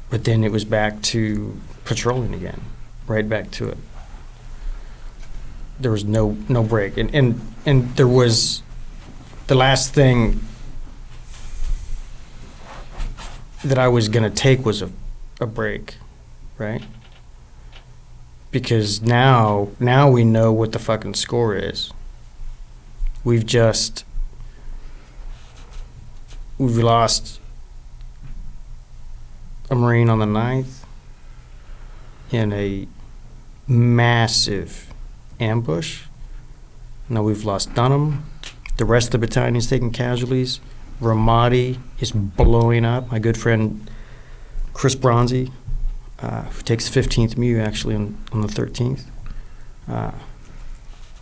But then it was back to patrolling again, right back to it. There was no break, and there was the last thing that I was gonna take was a break, right? Because now we know what the fucking score is. We've lost a Marine on the 9th in a massive ambush. Now we've lost Dunham. The rest of the battalion is taking casualties. Ramadi is blowing up. My good friend Chris Bronzy, who takes 15th MU actually on the 13th.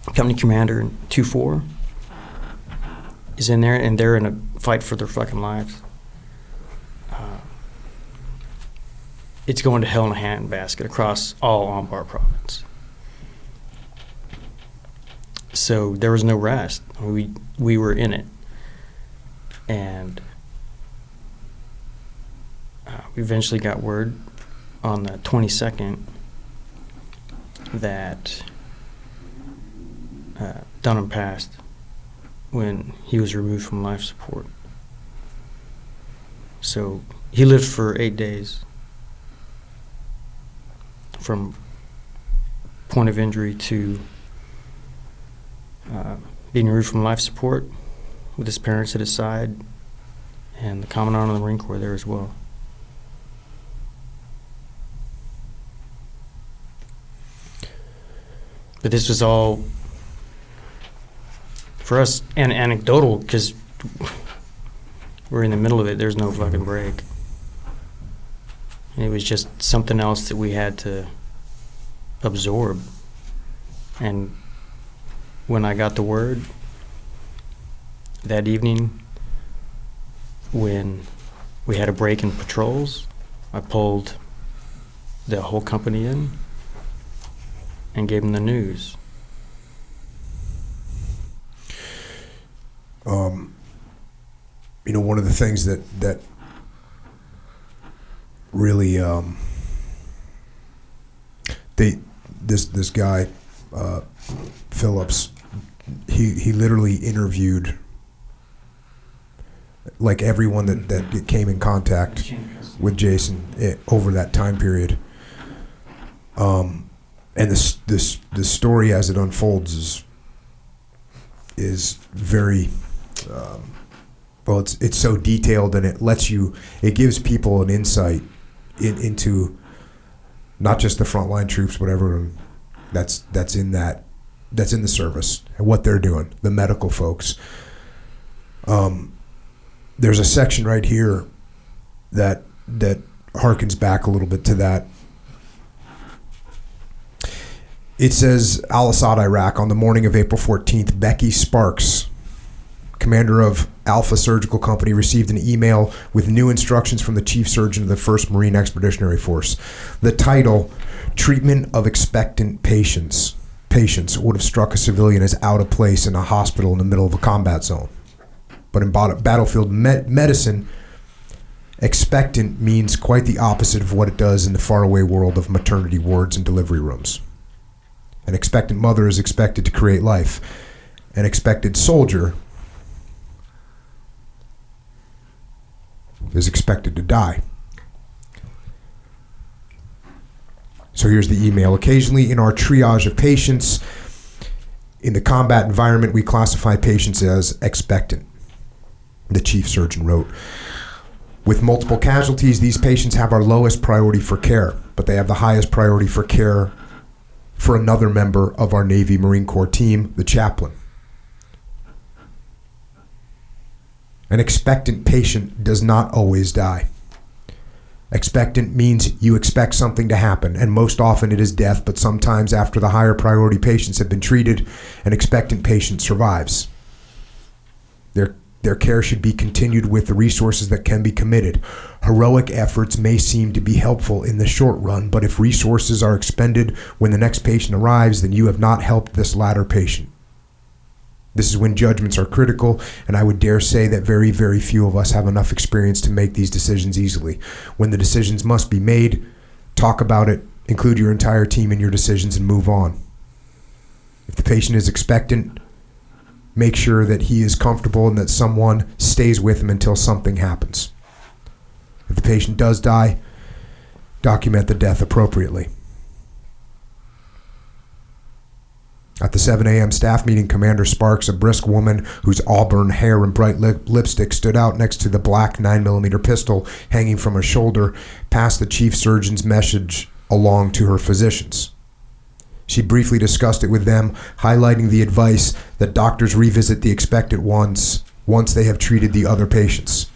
Company commander in 2-4 is in there, and they're in a fight for their fucking lives. It's going to hell in a handbasket across all Anbar province. So there was no rest. We were in it. And we eventually got word on the 22nd that Dunham passed when he was removed from life support. So he lived for 8 days from point of injury to being removed from life support with his parents at his side and the Commandant of the Marine Corps there as well. But this was all, for us, anecdotal, because we're in the middle of it. There's no fucking break. And it was just something else that we had to absorb. And when I got the word that evening, when we had a break in patrols, I pulled the whole company in and gave them the news. You know, one of the things that really this guy Phillips, he literally interviewed like everyone that came in contact with Jason over that time period. And the story as it unfolds is very well. It's so detailed, and it gives people an insight into not just the frontline troops, but everyone that's in the service and what they're doing, the medical folks. There's a section right here that harkens back a little bit to that. It says, Al-Assad, Iraq, on the morning of April 14th, Becky Sparks, commander of Alpha Surgical Company, received an email with new instructions from the chief surgeon of the 1st Marine Expeditionary Force. The title, Treatment of Expectant Patients, would have struck a civilian as out of place in a hospital in the middle of a combat zone. But in battlefield medicine, expectant means quite the opposite of what it does in the faraway world of maternity wards and delivery rooms. An expectant mother is expected to create life. An expected soldier is expected to die. So here's the email. Occasionally in our triage of patients, in the combat environment, we classify patients as expectant, the chief surgeon wrote. With multiple casualties, these patients have our lowest priority for care, but they have the highest priority for care for another member of our Navy Marine Corps team, the chaplain. An expectant patient does not always die. Expectant means you expect something to happen, and most often it is death, but sometimes after the higher priority patients have been treated, an expectant patient survives. Their care should be continued with the resources that can be committed. Heroic efforts may seem to be helpful in the short run, but if resources are expended when the next patient arrives, then you have not helped this latter patient. This is when judgments are critical, and I would dare say that very, very few of us have enough experience to make these decisions easily. When the decisions must be made, talk about it, include your entire team in your decisions, and move on. If the patient is expectant, make sure that he is comfortable and that someone stays with him until something happens. If the patient does die, document the death appropriately. At the 7 a.m. staff meeting, Commander Sparks, a brisk woman whose auburn hair and bright lipstick stood out next to the black 9mm pistol hanging from her shoulder, passed the chief surgeon's message along to her physicians. She briefly discussed it with them, highlighting the advice that doctors revisit the expectant ones once they have treated the other patients.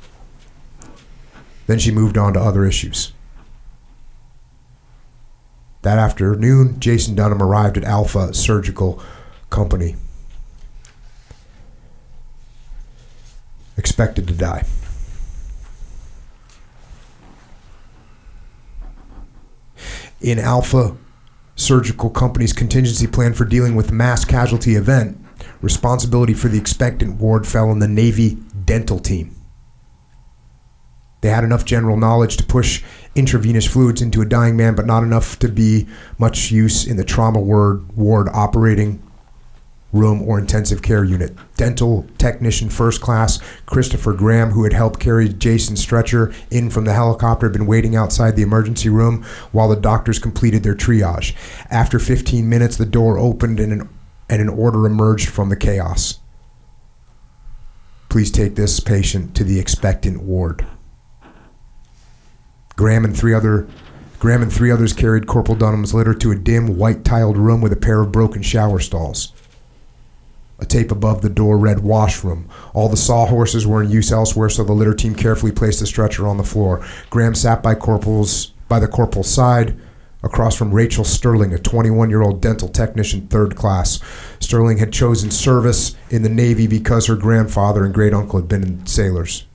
Then she moved on to other issues. That afternoon, Jason Dunham arrived at Alpha Surgical Company, expected to die. In Alpha Surgical Company's contingency plan for dealing with the mass casualty event, responsibility for the expectant ward fell on the Navy dental team. They had enough general knowledge to push intravenous fluids into a dying man, but not enough to be much use in the trauma ward operating room or intensive care unit. Dental technician first class Christopher Graham, who had helped carry Jason's stretcher in from the helicopter, had been waiting outside the emergency room while the doctors completed their triage. After 15 minutes, the door opened and an order emerged from the chaos. Please take this patient to the expectant ward. Graham and three others carried Corporal Dunham's litter to a dim, white-tiled room with a pair of broken shower stalls. A tape above the door read washroom. All the sawhorses were in use elsewhere, so the litter team carefully placed the stretcher on the floor. Graham sat by the corporal's side, across from Rachel Sterling, a 21-year-old dental technician, third class. Sterling had chosen service in the Navy because her grandfather and great-uncle had been sailors.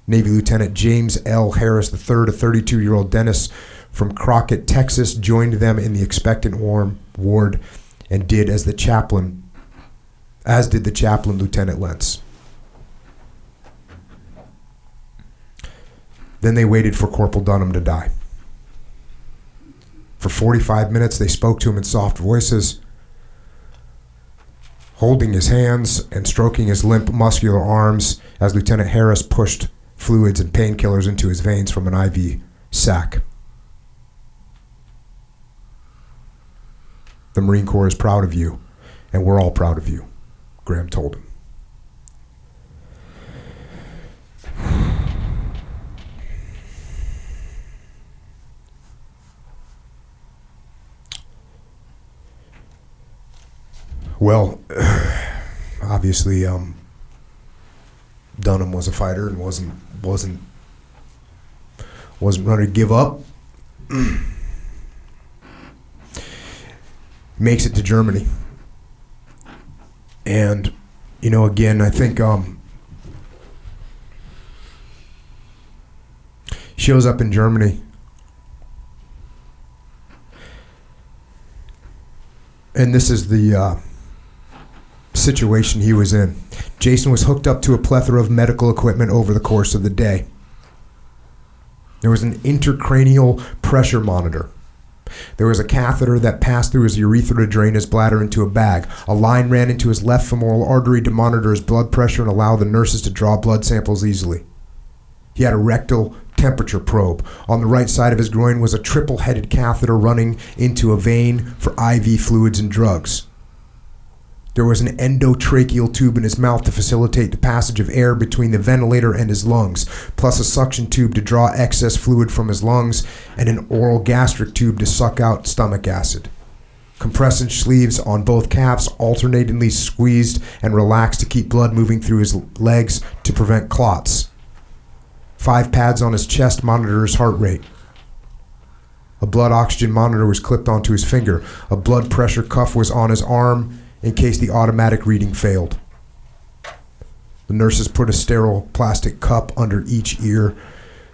Navy Lieutenant James L. Harris III, a 32-year-old dentist from Crockett, Texas, joined them in the expectant ward and did as did the chaplain, Lieutenant Lentz. Then they waited for Corporal Dunham to die. For 45 minutes, they spoke to him in soft voices, holding his hands and stroking his limp, muscular arms as Lieutenant Harris pushed fluids and painkillers into his veins from an IV sac. The Marine Corps is proud of you, and we're all proud of you, Graham told him. Well, obviously, Dunham was a fighter and wasn't ready to give up. Makes it to Germany, and again, I think shows up in Germany, and this is the situation he was in. Jason was hooked up to a plethora of medical equipment over the course of the day. There was an intracranial pressure monitor. There was a catheter that passed through his urethra to drain his bladder into a bag. A line ran into his left femoral artery to monitor his blood pressure and allow the nurses to draw blood samples easily. He had a rectal temperature probe. On the right side of his groin was a triple-headed catheter running into a vein for IV fluids and drugs. There was an endotracheal tube in his mouth to facilitate the passage of air between the ventilator and his lungs, plus a suction tube to draw excess fluid from his lungs and an oral gastric tube to suck out stomach acid. Compression sleeves on both calves alternately squeezed and relaxed to keep blood moving through his legs to prevent clots. 5 pads on his chest monitor his heart rate. A blood oxygen monitor was clipped onto his finger. A blood pressure cuff was on his arm in case the automatic reading failed. The nurses put a sterile plastic cup under each ear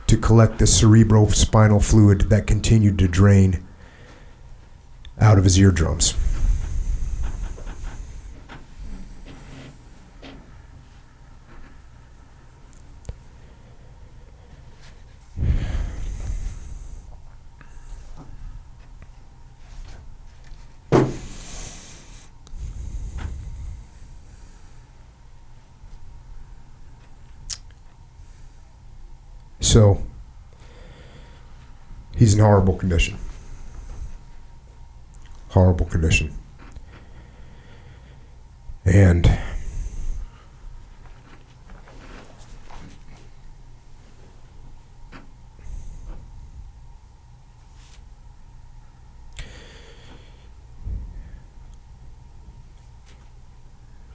to collect the cerebrospinal fluid that continued to drain out of his eardrums. So, he's in horrible condition. Horrible condition. And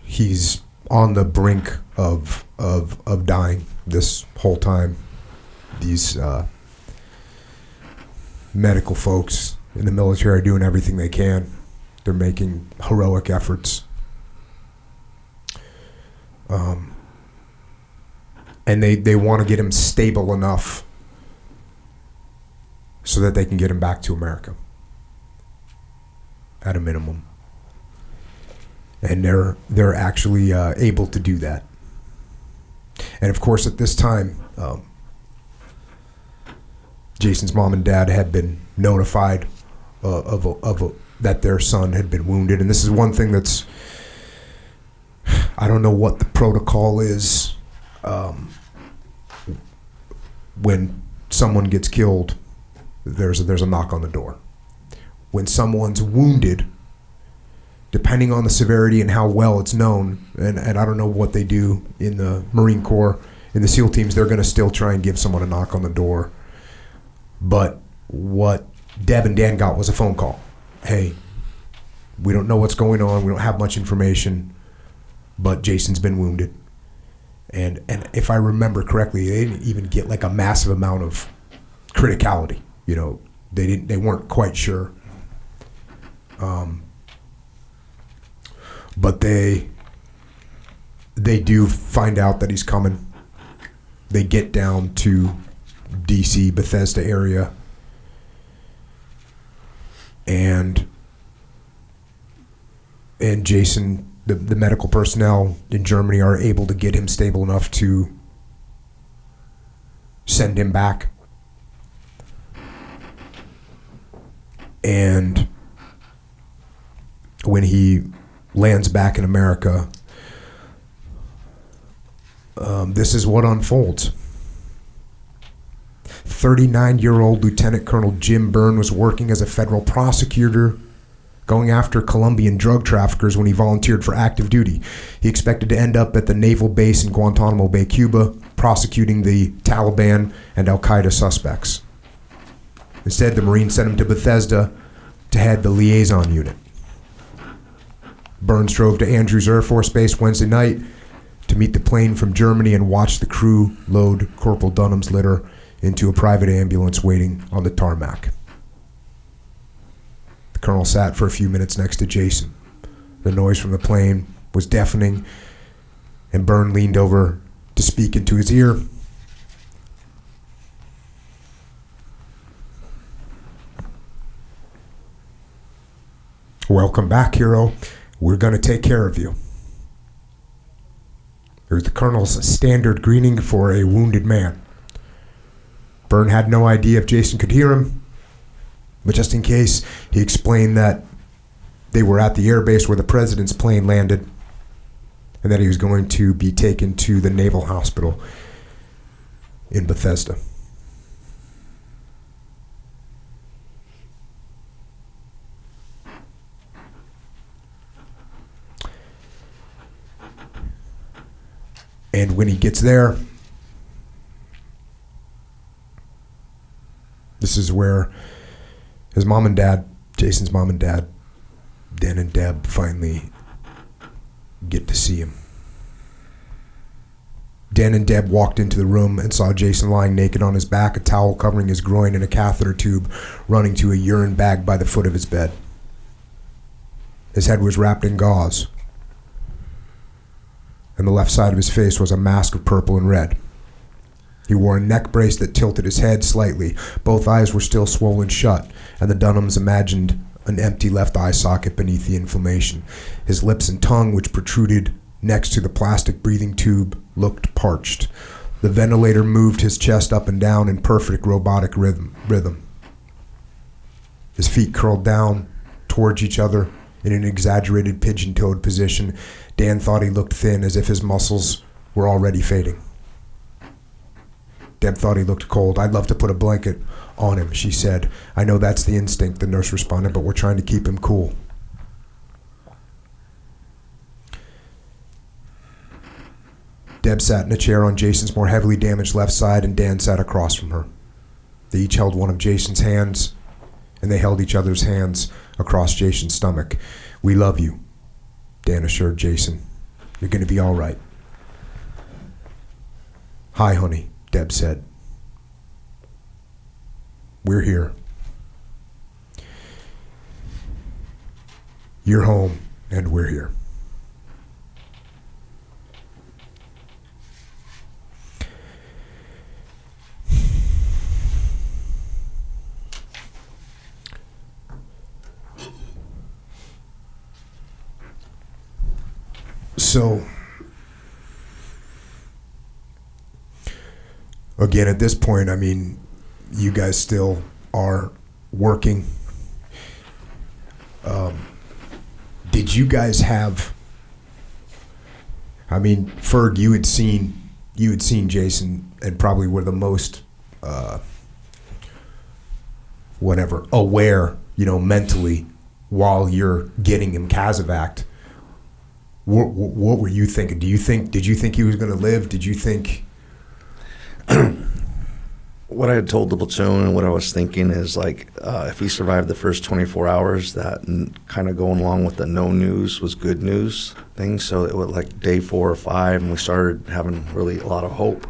he's on the brink of dying this whole time. These medical folks in the military are doing everything they can. They're making heroic efforts. And they want to get him stable enough so that they can get him back to America at a minimum. And they're actually able to do that. And of course, at this time, Jason's mom and dad had been notified that their son had been wounded, and this is one thing that's I don't know what the protocol is when someone gets killed. There's a knock on the door. When someone's wounded, depending on the severity and how well it's known, and I don't know what they do in the Marine Corps, in the SEAL teams, they're going to still try and give someone a knock on the door. But what Deb and Dan got was a phone call. Hey, we don't know what's going on. We don't have much information, but Jason's been wounded. And if I remember correctly, they didn't even get like a massive amount of criticality. You know, they weren't quite sure. But they do find out that he's coming. They get down to DC, Bethesda area, and Jason, the medical personnel in Germany are able to get him stable enough to send him back. And when he lands back in America, this is what unfolds. 39-year-old Lieutenant Colonel Jim Byrne was working as a federal prosecutor going after Colombian drug traffickers when he volunteered for active duty. He expected to end up at the naval base in Guantanamo Bay, Cuba, prosecuting the Taliban and Al-Qaeda suspects. Instead, the Marines sent him to Bethesda to head the liaison unit. Burns drove to Andrews Air Force Base Wednesday night to meet the plane from Germany and watch the crew load Corporal Dunham's litter into a private ambulance waiting on the tarmac. The colonel sat for a few minutes next to Jason. The noise from the plane was deafening, and Byrne leaned over to speak into his ear. Welcome back, hero. We're going to take care of you. It was the colonel's standard greeting for a wounded man. Byrne had no idea if Jason could hear him, but just in case, he explained that they were at the airbase where the president's plane landed and that he was going to be taken to the Naval Hospital in Bethesda. And when he gets there, this is where his mom and dad, Jason's mom and dad, Dan and Deb, finally get to see him. Dan and Deb walked into the room and saw Jason lying naked on his back, a towel covering his groin and a catheter tube running to a urine bag by the foot of his bed. His head was wrapped in gauze, and the left side of his face was a mask of purple and red. He wore a neck brace that tilted his head slightly. Both eyes were still swollen shut, and the Dunhams imagined an empty left eye socket beneath the inflammation. His lips and tongue, which protruded next to the plastic breathing tube, looked parched. The ventilator moved his chest up and down in perfect robotic rhythm. His feet curled down towards each other in an exaggerated pigeon-toed position. Dan thought he looked thin, as if his muscles were already fading. Deb thought he looked cold. I'd love to put a blanket on him, she said. I know that's the instinct, the nurse responded, but we're trying to keep him cool. Deb sat in a chair on Jason's more heavily damaged left side, and Dan sat across from her. They each held one of Jason's hands, and they held each other's hands across Jason's stomach. We love you, Dan assured Jason. You're going to be all right. Hi, honey, Deb said. We're here. You're home, and we're here. So, again, at this point, I mean, you guys still are working. Did you guys have I mean, Ferg, you had seen Jason and probably were the most aware, mentally while you're getting him casevaced. What were you thinking? Did you think he was going to live? Did you think? What I had told the platoon and what I was thinking is like, if he survived the first 24 hours, that kind of going along with the no news was good news thing. So it was like day 4 or 5, and we started having really a lot of hope,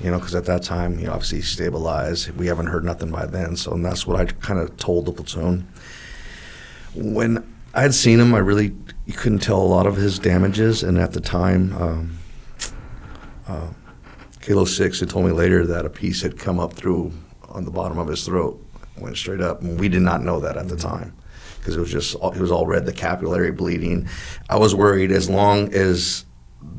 because at that time, obviously he stabilized. We haven't heard nothing by then. So and that's what I kind of told the platoon. When I had seen him, you couldn't tell a lot of his damages, and at the time, Kilo 6 had told me later that a piece had come up through on the bottom of his throat, went straight up, and we did not know that at the time because it was all red, the capillary bleeding. I was worried as long as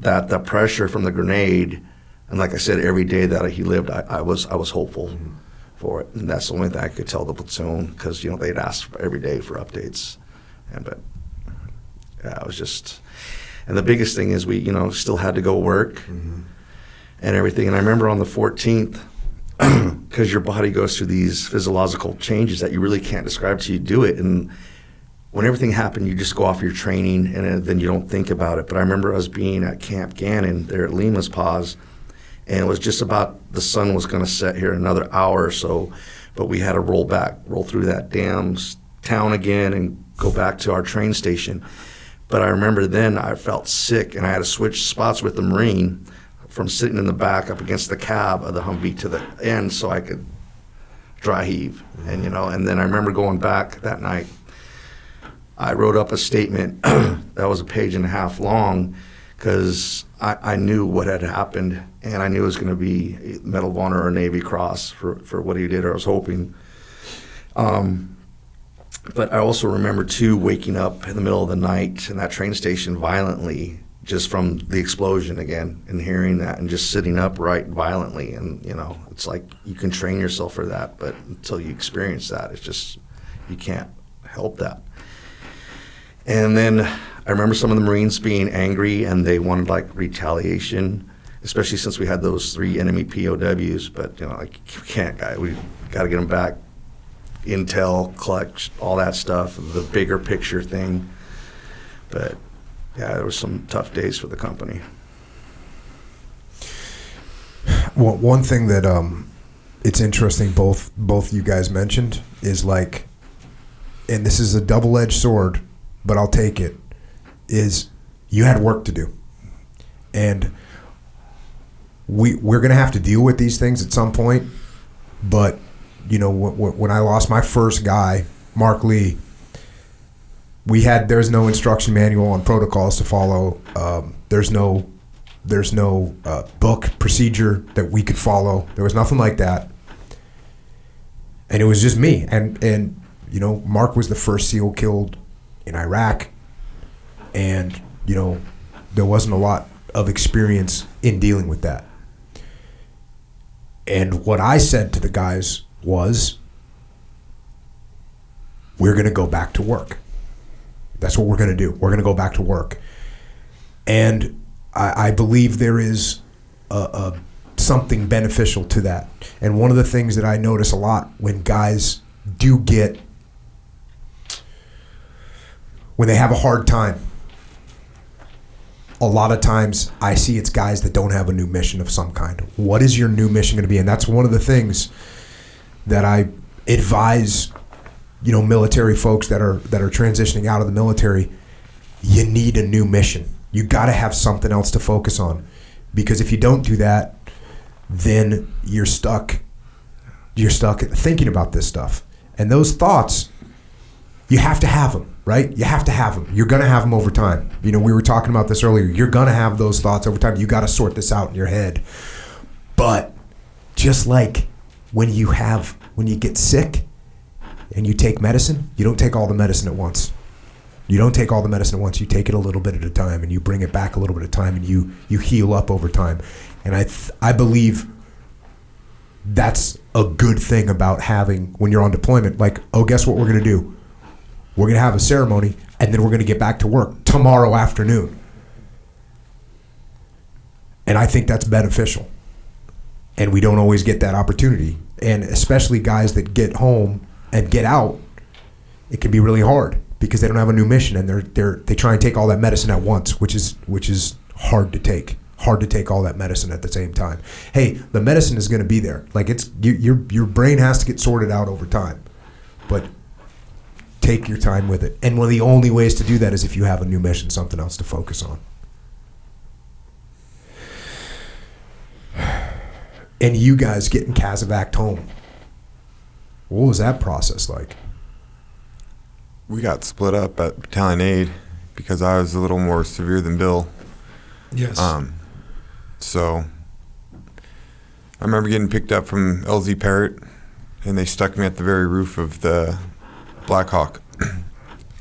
that the pressure from the grenade, and like I said, every day that he lived, I was hopeful for it, and that's the only thing I could tell the platoon because they'd ask every day for updates, but yeah, it was just, and the biggest thing is we still had to go work. And everything. And I remember on the 14th, because your body goes through these physiological changes that you really can't describe till you do it. And when everything happened, you just go off your training and then you don't think about it. But I remember us being at Camp Gannon there at Lima's Paws, and it was just about the sun was going to set here in another hour or so. But we had to roll through that damn town again and go back to our train station. But I remember then I felt sick and I had to switch spots with the Marine from sitting in the back up against the cab of the Humvee to the end so I could dry heave. And and then I remember going back that night, I wrote up a statement that was a page and a half long because I knew what had happened and I knew it was going to be Medal of Honor or Navy Cross for what he did, or I was hoping. But I also remember too waking up in the middle of the night in that train station violently, just from the explosion again and hearing that and just sitting upright violently. And, it's like you can train yourself for that, but until you experience that, it's just, you can't help that. And then I remember some of the Marines being angry and they wanted retaliation, especially since we had those 3 enemy POWs, but, you can't, we got to get them back. Intel, collect all that stuff, the bigger picture thing. But yeah, there were some tough days for the company. Well, one thing that it's interesting both you guys mentioned is and this is a double-edged sword, but I'll take it, is you had work to do. And we're going to have to deal with these things at some point, but when I lost my first guy, Mark Lee, there's no instruction manual on protocols to follow. There's no book procedure that we could follow. There was nothing like that. And it was just me. And Mark was the first SEAL killed in Iraq. And, there wasn't a lot of experience in dealing with that. And what I said to the guys was, we're going to go back to work. That's what we're going to do. We're going to go back to work. And I believe there is something beneficial to that. And one of the things that I notice a lot when guys when they have a hard time, a lot of times I see it's guys that don't have a new mission of some kind. What is your new mission going to be? And that's one of the things that I advise military folks that are transitioning out of the military. You need a new mission. You got to have something else to focus on, because if you don't do that, then you're stuck thinking about this stuff. And those thoughts, you have to have them, right? You have to have them. You're going to have them over time. We were talking about this earlier. You're going to have those thoughts over time. You got to sort this out in your head. But just like when you get sick and you take medicine, you don't take all the medicine at once. You don't take all the medicine at once. You take it a little bit at a time, and you bring it back a little bit at a time, and you heal up over time. And I believe that's a good thing about having, when you're on deployment, guess what we're going to do? We're going to have a ceremony, and then we're going to get back to work tomorrow afternoon. And I think that's beneficial. And we don't always get that opportunity. And especially guys that get home and get out, it can be really hard because they don't have a new mission, and they try and take all that medicine at once, which is hard to take. Hard to take all that medicine at the same time. Hey, the medicine is going to be there. Like, it's your brain has to get sorted out over time, but take your time with it. And one of the only ways to do that is if you have a new mission, something else to focus on. And you guys getting Casavac home, what was that process like? We got split up at Battalion Aid because I was a little more severe than Bill. Yes. So I remember getting picked up from LZ Parrott, and they stuck me at the very roof of the Black Hawk.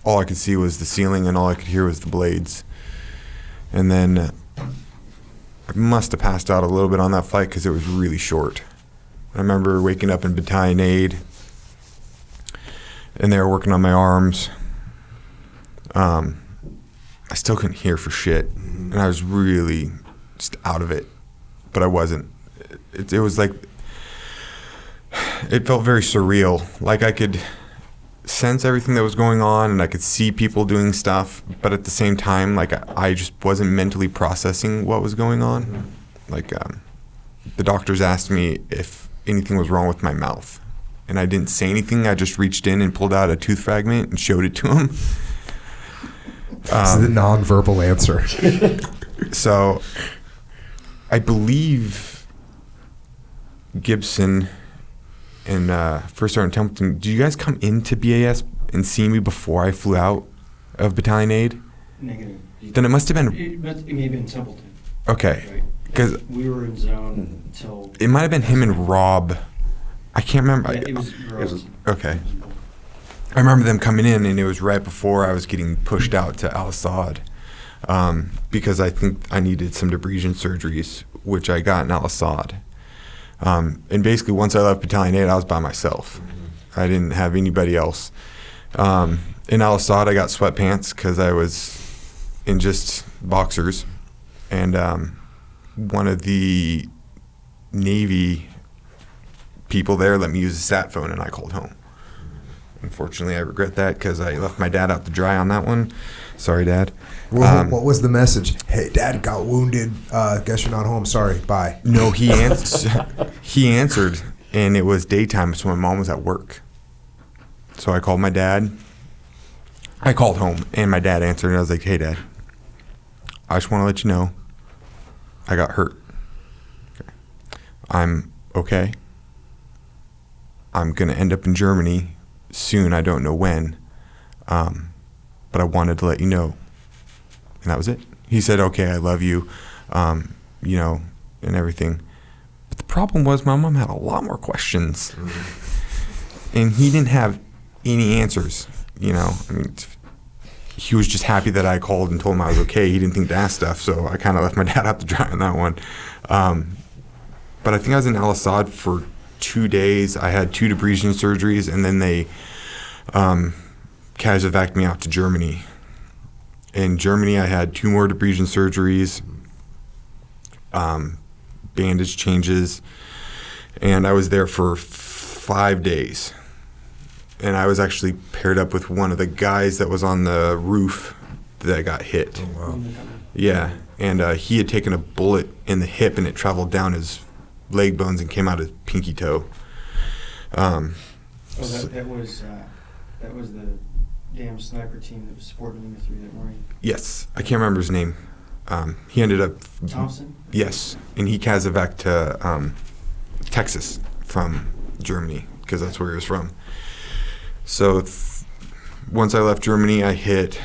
All I could see was the ceiling, and all I could hear was the blades. And then I must have passed out a little bit on that flight because it was really short. I remember waking up in Battalion Aid, and they were working on my arms. I still couldn't hear for shit, and I was really just out of it, but I wasn't. It was like, it felt very surreal. Like I could sense everything that was going on, and I could see people doing stuff, but at the same time, like I just wasn't mentally processing what was going on. Like the doctors asked me if anything was wrong with my mouth, and I didn't say anything. I just reached in and pulled out a tooth fragment and showed it to him. This is the non-verbal answer. So I believe Gibson and First Sergeant Hampton, did you guys come into BAS and see me before I flew out of Battalion Aid? Negative. Then it must have been... It may have been Templeton. Okay. Right. Because we were in zone until... it might have been him and Rob. I can't remember. Yeah, it was okay. I remember them coming in, and it was right before I was getting pushed out to Al Assad, because I think I needed some debridement surgeries, which I got in Al Assad. And basically, once I left Battalion 8, I was by myself. I didn't have anybody else. In Al Assad, I got sweatpants because I was in just boxers, and one of the Navy people there let me use a sat phone, and I called home. Unfortunately, I regret that because I left my dad out to dry on that one. Sorry, Dad. What was the message? Hey, Dad got wounded. Guess you're not home. Sorry. Bye. No, he answered, and it was daytime, so my mom was at work. So I called my dad. I called home, and my dad answered, and I was like, hey, Dad, I just want to let you know I got hurt. Okay. I'm okay. I'm going to end up in Germany soon. I don't know when, but I wanted to let you know. And that was it. He said, okay, I love you, you know, and everything. But the problem was my mom had a lot more questions. And he didn't have any answers, you know. I mean, he was just happy that I called and told him I was okay. He didn't think to ask stuff, so I kind of left my dad out to dry on that one. But I think I was in Al Assad for 2 days. I had 2 debridement surgeries, and then they casevaced me out to Germany. In Germany, I had 2 more debridement surgeries, bandage changes, and I was there for 5 days. And I was actually paired up with one of the guys that was on the roof that got hit. Oh, wow. Yeah, and he had taken a bullet in the hip, and it traveled down his leg bones and came out his pinky toe. that was the damn sniper team that was supporting me through that Marine. Yes, I can't remember his name. He ended up... Thompson? Yes, and he casevaced to Texas from Germany, because that's where he was from. So once I left Germany, I hit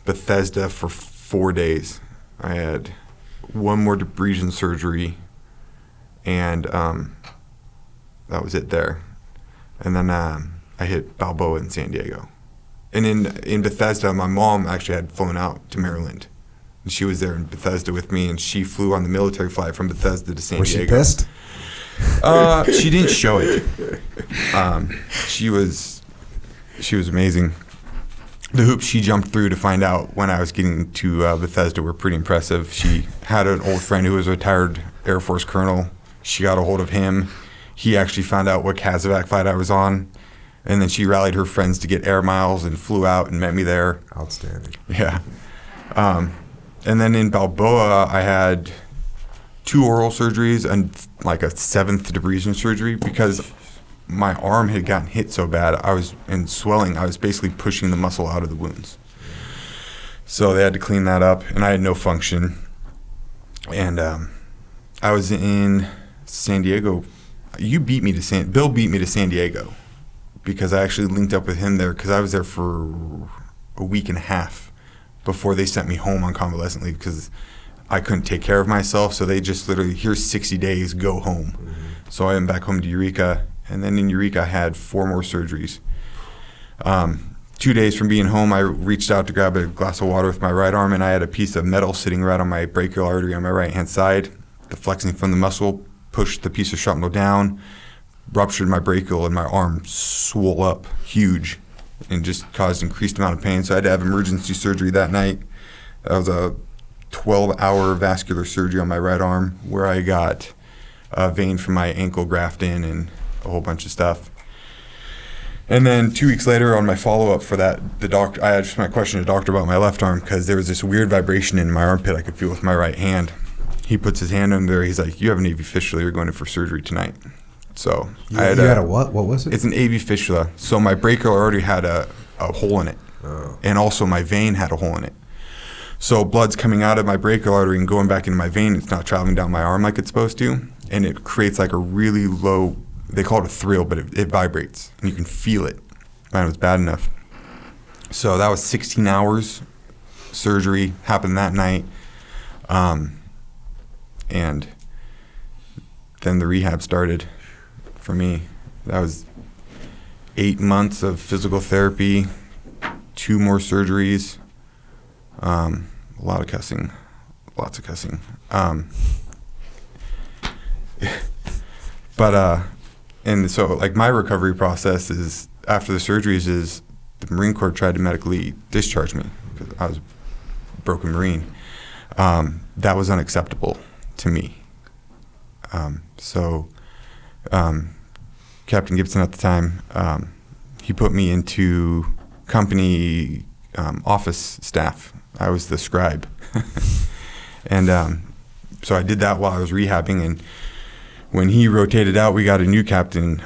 Bethesda for 4 days. I had 1 more debridement surgery, and that was it there. And then I hit Balboa in San Diego. And in Bethesda, my mom actually had flown out to Maryland. And she was there in Bethesda with me, and she flew on the military flight from Bethesda to San Diego. Was she pissed? She didn't show it. She was amazing. the hoops she jumped through to find out when I was getting to Bethesda were pretty impressive. She had an old friend who was a retired Air Force colonel. She got a hold of him. He actually found out what Casevac flight I was on, and then she rallied her friends to get air miles and flew out and met me there. Outstanding. Yeah. And then in Balboa, I had 2 oral surgeries and like a 7th debridement surgery because my arm had gotten hit so bad. I was in swelling. I was basically pushing the muscle out of the wounds. So they had to clean that up, and I had no function. And I was in San Diego. Bill beat me to San Diego because I actually linked up with him there because I was there for a week and a half before they sent me home on convalescent leave because I couldn't take care of myself. So they just literally, here's 60 days, go home. Mm-hmm. So I went back home to Eureka. And then in Eureka, I had 4 more surgeries. 2 days from being home, I reached out to grab a glass of water with my right arm, and I had a piece of metal sitting right on my brachial artery on my right-hand side. The flexing from the muscle pushed the piece of shrapnel down, ruptured my brachial, and my arm swole up huge and just caused increased amount of pain. So I had to have emergency surgery that night. That was a 12-hour vascular surgery on my right arm where I got a vein from my ankle graft in and a whole bunch of stuff. And then 2 weeks later on my follow-up for that, I asked my question to the doctor about my left arm because there was this weird vibration in my armpit I could feel with my right hand. He puts his hand in there. He's like, you have an AV fistula. You're going in for surgery tonight. So you had a what? What was it? It's an AV fistula. So my brachial artery had a hole in it. Oh. And also my vein had a hole in it. So blood's coming out of my brachial artery and going back into my vein. It's not traveling down my arm like it's supposed to. And it creates like a really low, they call it a thrill, but it vibrates. And you can feel it. Man, it was bad enough. So that was 16 hours. Surgery happened that night. And then the rehab started for me. That was 8 months of physical therapy, 2 more surgeries, a lot of cussing, lots of cussing. And so like my recovery process is after the surgeries is the Marine Corps tried to medically discharge me because I was a broken Marine. That was unacceptable to me. So Captain Gibson at the time, he put me into company office staff. I was the scribe. And so I did that while I was rehabbing, and when he rotated out, we got a new captain,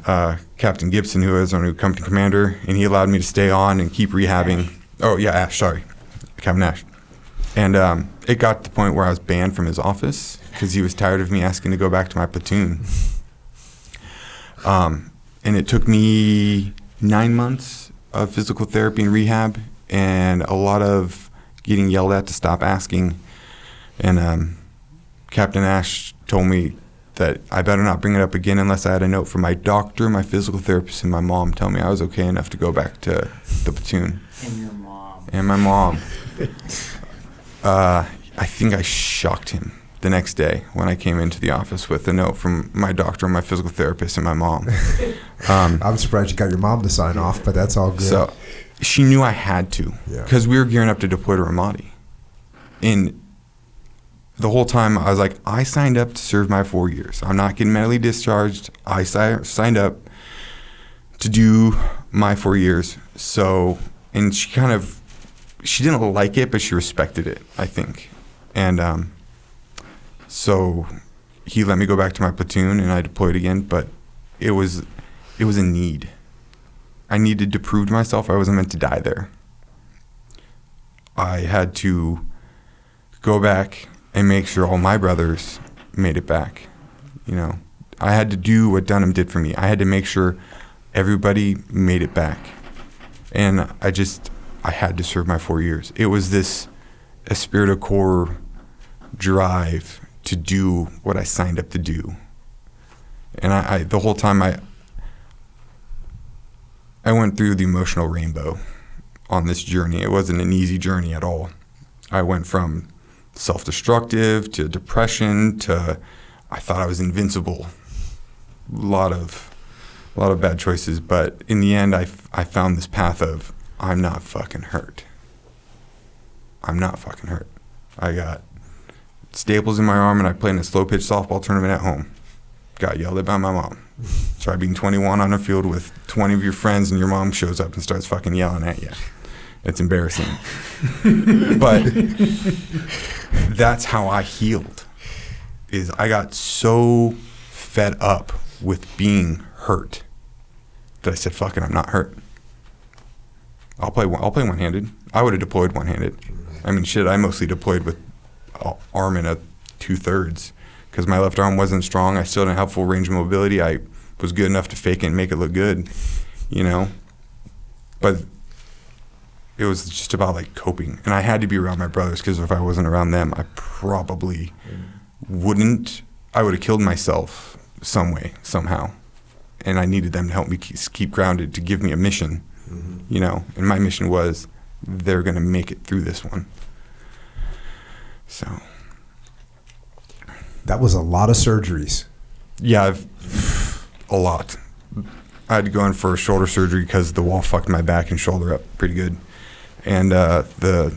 Captain Gibson, who was our new company commander, and he allowed me to stay on and keep rehabbing. Ash. Oh, yeah, Ash, sorry. Captain Ash. And it got to the point where I was banned from his office because he was tired of me asking to go back to my platoon. And it took me 9 months of physical therapy and rehab and a lot of getting yelled at to stop asking. And Captain Ash told me that I better not bring it up again unless I had a note from my doctor, my physical therapist, and my mom telling me I was okay enough to go back to the platoon. And your mom. And my mom. I think I shocked him the next day when I came into the office with a note from my doctor, my physical therapist, and my mom. I'm surprised you got your mom to sign off, but that's all good. So she knew I had to because we were gearing up to deploy to Ramadi. And the whole time I was like, I signed up to serve my 4 years. I'm not getting medically discharged. I signed up to do my 4 years. So, and she didn't like it, but she respected it, I think. And so he let me go back to my platoon, and I deployed again. But it was a need. I needed to prove to myself I wasn't meant to die there. I had to go back and make sure all my brothers made it back. You know, I had to do what Dunham did for me. I had to make sure everybody made it back. And I had to serve my 4 years. It was this esprit de corps drive to do what I signed up to do. And I the whole time I went through the emotional rainbow on this journey. It wasn't an easy journey at all. I went from self-destructive to depression to I thought I was invincible. A lot of bad choices, but in the end I found this path of I'm not fucking hurt. I'm not fucking hurt. I got staples in my arm, and I played in a slow-pitch softball tournament at home. Got yelled at by my mom. Try being 21 on a field with 20 of your friends, and your mom shows up and starts fucking yelling at you. It's embarrassing. But that's how I healed. Is I got so fed up with being hurt that I said, fuck it, I'm not hurt. I'll play one-handed. I would have deployed one-handed. I mean, shit, I mostly deployed with arm in a 2/3 because my left arm wasn't strong. I still didn't have full range of mobility. I was good enough to fake it and make it look good, you know? But it was just about, like, coping. And I had to be around my brothers because if I wasn't around them, I probably wouldn't. I would have killed myself some way, somehow. And I needed them to help me keep grounded, to give me a mission, you know? And my mission was, they're going to make it through this one. So that was a lot of surgeries. Yeah, a lot. I had to go in for a shoulder surgery because the wall fucked my back and shoulder up pretty good. And the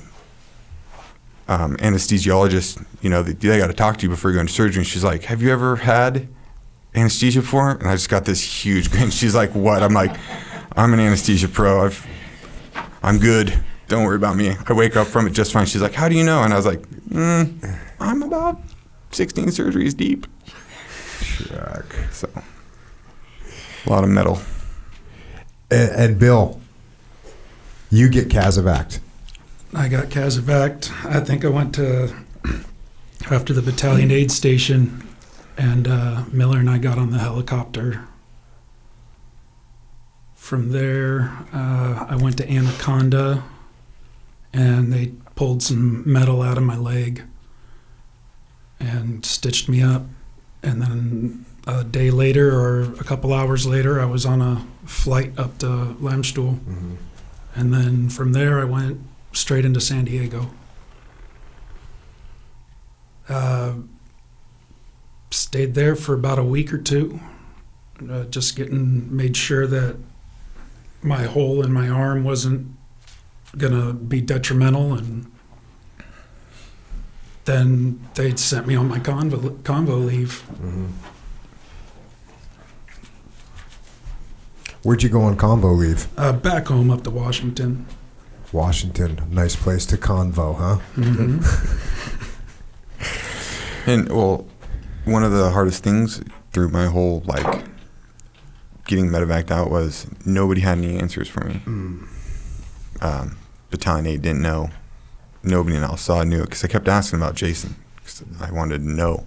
anesthesiologist, you know, they got to talk to you before you go into surgery. And she's like, have you ever had anesthesia before? And I just got this huge grin. She's like, what? I'm like, I'm an anesthesia pro. I'm good. Don't worry about me. I wake up from it just fine. She's like, how do you know? And I was like, I'm about 16 surgeries deep. Chuck. So, a lot of metal. And Bill, you get Casevac'd. I got Casevac'd. I think I went to after the battalion aid station, and Miller and I got on the helicopter. From there, I went to Anaconda, and they pulled some metal out of my leg and stitched me up. And then a day later, or a couple hours later, I was on a flight up to Lamstuhl. Mm-hmm. And then from there, I went straight into San Diego. Stayed there for about a week or two, just made sure that my hole in my arm wasn't gonna be detrimental, and then they sent me on my convo leave. Mm-hmm. Where'd you go on convo leave? Back home up to Washington. Washington, nice place to convo, huh? Mm-hmm. And, well, one of the hardest things through my whole, like, getting medevaced out was nobody had any answers for me. Battalion 8 didn't know. Nobody else knew it because I kept asking about Jason because I wanted to know.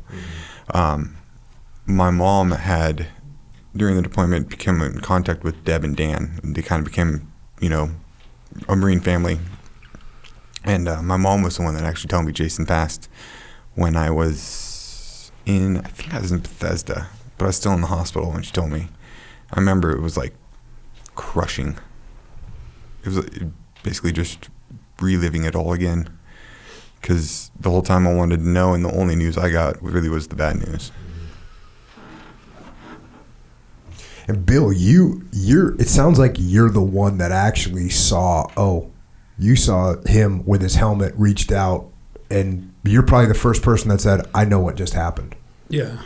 My mom had, during the deployment, become in contact with Deb and Dan. And they kind of became, you know, a Marine family. And my mom was the one that actually told me Jason passed when I was I think I was in Bethesda, but I was still in the hospital when she told me. I remember it was like crushing. It was basically just reliving it all again because the whole time I wanted to know, and the only news I got really was the bad news. And Bill, you're it sounds like you're the one that actually you saw him with his helmet, reached out, and you're probably the first person that said, I know what just happened. Yeah,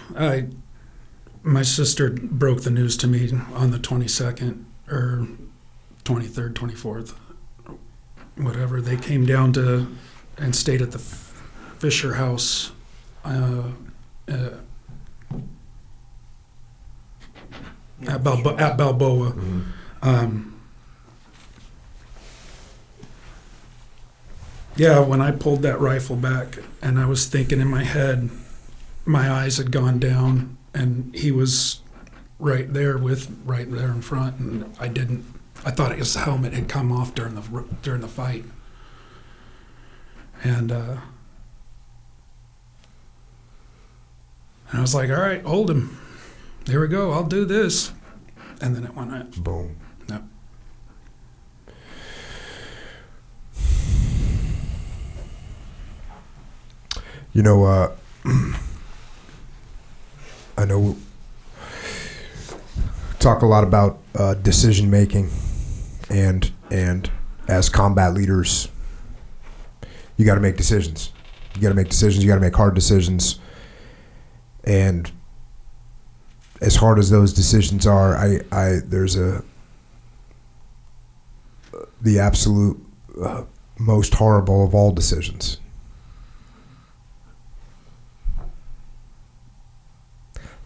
my sister broke the news to me on the 22nd or 23rd, 24th, whatever. They came down and stayed at the Fisher House at Balboa. Mm-hmm. Yeah, when I pulled that rifle back, and I was thinking in my head, my eyes had gone down, and he was right there in front, and I thought his helmet had come off during the fight. And I was like, all right, hold him. Here we go, I'll do this. And then it went out. Boom. Yep. You know, I know talk a lot about decision making and as combat leaders, you got to make decisions. You got to make decisions. You got to make hard decisions. And as hard as those decisions are, there's the absolute most horrible of all decisions.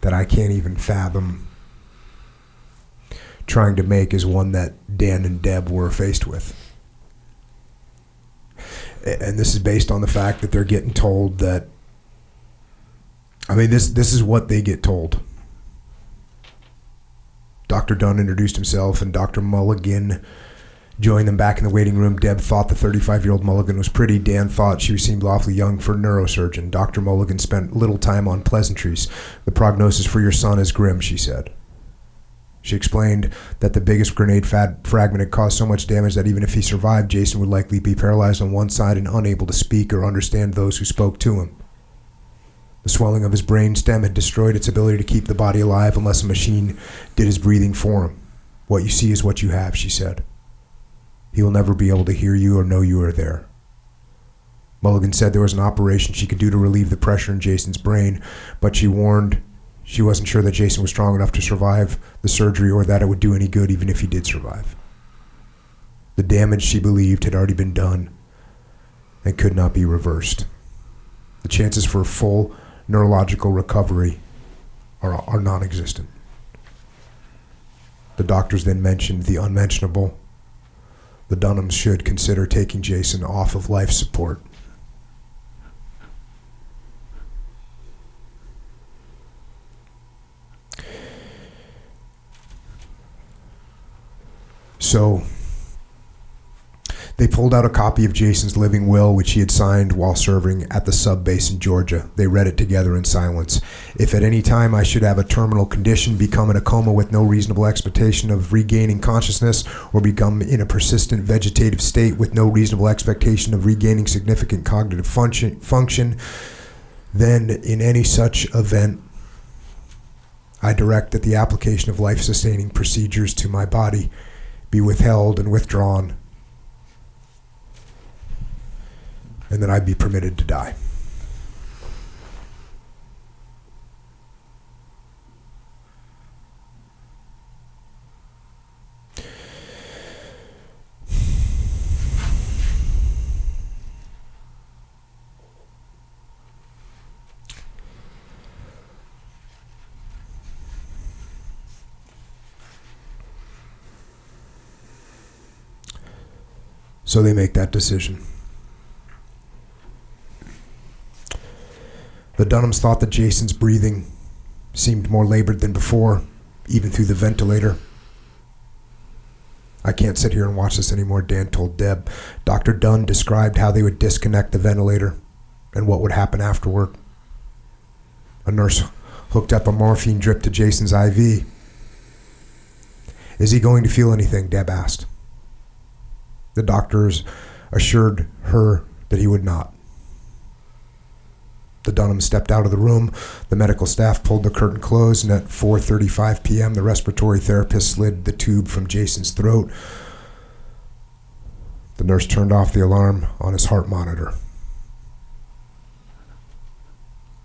That I can't even fathom trying to make is one that Dan and Deb were faced with. And this is based on the fact that they're getting told that, I mean, this is what they get told. Dr. Dunn introduced himself, and Dr. Mulligan joined them back in the waiting room. Deb thought the 35-year-old Mulligan was pretty. Dan thought she seemed awfully young for a neurosurgeon. Dr. Mulligan spent little time on pleasantries. The prognosis for your son is grim, she said. She explained that the biggest grenade fragment had caused so much damage that even if he survived, Jason would likely be paralyzed on one side and unable to speak or understand those who spoke to him. The swelling of his brain stem had destroyed its ability to keep the body alive unless a machine did his breathing for him. What you see is what you have, she said. He will never be able to hear you or know you are there. Mulligan said there was an operation she could do to relieve the pressure in Jason's brain, but she warned she wasn't sure that Jason was strong enough to survive the surgery or that it would do any good even if he did survive. The damage, she believed, had already been done and could not be reversed. The chances for full neurological recovery are non-existent. The doctors then mentioned the unmentionable. The Dunhams should consider taking Jason off of life support. So they pulled out a copy of Jason's living will, which he had signed while serving at the sub base in Georgia. They read it together in silence. If at any time I should have a terminal condition, become in a coma with no reasonable expectation of regaining consciousness, or become in a persistent vegetative state with no reasonable expectation of regaining significant cognitive function, then in any such event, I direct that the application of life-sustaining procedures to my body be withheld and withdrawn, and that I be permitted to die. So they make that decision. The Dunhams thought that Jason's breathing seemed more labored than before, even through the ventilator. I can't sit here and watch this anymore, Dan told Deb. Dr. Dunn described how they would disconnect the ventilator and what would happen afterward. A nurse hooked up a morphine drip to Jason's IV. Is he going to feel anything? Deb asked. The doctors assured her that he would not. The Dunhams stepped out of the room. The medical staff pulled the curtain closed, and at 4:35 p.m., the respiratory therapist slid the tube from Jason's throat. The nurse turned off the alarm on his heart monitor.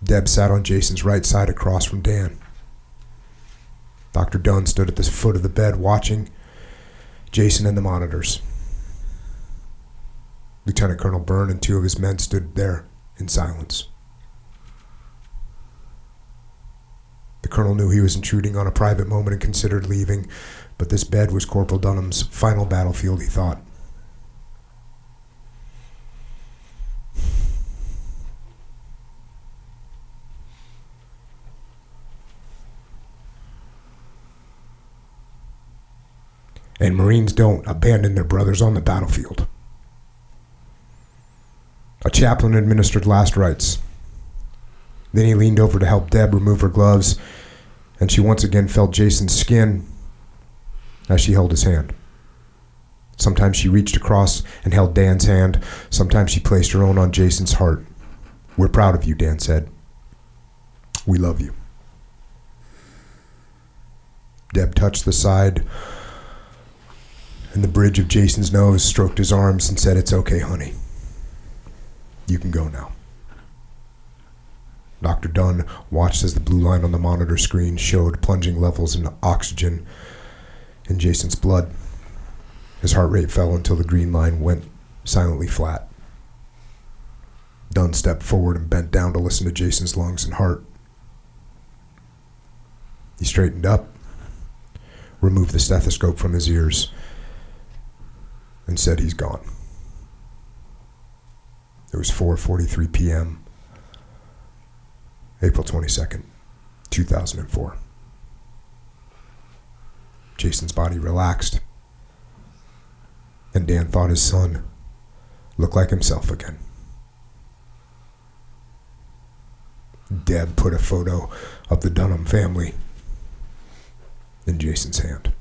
Deb sat on Jason's right side across from Dan. Dr. Dunn stood at the foot of the bed watching Jason and the monitors. Lieutenant Colonel Byrne and two of his men stood there in silence. The colonel knew he was intruding on a private moment and considered leaving, but this bed was Corporal Dunham's final battlefield, he thought. And Marines don't abandon their brothers on the battlefield. A chaplain administered last rites. Then he leaned over to help Deb remove her gloves, and she once again felt Jason's skin as she held his hand. Sometimes she reached across and held Dan's hand. Sometimes she placed her own on Jason's heart. "We're proud of you," Dan said. "We love you." Deb touched the side and the bridge of Jason's nose stroked his arms and said, "It's okay, honey. You can go now." Dr. Dunn watched as the blue line on the monitor screen showed plunging levels in oxygen in Jason's blood. His heart rate fell until the green line went silently flat. Dunn stepped forward and bent down to listen to Jason's lungs and heart. He straightened up, removed the stethoscope from his ears, and said, "He's gone." It was 4:43 p.m., April 22nd, 2004. Jason's body relaxed, and Dan thought his son looked like himself again. Deb put a photo of the Dunham family in Jason's hand.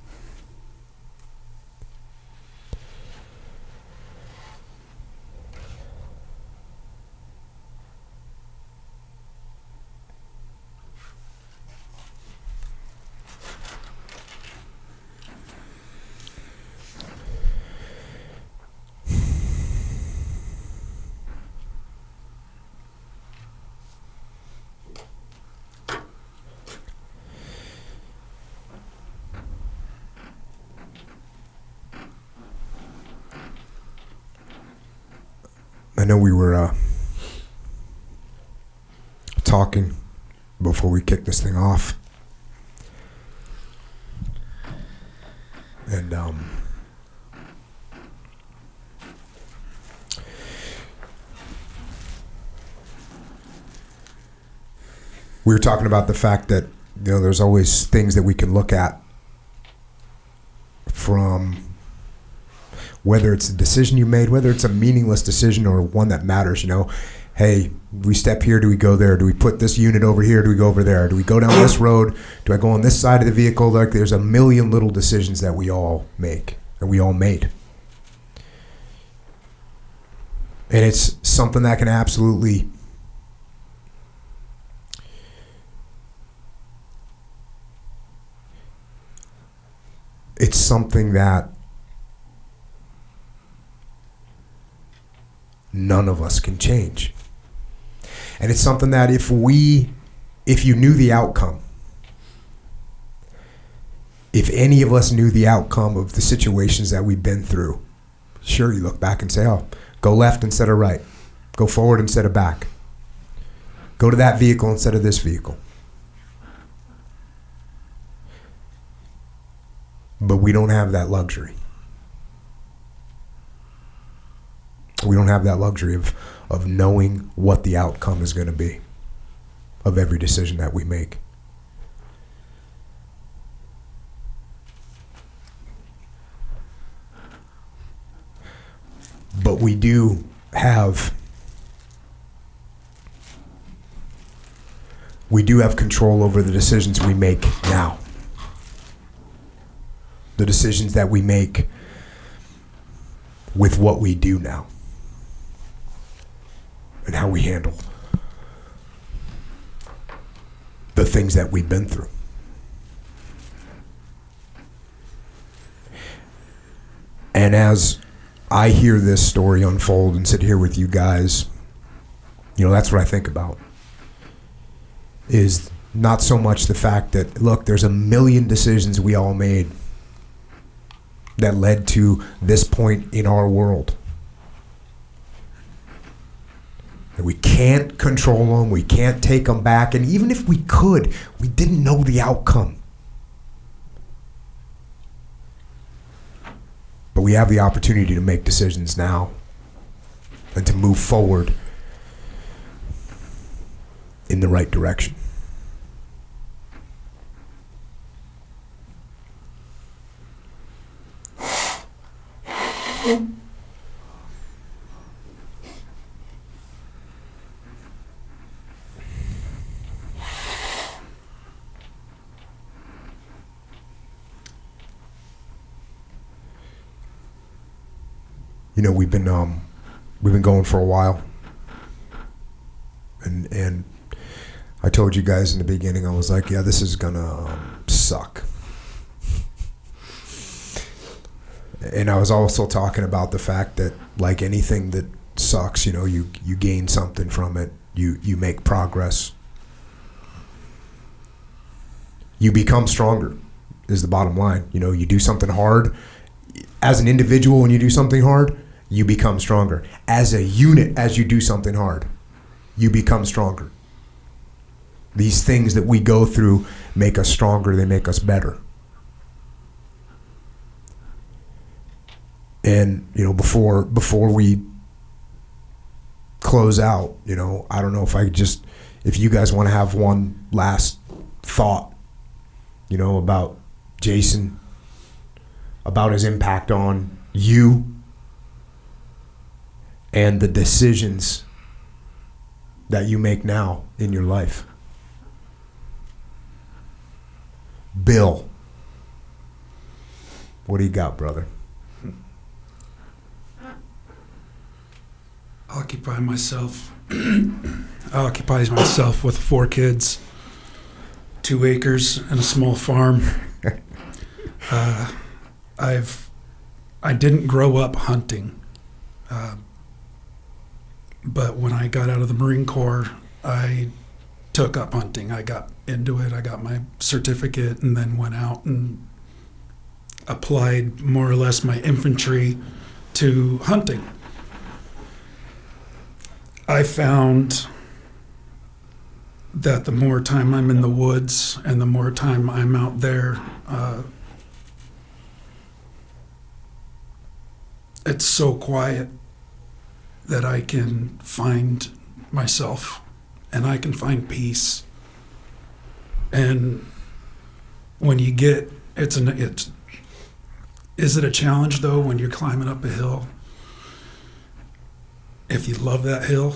I know we were talking before we kicked this thing off, and we were talking about the fact that, you know, there's always things that we can look at from whether it's a decision you made, whether it's a meaningless decision or one that matters, you know. Hey, we step here, do we go there? Do we put this unit over here? Do we go over there? Do we go down this road? Do I go on this side of the vehicle? Like, there's a million little decisions that we all make, and we all made. And it's something that can absolutely it's something that none of us can change. And it's something that if you knew the outcome, if any of us knew the outcome of the situations that we've been through, sure, you look back and say, oh, go left instead of right. Go forward instead of back. Go to that vehicle instead of this vehicle. But we don't have that luxury. We don't have that luxury of knowing what the outcome is going to be of every decision that we make. But we do have control over the decisions we make now. The decisions that we make with what we do now. And how we handle the things that we've been through. And as I hear this story unfold and sit here with you guys, you know, that's what I think about. Is not so much the fact that, look, there's a million decisions we all made that led to this point in our world. And we can't control them, we can't take them back, and even if we could, we didn't know the outcome. But we have the opportunity to make decisions now and to move forward in the right direction. You know, we've been going for a while, and I told you guys in the beginning, I was like, yeah, this is gonna suck. And I was also talking about the fact that, like anything that sucks, you know, you gain something from it. You make progress. You become stronger is the bottom line. You know, you do something hard. As an individual, when you do something hard, you become stronger. As a unit, as you do something hard, you become stronger. These things that we go through make us stronger. They make us better. And, you know, before we close out, you know, I don't know if you guys want to have one last thought, you know, about Jason, about his impact on you and the decisions that you make now in your life. Bill, what do you got, brother? I occupy myself with 4 kids, 2 acres, and a small farm. I didn't grow up hunting, but when I got out of the Marine Corps, I took up hunting. I got into it. I got my certificate and then went out and applied more or less my infantry to hunting. I found that the more time I'm in the woods and the more time I'm out there, it's so quiet that I can find myself and I can find peace. And when you get, is it a challenge though when you're climbing up a hill? If you love that hill,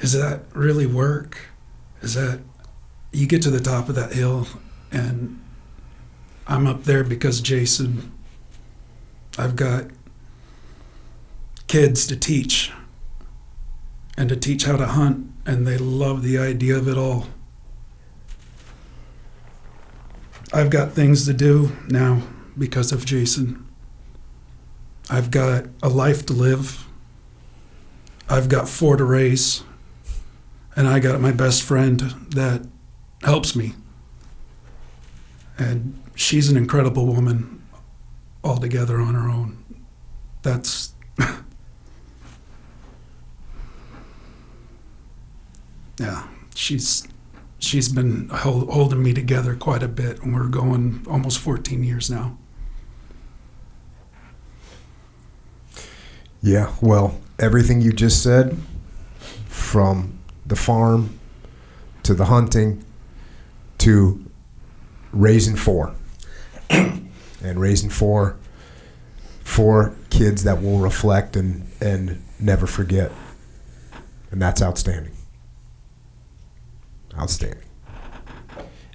does that really work? Is that, you get to the top of that hill and I'm up there because Jason, I've got kids to teach and to teach how to hunt, and they love the idea of it all. I've got things to do now because of Jason. I've got a life to live. I've got 4 to raise, and I got my best friend that helps me. And she's an incredible woman altogether on her own. That's, yeah, she's been holding me together quite a bit, and we're going almost 14 years now. Yeah, well, everything you just said, from the farm to the hunting to raising 4 and raising 4 kids that will reflect and never forget, and that's outstanding.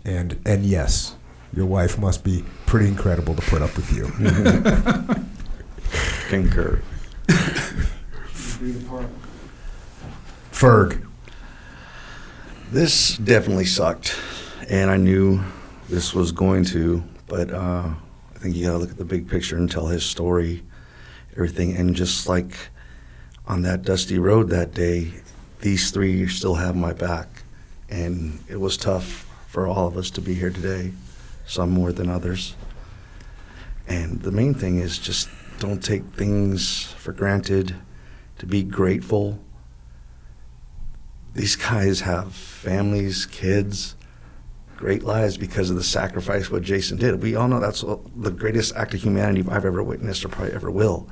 And yes, your wife must be pretty incredible to put up with you. Concur. Ferg. This definitely sucked, and I knew this was going to, but I think you gotta look at the big picture and tell his story, everything. And just like on that dusty road that day, these 3 still have my back, and it was tough for all of us to be here today, some more than others. And the main thing is just don't take things for granted, to be grateful. These guys have families, kids, great lives because of the sacrifice what Jason did. We all know that's the greatest act of humanity I've ever witnessed or probably ever will.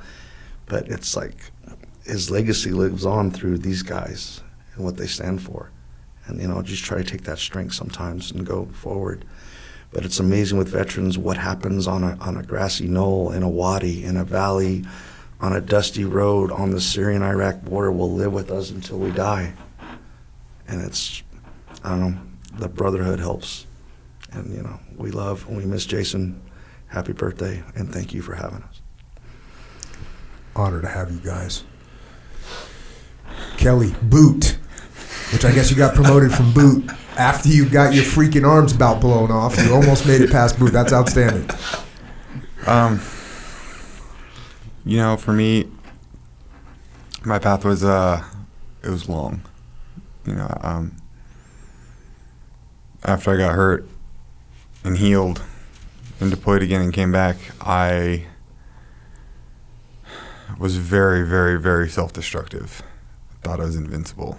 But it's like his legacy lives on through these guys and what they stand for. And, you know, just try to take that strength sometimes and go forward. But it's amazing with veterans what happens on a grassy knoll, in a wadi, in a valley, on a dusty road, on the Syrian-Iraq border will live with us until we die. And it's, I don't know, the brotherhood helps. And, you know, we love and we miss Jason. Happy birthday, and thank you for having us. Honor to have you guys. Kelly, boot, which I guess you got promoted from boot after you got your freaking arms about blown off. You almost made it past boot. That's outstanding. You know, for me, my path was it was long. You know, after I got hurt and healed and deployed again and came back, I was very, very, very self-destructive. I thought I was invincible.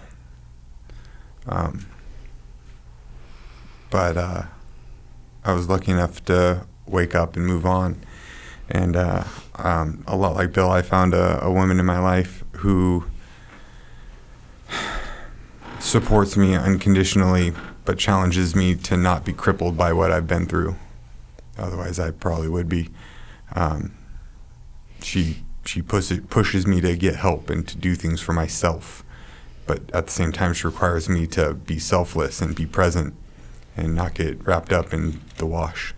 But I was lucky enough to wake up and move on. And a lot like Bill, I found a woman in my life who supports me unconditionally, but challenges me to not be crippled by what I've been through. Otherwise, I probably would be. She pushes me to get help and to do things for myself, but at the same time, she requires me to be selfless and be present and not get wrapped up in the wash.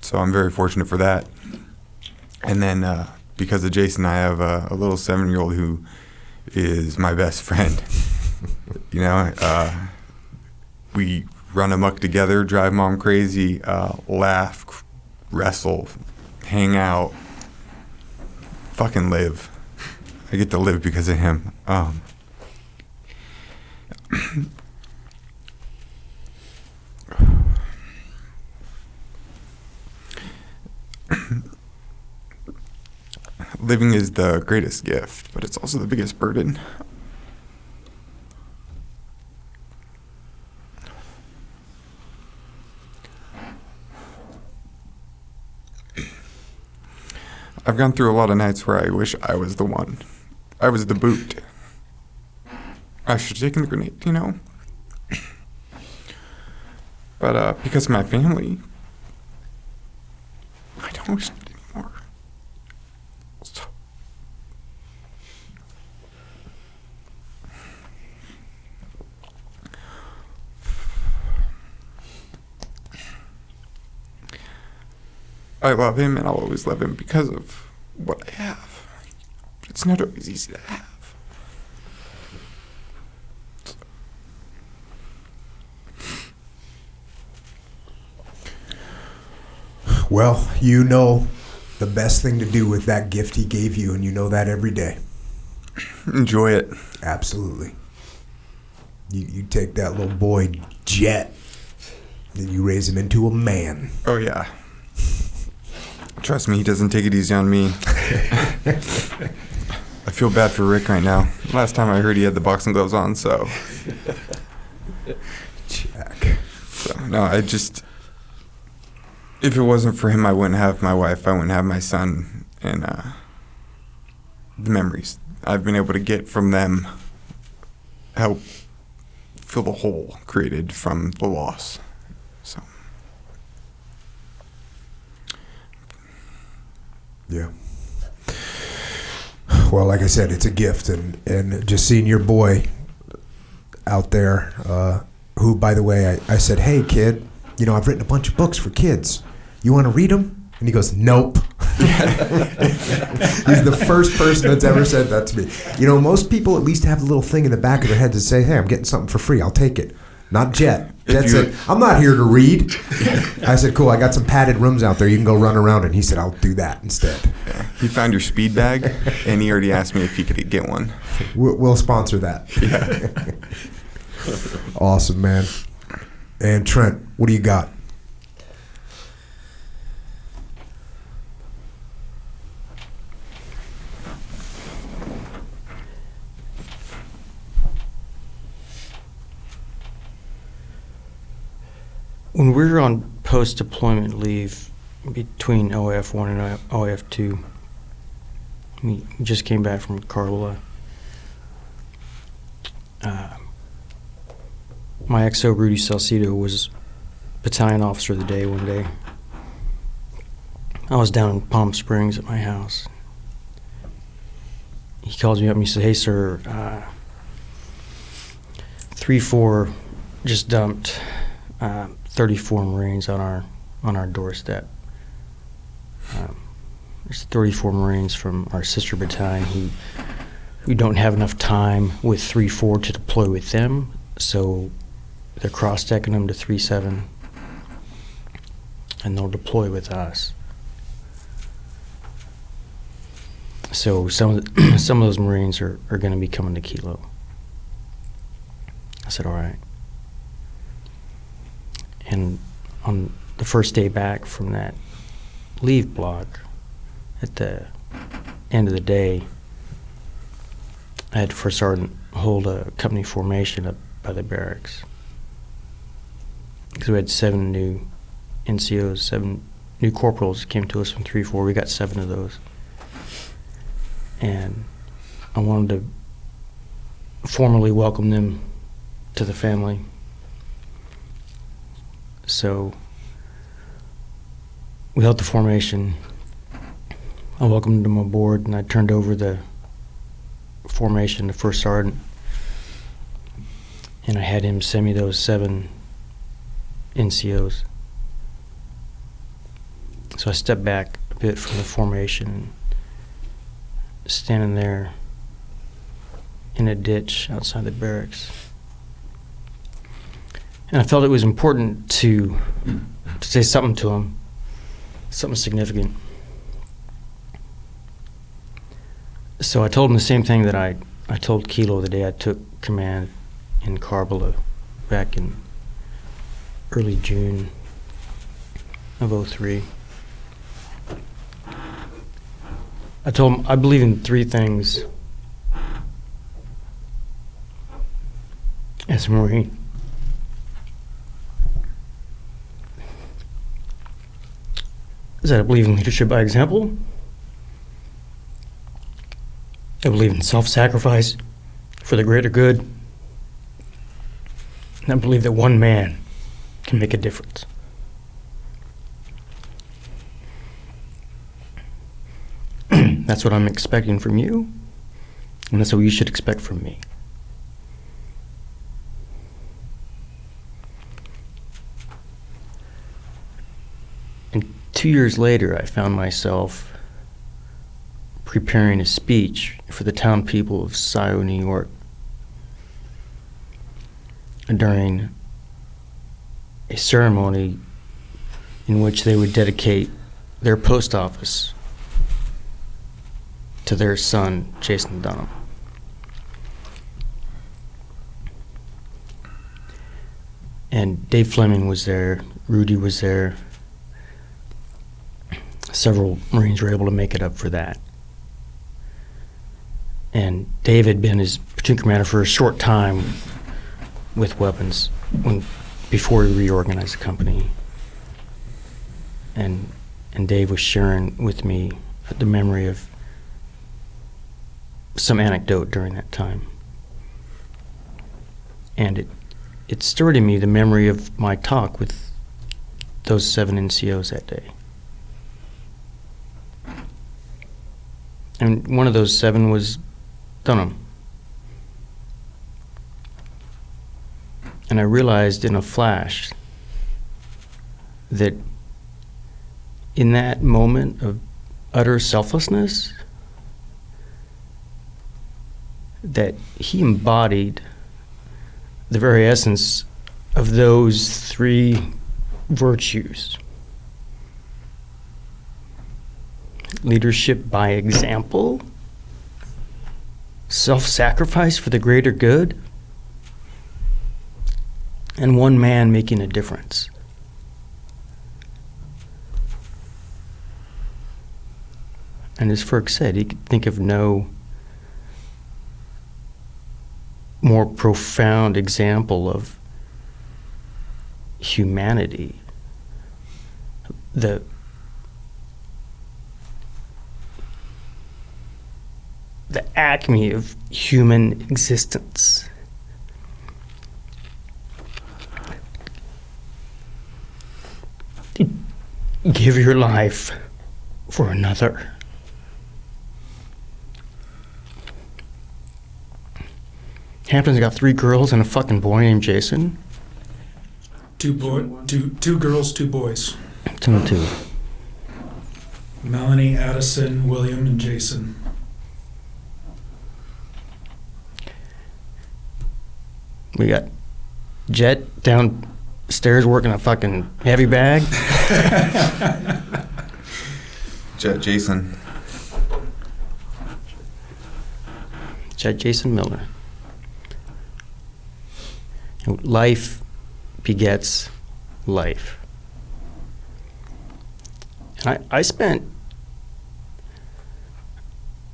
So I'm very fortunate for that. And then because of Jason, I have a little 7-year-old who is my best friend. You know, we run amok together, drive mom crazy, laugh, wrestle, hang out, fucking live. I get to live because of him. Living is the greatest gift, but it's also the biggest burden. I've gone through a lot of nights where I wish I was the one. I was the boot. I should have taken the grenade, you know? But because of my family, I don't wish it anymore. So. I love him and I'll always love him because of what I have. But it's not always easy to have. Well, you know the best thing to do with that gift he gave you, and you know that every day. Enjoy it. Absolutely. You take that little boy Jet, and you raise him into a man. Oh, yeah. Trust me, he doesn't take it easy on me. I feel bad for Rick right now. Last time I heard he had the boxing gloves on, so. Jack. So, no, if it wasn't for him, I wouldn't have my wife, I wouldn't have my son, and the memories I've been able to get from them help fill the hole created from the loss. So. Yeah. Well, like I said, it's a gift, and just seeing your boy out there, who, by the way, I said, hey, kid, you know, I've written a bunch of books for kids. You want to read them? And he goes, nope. He's the first person that's ever said that to me. You know, most people at least have a little thing in the back of their head to say, hey, I'm getting something for free. I'll take it. Not Jet. Jet said, I'm not here to read. I said, cool, I got some padded rooms out there. You can go run around. And he said, I'll do that instead. Yeah. He found your speed bag, and he already asked me if he could get one. We'll sponsor that. Yeah. Awesome, man. And Trent, what do you got? When we were on post-deployment leave between OF1 and OF2, we just came back from Carla. My XO, Rudy Salcido, was battalion officer of the day one day. I was down in Palm Springs at my house. He calls me up and he said, hey, sir, 3-4 just dumped 34 Marines on our doorstep. There's 34 Marines from our sister battalion who don't have enough time with 3-4 to deploy with them, so they're cross-decking them to 3-7, and they'll deploy with us. So some of those Marines are going to be coming to Kilo. I said, all right. And on the first day back from that leave block, at the end of the day, I had First Sergeant hold a company formation up by the barracks. Because we had 7 new NCOs, 7 new corporals came to us from 3-4. We got 7 of those. And I wanted to formally welcome them to the family. So we held the formation. I welcomed them aboard, and I turned over the formation to First Sergeant. And I had him send me those 7 NCOs. So I stepped back a bit from the formation, standing there in a ditch outside the barracks. And I felt it was important to say something to him, something significant. So I told him the same thing that I told Kilo the day I took command in Karbala back in early June of '03. I told him I believe in 3 things as a Marine. Is that I believe in leadership by example. I believe in self-sacrifice for the greater good. And I believe that one man can make a difference. That's what I'm expecting from you, and that's what you should expect from me. And 2 years later, I found myself preparing a speech for the town people of Scioto, New York, during a ceremony in which they would dedicate their post office to their son, Jason Dunham. And Dave Fleming was there, Rudy was there. Several Marines were able to make it up for that. And Dave had been his platoon commander for a short time with weapons before he reorganized the company. And Dave was sharing with me the memory of some anecdote during that time. And it stirred in me the memory of my talk with those 7 NCOs that day. And one of those 7 was Dunham. And I realized in a flash that in that moment of utter selflessness, that he embodied the very essence of those 3 virtues. Leadership by example, self-sacrifice for the greater good, and one man making a difference. And as Ferg said, he could think of no more profound example of humanity. The acme of human existence. Give your life for another. Hampton's got 3 girls and a fucking boy named Jason. 2 girls, 2 boys. 2 and 2. Melanie, Addison, William, and Jason. We got Jet downstairs working a fucking heavy bag. Jason. Jason Miller. Life begets life. And I spent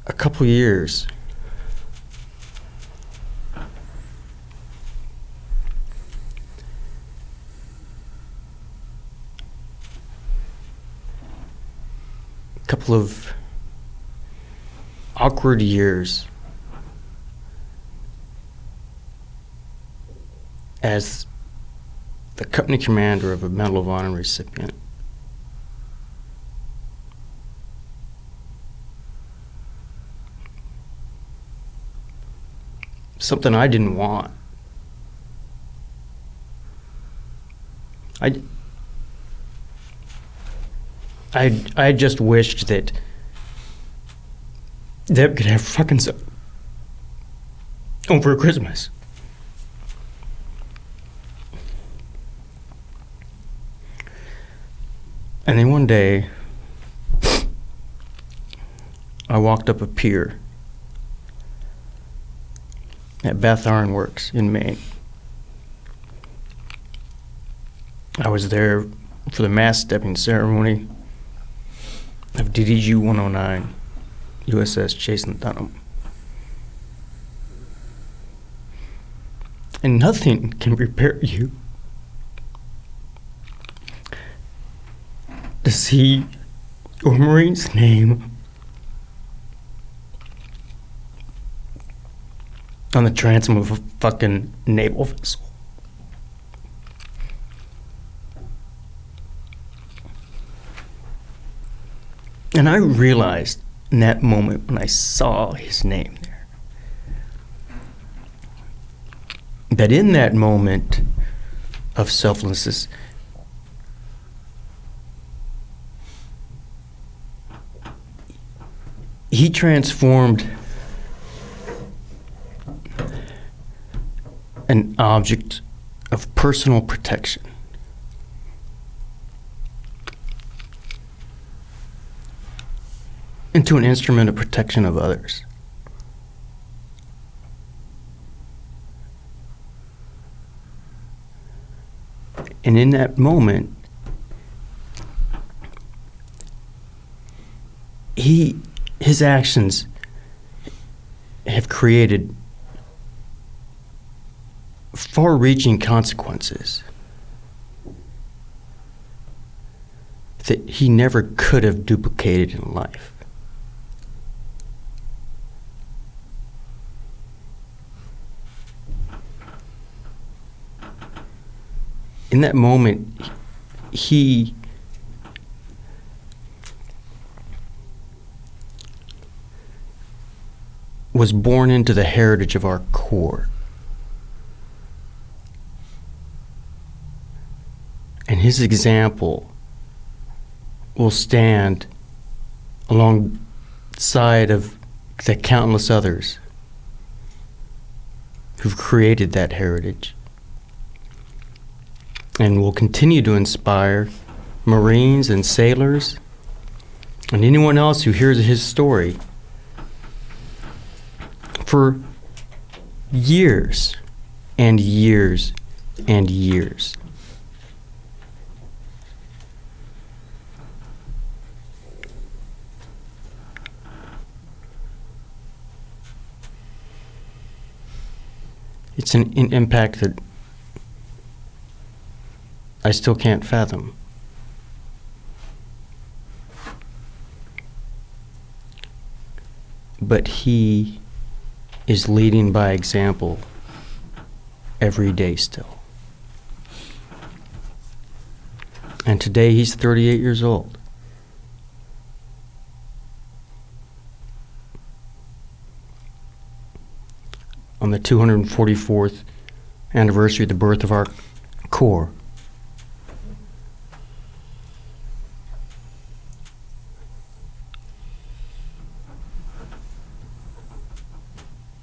a couple years of awkward years as the company commander of a Medal of Honor recipient. Something I didn't want. I just wished that Deb could have fucking over Christmas. And then one day, I walked up a pier at Bath Iron Works in Maine. I was there for the mast stepping ceremony of DDG 109, USS Jason Dunham. And nothing can prepare you to see your Marine's name on the transom of a fucking naval vessel. And I realized in that moment when I saw his name there, that in that moment of selflessness, he transformed an object of personal protection into an instrument of protection of others. And in that moment, his actions have created far-reaching consequences that he never could have duplicated in life. In that moment, he was born into the heritage of our Corps. And his example will stand alongside of the countless others who've created that heritage and will continue to inspire Marines and sailors and anyone else who hears his story for years and years and years. It's an impact that I still can't fathom. But he is leading by example every day still. And today he's 38 years old. On the 244th anniversary of the birth of our Corps.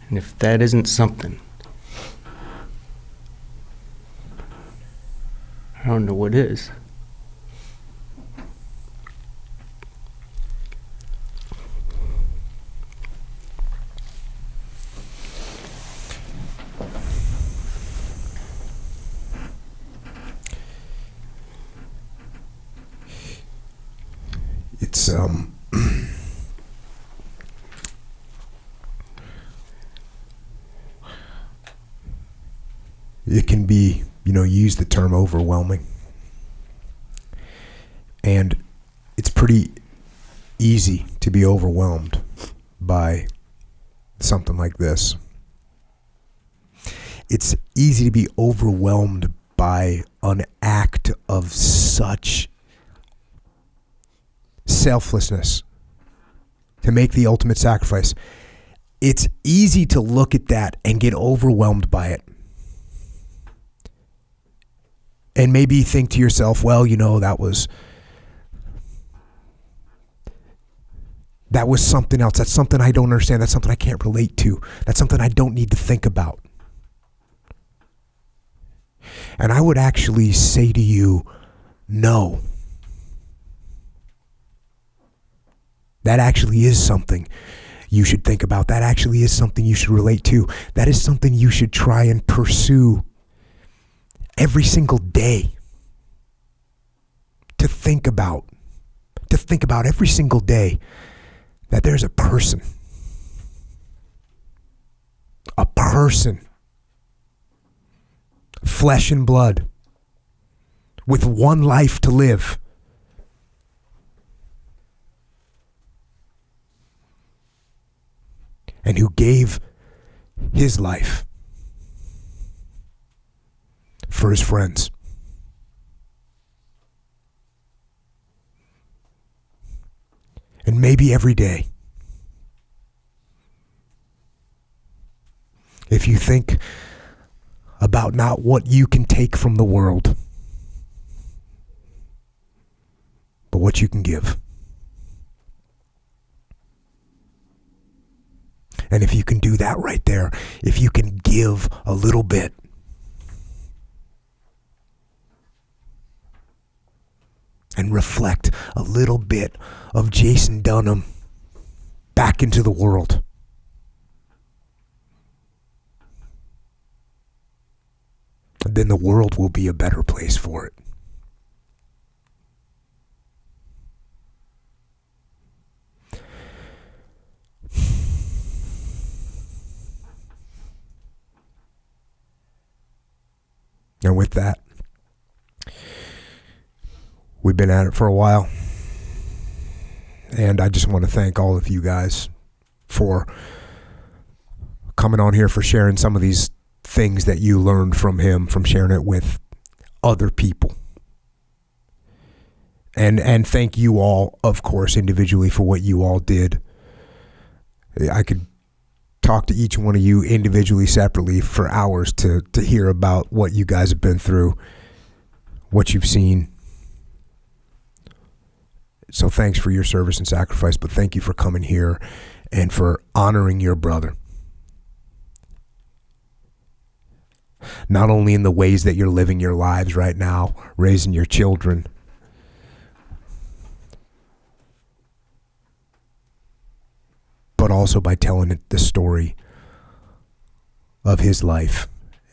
And if that isn't something, I don't know what is. It's it can be, use the term overwhelming. And it's pretty easy to be overwhelmed by something like this. It's easy to be overwhelmed by an act of such selflessness, to make the ultimate sacrifice. It's easy to look at that and get overwhelmed by it. And maybe think to yourself, well, that was something else. That's something I don't understand. That's something I can't relate to. That's something I don't need to think about. And I would actually say to you, no. That actually is something you should think about. That actually is something you should relate to. That is something you should try and pursue every single day. To think about every single day that there's a person, flesh and blood, with one life to live, and who gave his life for his friends. And maybe every day, if you think about not what you can take from the world, but what you can give. And if you can do that right there, if you can give a little bit, and reflect a little bit of Jason Dunham back into the world, then the world will be a better place for it. And with that, we've been at it for a while, and I just want to thank all of you guys for coming on here, for sharing some of these things that you learned from him, from sharing it with other people. And thank you all, of course, individually for what you all did. I could talk to each one of you individually, separately, for hours to hear about what you guys have been through, what you've seen. So thanks for your service and sacrifice, but thank you for coming here and for honoring your brother. Not only in the ways that you're living your lives right now, raising your children, but also by telling the story of his life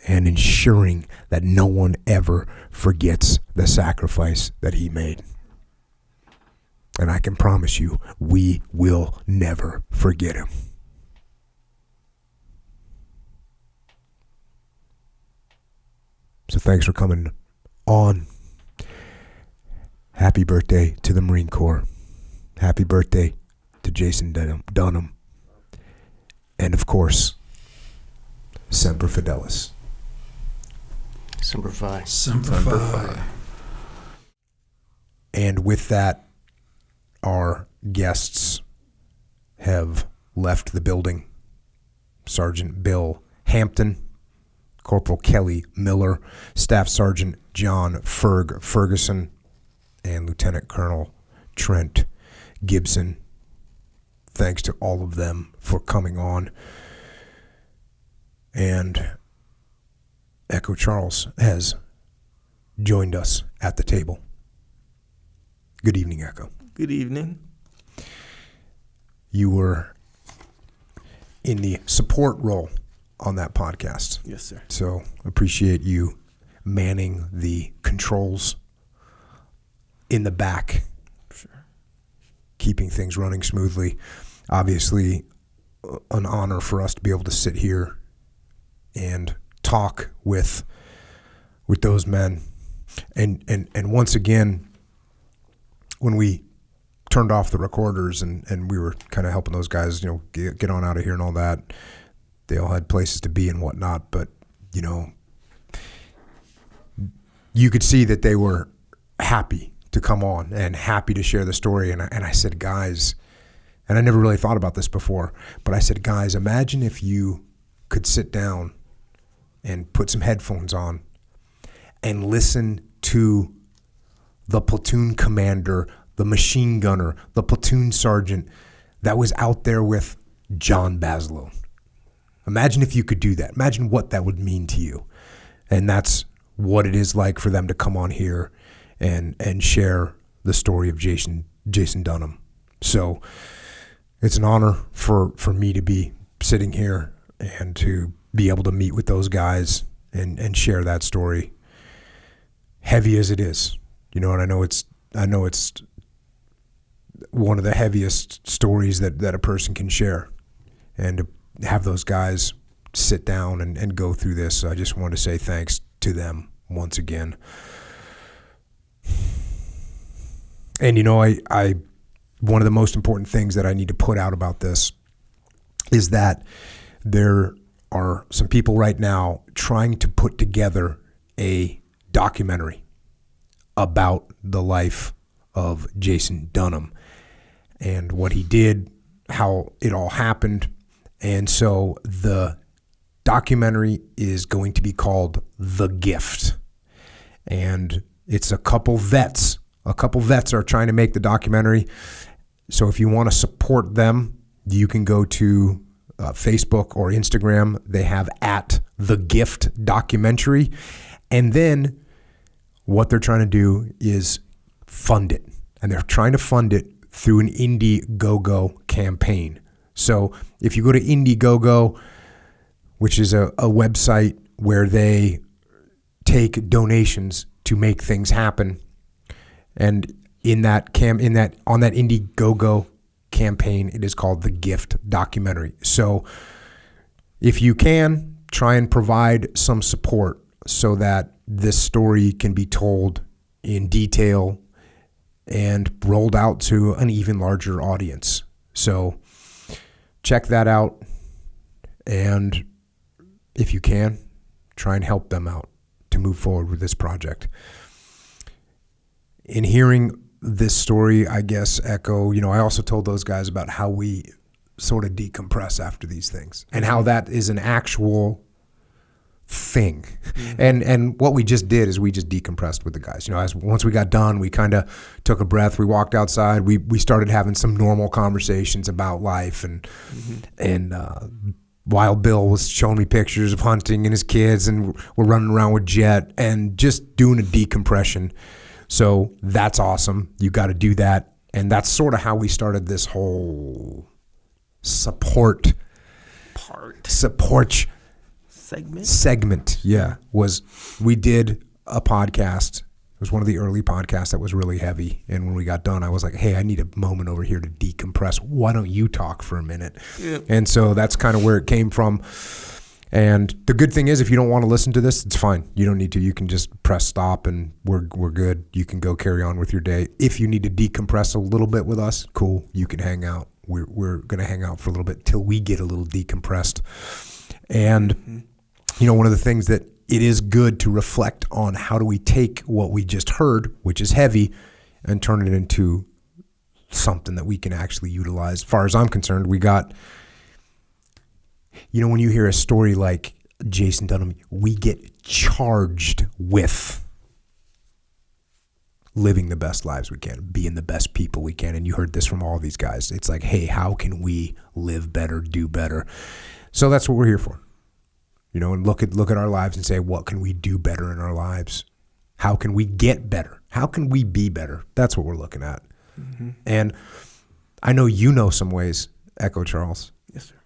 and ensuring that no one ever forgets the sacrifice that he made. And I can promise you, we will never forget him. So thanks for coming on. Happy birthday to the Marine Corps. Happy birthday to Jason Dunham. And of course, Semper Fidelis. Semper Fi. Semper Fi. And with that, our guests have left the building. Sergeant Bill Hampton, Corporal Kelly Miller, Staff Sergeant John Ferguson, and Lieutenant Colonel Trent Gibson. Thanks to all of them for coming on. And Echo Charles has joined us at the table. Good evening, Echo. Good evening. You were in the support role on that podcast. Yes, sir. So appreciate you manning the controls in the back. Sure. keeping things running smoothly. Obviously, an honor for us to be able to sit here and talk with those men. And once again, when we turned off the recorders and we were kind of helping those guys, get on out of here and all that, they all had places to be and whatnot. But, you could see that they were happy to come on and happy to share the story. And I said, guys, and I never really thought about this before, but I said, guys, imagine if you could sit down and put some headphones on and listen to the platoon commander, the machine gunner, the platoon sergeant that was out there with John Basilone. Imagine if you could do that. Imagine what that would mean to you. And that's what it is like for them to come on here and share the story of Jason Dunham. So it's an honor for me to be sitting here and to be able to meet with those guys and share that story, heavy as it is. And I know it's one of the heaviest stories that a person can share. And to have those guys sit down and go through this, I just want to say thanks to them once again. And I one of the most important things that I need to put out about this is that there are some people right now trying to put together a documentary about the life of Jason Dunham and what he did, how it all happened. And so the documentary is going to be called The Gift. And it's a couple vets. A couple vets are trying to make the documentary. So if you want to support them, you can go to Facebook or Instagram. They have @TheGift Documentary. And then what they're trying to do is fund it. And they're trying to fund it through an Indiegogo campaign. So if you go to Indiegogo, which is a website where they take donations to make things happen, and on that Indiegogo campaign, it is called The Gift Documentary. So if you can, try and provide some support so that this story can be told in detail and rolled out to an even larger audience. So check that out, and if you can, try and help them out to move forward with this project. In hearing this story, I guess, Echo, I also told those guys about how we sort of decompress after these things and how that is an actual thing. Mm-hmm. And what we just did is we just decompressed with the guys. Once we got done, we kind of took a breath. We walked outside. We started having some normal conversations about life, and Wild Bill was showing me pictures of hunting and his kids, and we're running around with Jet and just doing a decompression. So that's awesome. You got to do that. And that's sort of how we started this whole support segment. Yeah. Was we did a podcast. It was one of the early podcasts that was really heavy. And when we got done, I was like, hey, I need a moment over here to decompress. Why don't you talk for a minute? Yep. And so that's kind of where it came from. And the good thing is, if you don't want to listen to this, it's fine. You don't need to. You can just press stop and we're good. You can go carry on with your day. If you need to decompress a little bit with us, cool. You can hang out. We're going to hang out for a little bit till we get a little decompressed. And, one of the things that it is good to reflect on, how do we take what we just heard, which is heavy, and turn it into something that we can actually utilize. As far as I'm concerned, we got... when you hear a story like Jason Dunham, we get charged with living the best lives we can, being the best people we can. And you heard this from all these guys. It's like, hey, how can we live better, do better? So that's what we're here for. And look at our lives and say, what can we do better in our lives? How can we get better? How can we be better? That's what we're looking at. Mm-hmm. And I know some ways, Echo Charles. Yes, sir.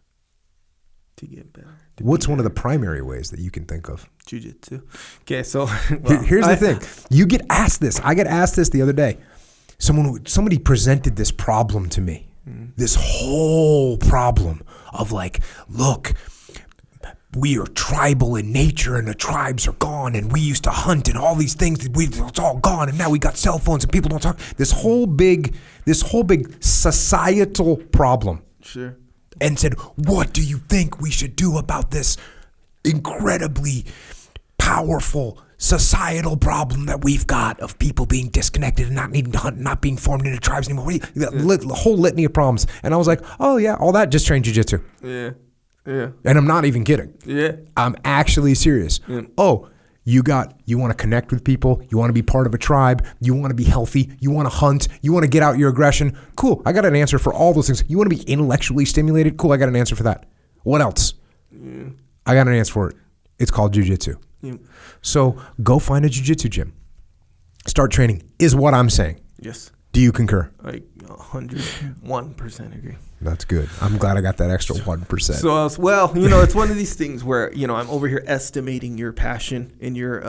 To get better. What's one of the primary ways that you can think of? Jiu-jitsu. Okay, so... Here's the thing. You get asked this. I get asked this the other day. somebody presented this problem to me. This whole problem of like, look, we are tribal in nature and the tribes are gone and we used to hunt and all these things, it's all gone and now we got cell phones and people don't talk. This whole big societal problem. Sure. And said, what do you think we should do about this incredibly powerful societal problem that we've got of people being disconnected and not needing to hunt, not being formed into tribes anymore? The whole litany of problems. And I was like, oh yeah, all that, just train jiu-jitsu. Yeah. Yeah. And I'm not even kidding. Yeah. I'm actually serious. Yeah. Oh, you want to connect with people, you want to be part of a tribe, you want to be healthy, you want to hunt, you want to get out your aggression. Cool, I got an answer for all those things. You want to be intellectually stimulated? Cool, I got an answer for that. What else? Yeah. I got an answer for it. It's called jiu-jitsu. Yeah. So go find a jiu-jitsu gym. Start training is what I'm saying. Yes. Do you concur? I 101% agree. That's good. I'm glad I got that extra 1%. So, well, it's one of these things where, I'm over here estimating your passion and your,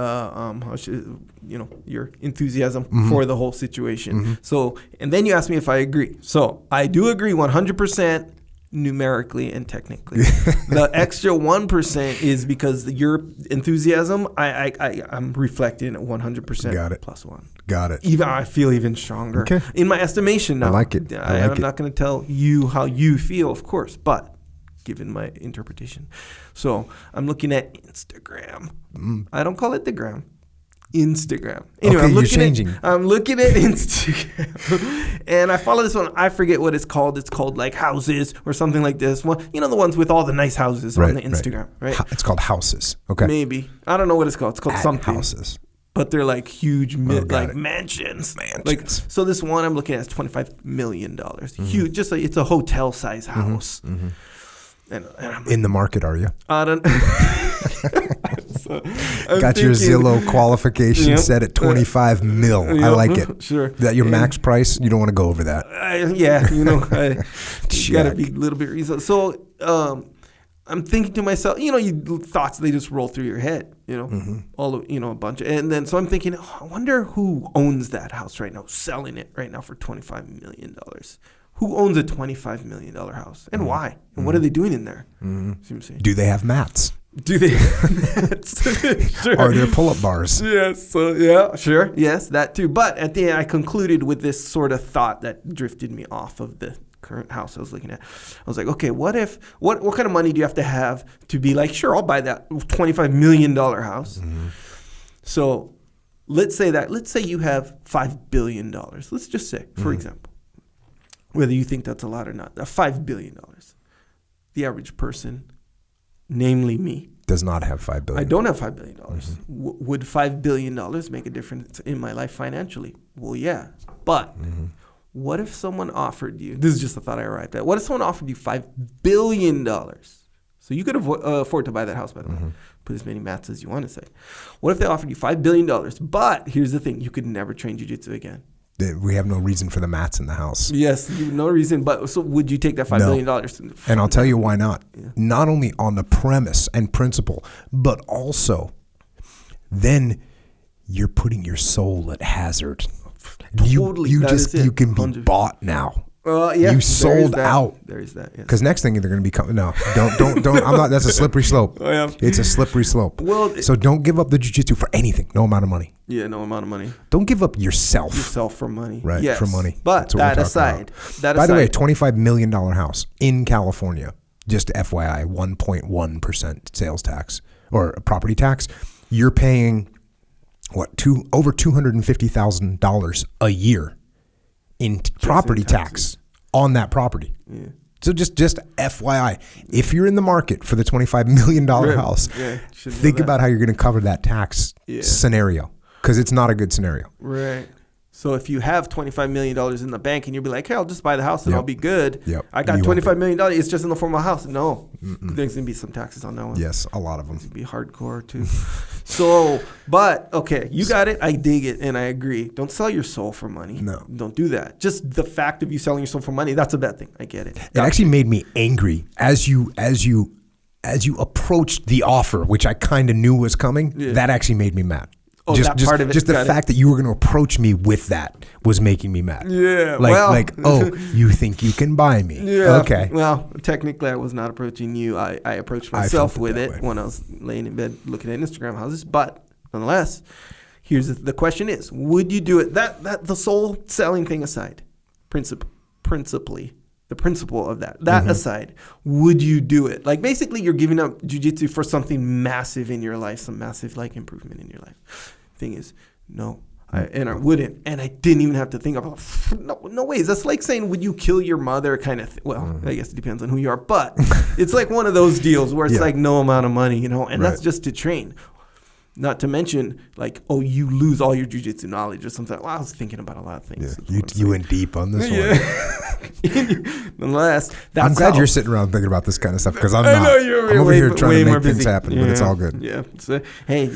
your enthusiasm for the whole situation. So, and then you ask me if I agree. So I do agree 100%. Numerically and technically. The extra 1% is because your enthusiasm, I'm reflecting at 100%. Got it. Plus one. Got it. Even I feel even stronger. Okay. In my estimation now. I like it. I'm not going to tell you how you feel, of course, but given my interpretation. So I'm looking at Instagram. I don't call it the gram. Instagram. Anyway, okay, I'm looking at Instagram, and I follow this one. I forget what it's called. It's called like houses or something like this. Well, the ones with all the nice houses on the Instagram, right? It's called houses. Okay. Maybe. I don't know what it's called. It's called something. Houses. But they're like huge, mansions. Mansions. Like, so this one I'm looking at is $25 million. Huge. Just like it's a hotel size house. And I'm in the market, are you? I don't. Got your Zillow qualification set at 25 mil. I like it. Sure. That your max price? You don't want to go over that. You got to be a little bit reasonable. So I'm thinking to myself, thoughts, they just roll through your head, all of, a bunch. And then so I'm thinking, I wonder who owns that house right now, selling it right now for $25 million. Who owns a $25 million house and why? And what are they doing in there? Do they have mats? Do they have mats? Sure. Are there pull-up bars? Yes. So, yeah, sure. Yes, that too. But at the end, I concluded with this sort of thought that drifted me off of the current house I was looking at. I was like, okay, what kind of money do you have to be like, sure, I'll buy that $25 million house. So let's say you have $5 billion. Let's just say, for example, whether you think that's a lot or not, $5 billion. The average person, namely me, does not have $5 billion. I don't have $5 billion. Would $5 billion make a difference in my life financially? Well, yeah. But what if someone offered you, this is just a thought I arrived at, what if someone offered you $5 billion? So you could afford to buy that house, by the way. Put as many mats as you want to say. What if they offered you $5 billion? But here's the thing, you could never train jiu-jitsu again. We have no reason for the mats in the house. Yes, no reason. But so would you take that $5 billion? And I'll tell you why not. Yeah. Not only on the premise and principle, but also then you're putting your soul at hazard. Totally. You can be bought now. Yeah, you sold out. There is that. Because next thing they're going to be coming. No, don't. I'm not. That's a slippery slope. Oh, yeah. It's a slippery slope. Well, so don't give up the jiu-jitsu for anything. No amount of money. Yeah, no amount of money. Don't give up yourself. Yourself for money. Right. Yes. For money. But that aside. By the way, $25 million house in California. Just FYI, 1.1% sales tax or property tax. You're paying over $250,000 a year in property tax on that property. Yeah. So just FYI, if you're in the market for the $25 million house, think about how you're going to cover that tax scenario, because it's not a good scenario. Right. So if you have $25 million in the bank and you'll be like, hey, I'll just buy the house and I'll be good. Yep. I got $25 million. It's just in the form of a house. No. There's going to be some taxes on that one. Yes, a lot of them. It's going to be hardcore too. So, but, okay, you got it. I dig it and I agree. Don't sell your soul for money. No. Don't do that. Just the fact of you selling your soul for money, that's a bad thing. I get it. It actually made me angry as you approached the offer, which I kind of knew was coming. Yeah. That actually made me mad. Oh, that part of it. Just the fact that you were going to approach me with that was making me mad. Yeah. You think you can buy me? Yeah. Okay. Well, technically, I was not approaching you. I approached myself with it when I was laying in bed looking at Instagram houses. But nonetheless, here's the question: is would you do it? That the soul selling thing aside, principally. The principle of that aside, would you do it? Like basically you're giving up jiu-jitsu for something massive in your life, some massive like improvement in your life. Thing is, no, I wouldn't. And I didn't even have to think about, no ways. That's like saying, would you kill your mother kind of thing? Well, I guess it depends on who you are, but it's like one of those deals where it's like no amount of money, and that's just to train. Not to mention, like, you lose all your jiu-jitsu knowledge or something. Well, I was thinking about a lot of things. Yeah, you went deep on this one. Nonetheless, I'm glad you're sitting around thinking about this kind of stuff because I'm not. I'm over here trying to make things happen, but it's all good. Yeah. So, hey,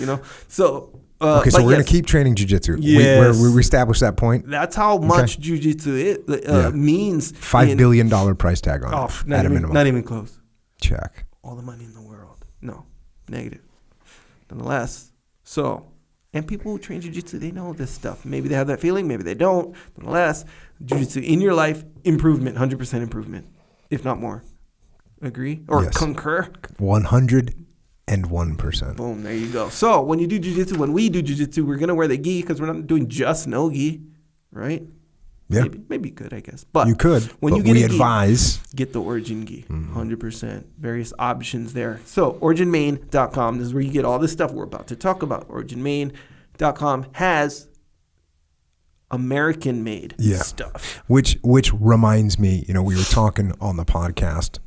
so... okay, so we're going to keep training jiu-jitsu. Yes. We established that point. That's how much jiu-jitsu means. $5 billion price tag on it, at a minimum. Not even close. Check. All the money in the world. No, negative. Nonetheless, and people who train jiu-jitsu, they know this stuff. Maybe they have that feeling, maybe they don't. Nonetheless, jiu-jitsu in your life, improvement, 100% improvement, if not more. Agree? Or concur? 101%. Boom, there you go. So when you do jiu-jitsu, when we do jiu-jitsu, we're going to wear the gi because we're not doing just no gi, right? Yeah. Maybe you could, I guess. But you could. When you get we advise. Get the Origin gi, 100%. Various options there. So originmain.com, this is where you get all this stuff we're about to talk about. Originmain.com has American-made stuff. Which reminds me, we were talking on the podcast,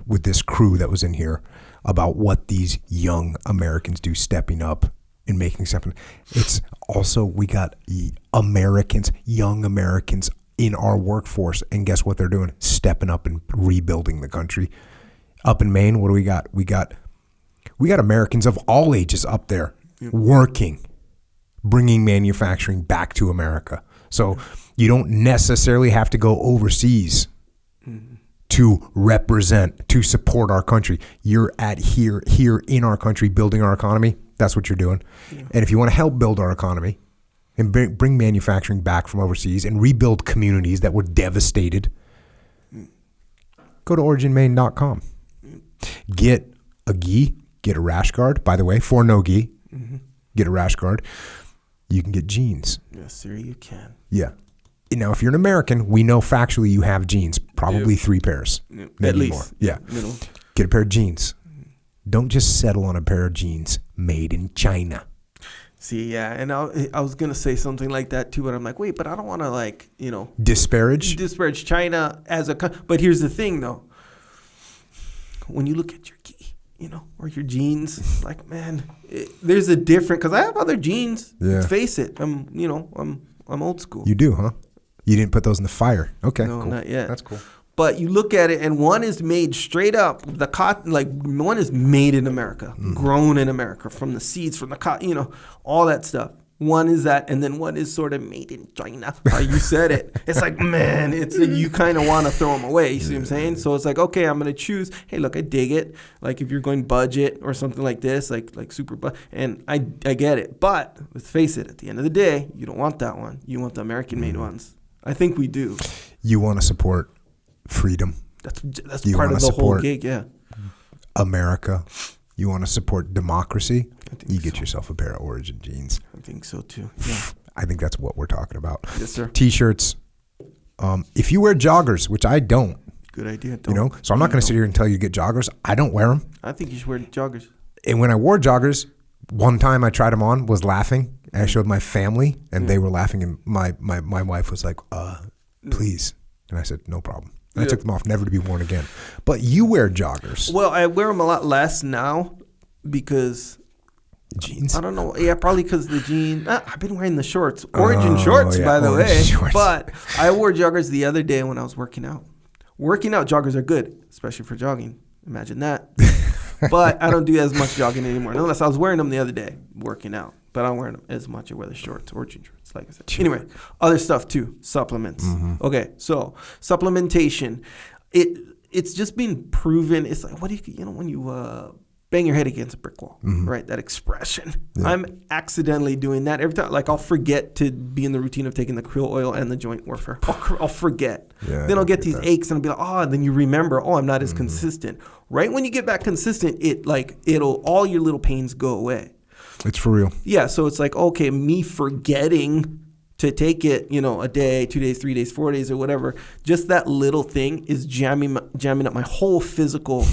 with this crew that was in here about what these young Americans do stepping up and making something. It's also, we got young Americans in our workforce, and guess what they're doing? Stepping up and rebuilding the country. Up in Maine, what do we got? We got Americans of all ages up there working, bringing manufacturing back to America. So you don't necessarily have to go overseas to represent, to support our country. You're here in our country, building our economy. That's what you're doing. Yeah. And if you want to help build our economy and bring manufacturing back from overseas and rebuild communities that were devastated, go to originmain.com. Get a gi, get a rash guard. By the way, for no gi, get a rash guard. You can get jeans. Yes, sir, you can. Yeah. Now, if you're an American, we know factually you have jeans, probably 3 pairs, maybe at least more. Yeah. Middle. Get a pair of jeans. Don't just settle on a pair of jeans made in China. See, yeah, and I was going to say something like that too, but I'm like, wait, but I don't want to disparage China as a but here's the thing though. When you look at your gi, or your jeans, like, man, there's a different, because I have other jeans. Yeah. Let's face it. I'm old school. You do, huh? You didn't put those in the fire. Okay, no, cool. Not yet. That's cool. But you look at it, and one is made straight up. The cotton, one is made in America, grown in America, from the seeds, from the cotton, all that stuff. One is that, and then one is sort of made in China. How you said it. It's like, man, you kind of want to throw them away. You see what I'm saying? So it's like, okay, I'm going to choose. Hey, look, I dig it. Like if you're going budget or something like this, like super budget, and I get it. But let's face it, at the end of the day, you don't want that one. You want the American-made ones. I think we do. You want to support freedom. That's part of the whole gig, yeah. America. You want to support democracy, you get yourself a pair of Origin jeans. I think so too. Yeah. I think that's what we're talking about. Yes, sir. T-shirts. If you wear joggers, which I don't. Good idea. So I'm not going to sit here and tell you to get joggers. I don't wear them. I think you should wear joggers. And when I wore joggers, one time I tried them on, was laughing. And I showed my family, and they were laughing. And my wife was like, please. And I said, no problem. And I took them off, never to be worn again. But you wear joggers. Well, I wear them a lot less now because... Jeans? I don't know. Yeah, probably because the jeans. I've been wearing the shorts. Origin shorts, by the way. Shorts. But I wore joggers the other day when I was working out. Working out joggers are good, especially for jogging. Imagine that. But I don't do as much jogging anymore. Unless I was wearing them the other day, working out. But I don't wear them as much. I wear the shorts, Origin shorts, like I said. Sure. Anyway, other stuff too. Supplements. Okay, so supplementation. It's just been proven. It's like, what do you when you bang your head against a brick wall, right? That expression. Yeah. I'm accidentally doing that every time. Like I'll forget to be in the routine of taking the krill oil and the joint warfare. I'll forget. Yeah, then I'll get these aches and I'll be like, and then you remember, I'm not as consistent. Right when you get back consistent, all your little pains go away. It's for real. Yeah, so it's like, okay, me forgetting to take it, a day, 2 days, 3 days, 4 days, or whatever. Just that little thing is jamming up my whole physical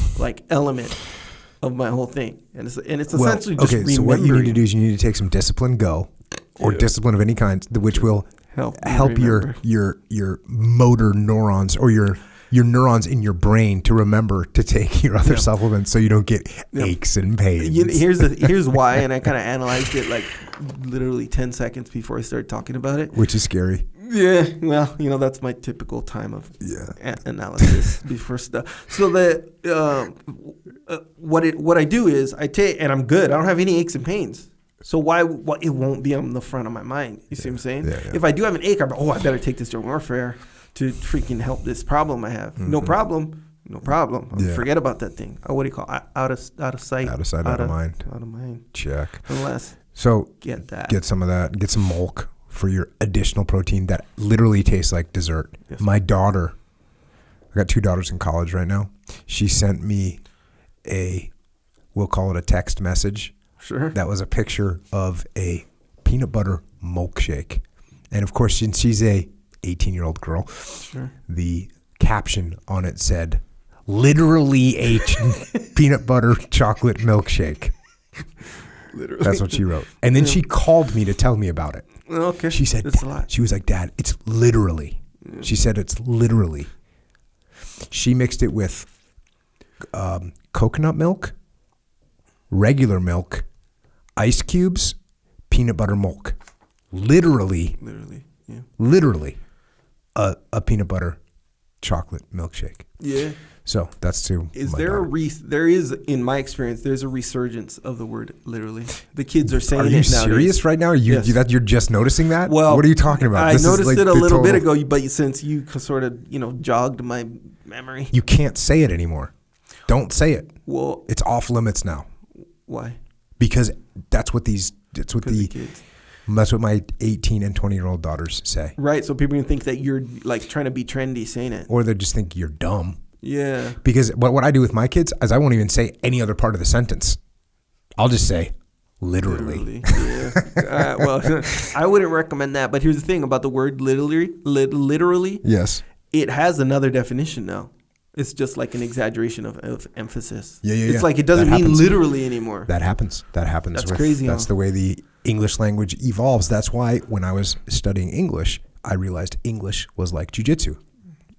element of my whole thing, and it's essentially just remembering. So what you need to do is you need to take some discipline or discipline of any kind, which will help your motor neurons or your neurons in your brain to remember to take your other supplements, so you don't get aches and pains. Here's why, and I kind of analyzed it literally 10 seconds before I started talking about it, which is scary. Yeah, well, that's my typical time of analysis before stuff. So what I do is I take, and I'm good. I don't have any aches and pains. So why it won't be on the front of my mind? You see what I'm saying? Yeah. If I do have an ache, I'm I better take this joint warfare to freaking help this problem I have. No problem. Forget about that thing. What do you call it? Out of sight. Out of sight, out of mind. Out of mind. Check. Unless. So get that. Get some of that. Get some milk for your additional protein that literally tastes like dessert. Yes. My daughter, I got 2 daughters in college right now. She sent me we'll call it a text message. Sure. That was a picture of a peanut butter milkshake. And of course, since she's a 18-year-old girl, the caption on it said, literally a peanut butter chocolate milkshake. Literally. That's what she wrote. And then she called me to tell me about it. Okay. She said, that's a lot. She was like, Dad, it's literally. Yeah. She said it's literally. She mixed it with coconut milk, regular milk, ice cubes, peanut butter milk. Literally, a peanut butter chocolate milkshake. Yeah. So that's too. There is, in my experience, there's a resurgence of the word literally. The kids are saying it. Are you serious right now? You're just noticing that? Well, what are you talking about? I noticed it a little bit ago, but since you sort of jogged my memory, you can't say it anymore. Don't say it. Well, it's off limits now. Why? Because that's what kids. That's what my 18 and 20-year-old daughters say. Right. So people can think that you're trying to be trendy saying it, or they just think you're dumb. Yeah. Because what I do with my kids is I won't even say any other part of the sentence. I'll just say literally. Yeah. Well, I wouldn't recommend that. But here's the thing about the word literally. Yes. It has another definition now. It's just like an exaggeration of emphasis. Yeah. It's like it doesn't mean literally anymore. That happens. That's crazy. That's the way the English language evolves. That's why when I was studying English, I realized English was like jiu-jitsu.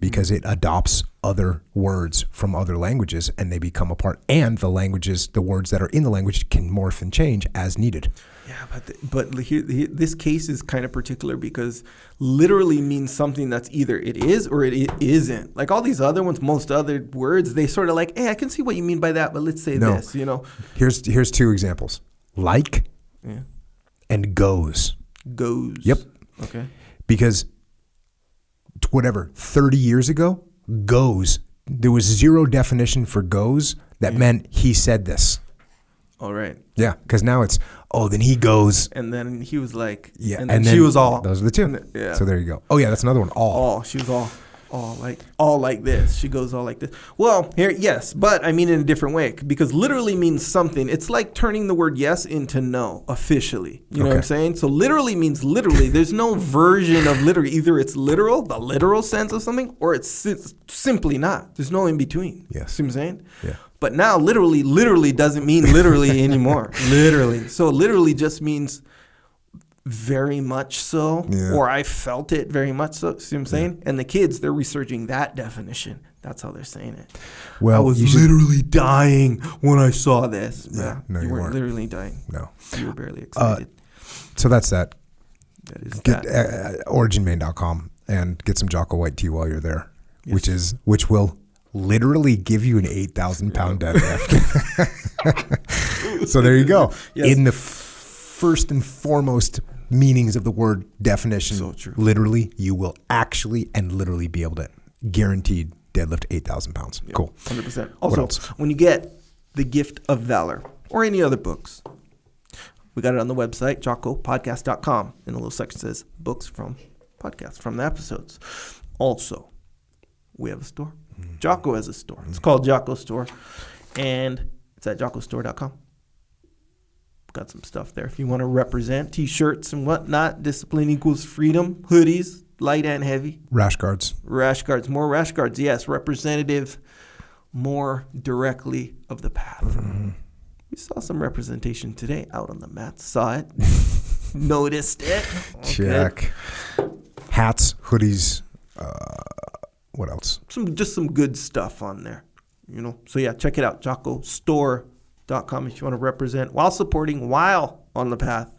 Because it adopts other words from other languages and they become a part. And the words that are in the language can morph and change as needed. Yeah, but this case is kind of particular because literally means something that's either it is or it isn't. Like all these other ones, most other words, they sort of hey, I can see what you mean by that, but let's say this, Here's 2 examples. And goes. Goes. Yep. Okay. Because 30 years ago, goes, there was 0 definition for goes that meant he said this. All right. Yeah, because now it's, then he goes. And then he was like, yeah, and then she was all. Those are the 2. Yeah. So there you go. Oh, yeah, that's another one. All. She was all like this. She goes all like this. Well, here, yes, but I mean in a different way because literally means something. It's like turning the word yes into no officially. You know what I'm saying? So literally means literally. There's no version of literally. Either it's literal, the literal sense of something, or it's simply not. There's no in between. Yes. See what I'm saying? Yeah. But now literally doesn't mean literally anymore. Literally. So literally just means very much so, or I felt it very much so. See what I'm saying? And the kids, they're researching that definition. That's how they're saying it. Well, I was literally dying when I saw this. Yeah, no, you weren't literally dying. No, you were barely excited. So that's that. That is get originmain.com and get some Jocko white tea while you're there, which will literally give you an 8,000-pound deadlift. So there you go. Yes. In the first and foremost meanings of the word definition, so true. Literally, you will actually and literally be able to guaranteed deadlift 8,000 pounds. Yep, cool. 100%. Also, when you get The Gift of Valor, or any other books. We got it on the website, jockopodcast.com. In a little section says books from podcasts, from the episodes. Also, we have a store. Jocko has a store. It's called Jocko Store, and it's at jockostore.com. Got some stuff there if you want to represent. T-shirts and whatnot. Discipline equals freedom. Hoodies, light and heavy. Rash guards. Rash guards. More rash guards. Yes, representative more directly of the path. Mm-hmm. We saw some representation today out on the mat. Saw it. Noticed it. Check. Hats, hoodies. What else? Just some good stuff on there. So yeah, check it out. JockoStore.com if you want to represent while supporting while on the path.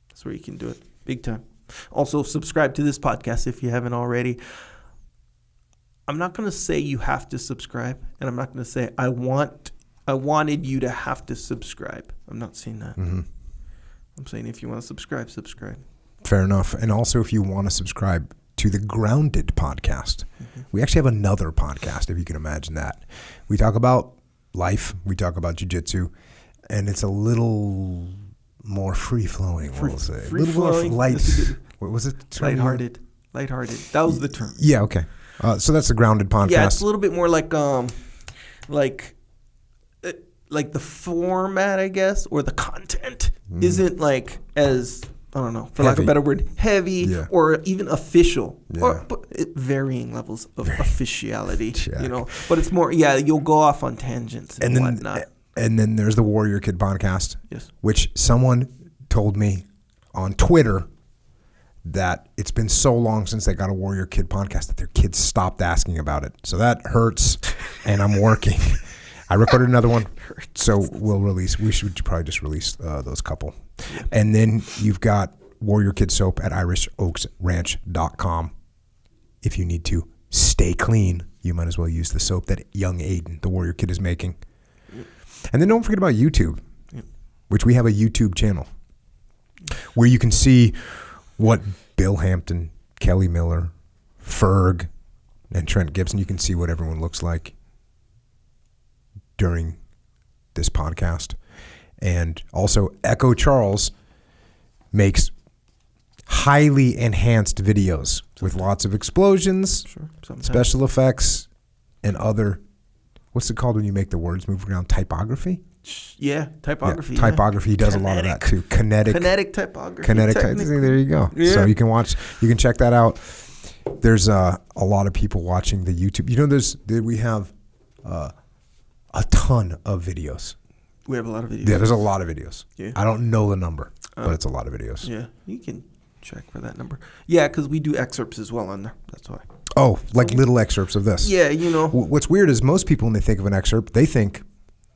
That's where you can do it. Big time. Also, subscribe to this podcast if you haven't already. I'm not going to say you have to subscribe, and I'm not going to say I wanted you to have to subscribe. I'm not saying that. Mm-hmm. I'm saying if you want to subscribe, subscribe. Fair enough. And also if you want to subscribe to the Grounded podcast. Mm-hmm. We actually have another podcast, if you can imagine that. We talk about life. We talk about jiu-jitsu, and it's a little more free-flowing, we'll say. A little more light. What was it? Lighthearted. That was the term. Yeah, okay. So that's the Grounded podcast. Yeah, it's a little bit more like the format, I guess, or the content isn't like as, I don't know, for lack of a better word, heavy or even official, or varying levels of officiality, But it's more, you'll go off on tangents and whatnot. And then there's the Warrior Kid podcast, yes, which someone told me on Twitter that it's been so long since they got a Warrior Kid podcast that their kids stopped asking about it. So that hurts, and I'm working. I recorded another one, so we should probably just release those couple. Yeah. And then you've got Warrior Kid soap at irishoaksranch.com. If you need to stay clean, you might as well use the soap that young Aiden, the Warrior Kid, is making. And then don't forget about YouTube, which we have a YouTube channel where you can see what Bill Hampton, Kelly Miller, Ferg, and Trent Gibson, you can see what everyone looks like during this podcast. And also Echo Charles makes highly enhanced videos with lots of explosions, special effects, and other, what's it called when you make the words move around? Typography? Yeah, typography. Yeah, typography. He does a lot of that too. Kinetic typography. There you go. Yeah. So you can check that out. There's a lot of people watching the YouTube. We have a ton of videos. We have a lot of videos. Yeah, there's a lot of videos. Yeah. I don't know the number, but it's a lot of videos. Yeah, you can check for that number. Yeah, because we do excerpts as well on there. That's why. Oh, like little excerpts of this. Yeah, What's weird is most people, when they think of an excerpt, they think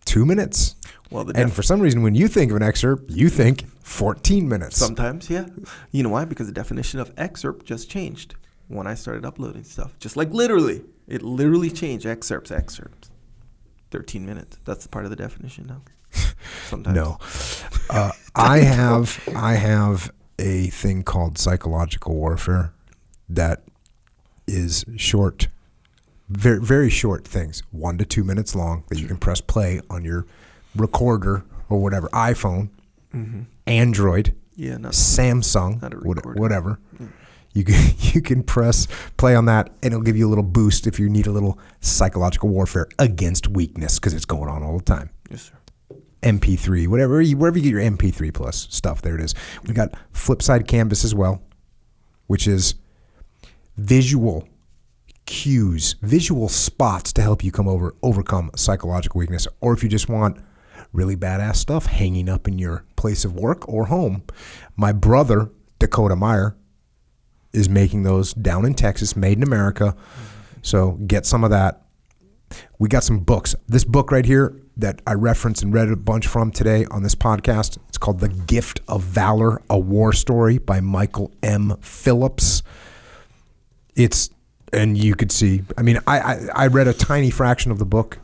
2 minutes. Well, and for some reason, when you think of an excerpt, you think 14 minutes. Sometimes, yeah. You know why? Because the definition of excerpt just changed when I started uploading stuff. Just like literally. It literally changed. Excerpts. 13 minutes. That's part of the definition now. Sometimes. No. I have a thing called psychological warfare that is short, very, very short things, 1 to 2 minutes long, that you can press play on your recorder or whatever, iPhone, Android, Samsung, whatever. You can press play on that, and it'll give you a little boost if you need a little psychological warfare against weakness, because it's going on all the time. Yes, sir. MP3, wherever you get your MP3 plus stuff, there it is. We got Flipside Canvas as well, which is visual cues, visual spots to help you overcome psychological weakness. Or if you just want really badass stuff hanging up in your place of work or home, my brother, Dakota Meyer, is making those down in Texas, made in America. So get some of that. We got some books. This book right here that I referenced and read a bunch from today on this podcast, it's called The Gift of Valor, A War Story by Michael M. Phillips. And you could see, I read a tiny fraction of the book,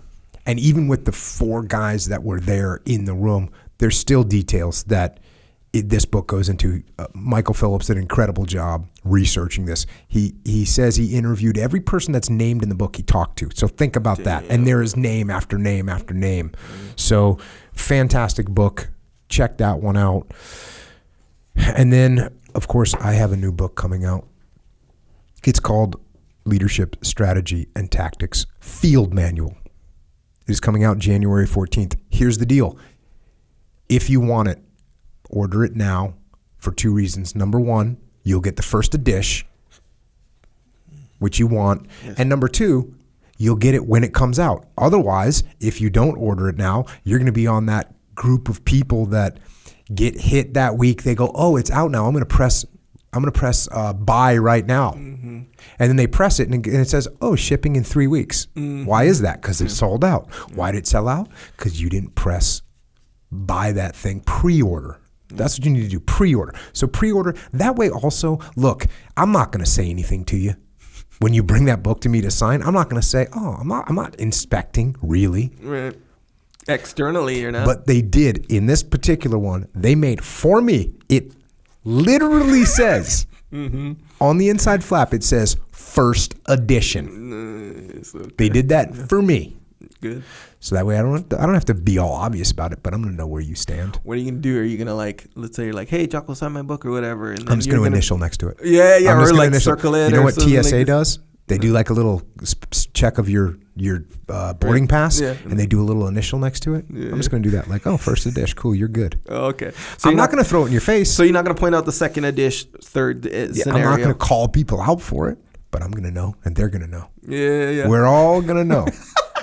and even with the 4 guys that were there in the room, there's still details that this book goes into. Michael Phillips did an incredible job researching this. He says he interviewed every person that's named in the book he talked to. So think about that. And there is name after name after name. So fantastic book. Check that one out. And then, of course, I have a new book coming out. It's called Leadership Strategy and Tactics Field Manual. It is coming out January 14th. Here's the deal. If you want it, order it now for 2 reasons. Number 1, you'll get the first edition, which you want. Yes. And number 2, you'll get it when it comes out. Otherwise, if you don't order it now, you're going to be on that group of people that get hit that week. They go, oh, it's out now. I'm going to press buy right now. Mm-hmm. And then they press it and it says, oh, shipping in 3 weeks. Mm-hmm. Why is that? Because it's sold out. Why did it sell out? Because you didn't press buy that thing, pre-order. That's what you need to do, pre-order. So pre-order, that way also, look, I'm not going to say anything to you. When you bring that book to me to sign, I'm not going to say, oh, I'm not inspecting, really. Right. Externally, you're not. But they did. In this particular one, they made for me, it literally says, on the inside flap, it says first edition. Nice, okay. They did that for me. Good. So that way I don't have to be all obvious about it, but I'm going to know where you stand. What are you going to do? Are you going to let's say you're like, hey, Jocko, sign my book or whatever. And I'm just going to initial next to it. Yeah, or like circle it. You know what TSA does? They do like a little check of your boarding pass, and they do a little initial next to it. Yeah. I'm just going to do that. Like, oh, first edition, cool, you're good. Oh, okay. So I'm not going to throw it in your face. So you're not going to point out the second edition, third scenario. I'm not going to call people out for it, but I'm going to know, and they're going to know. Yeah. We're all going to know.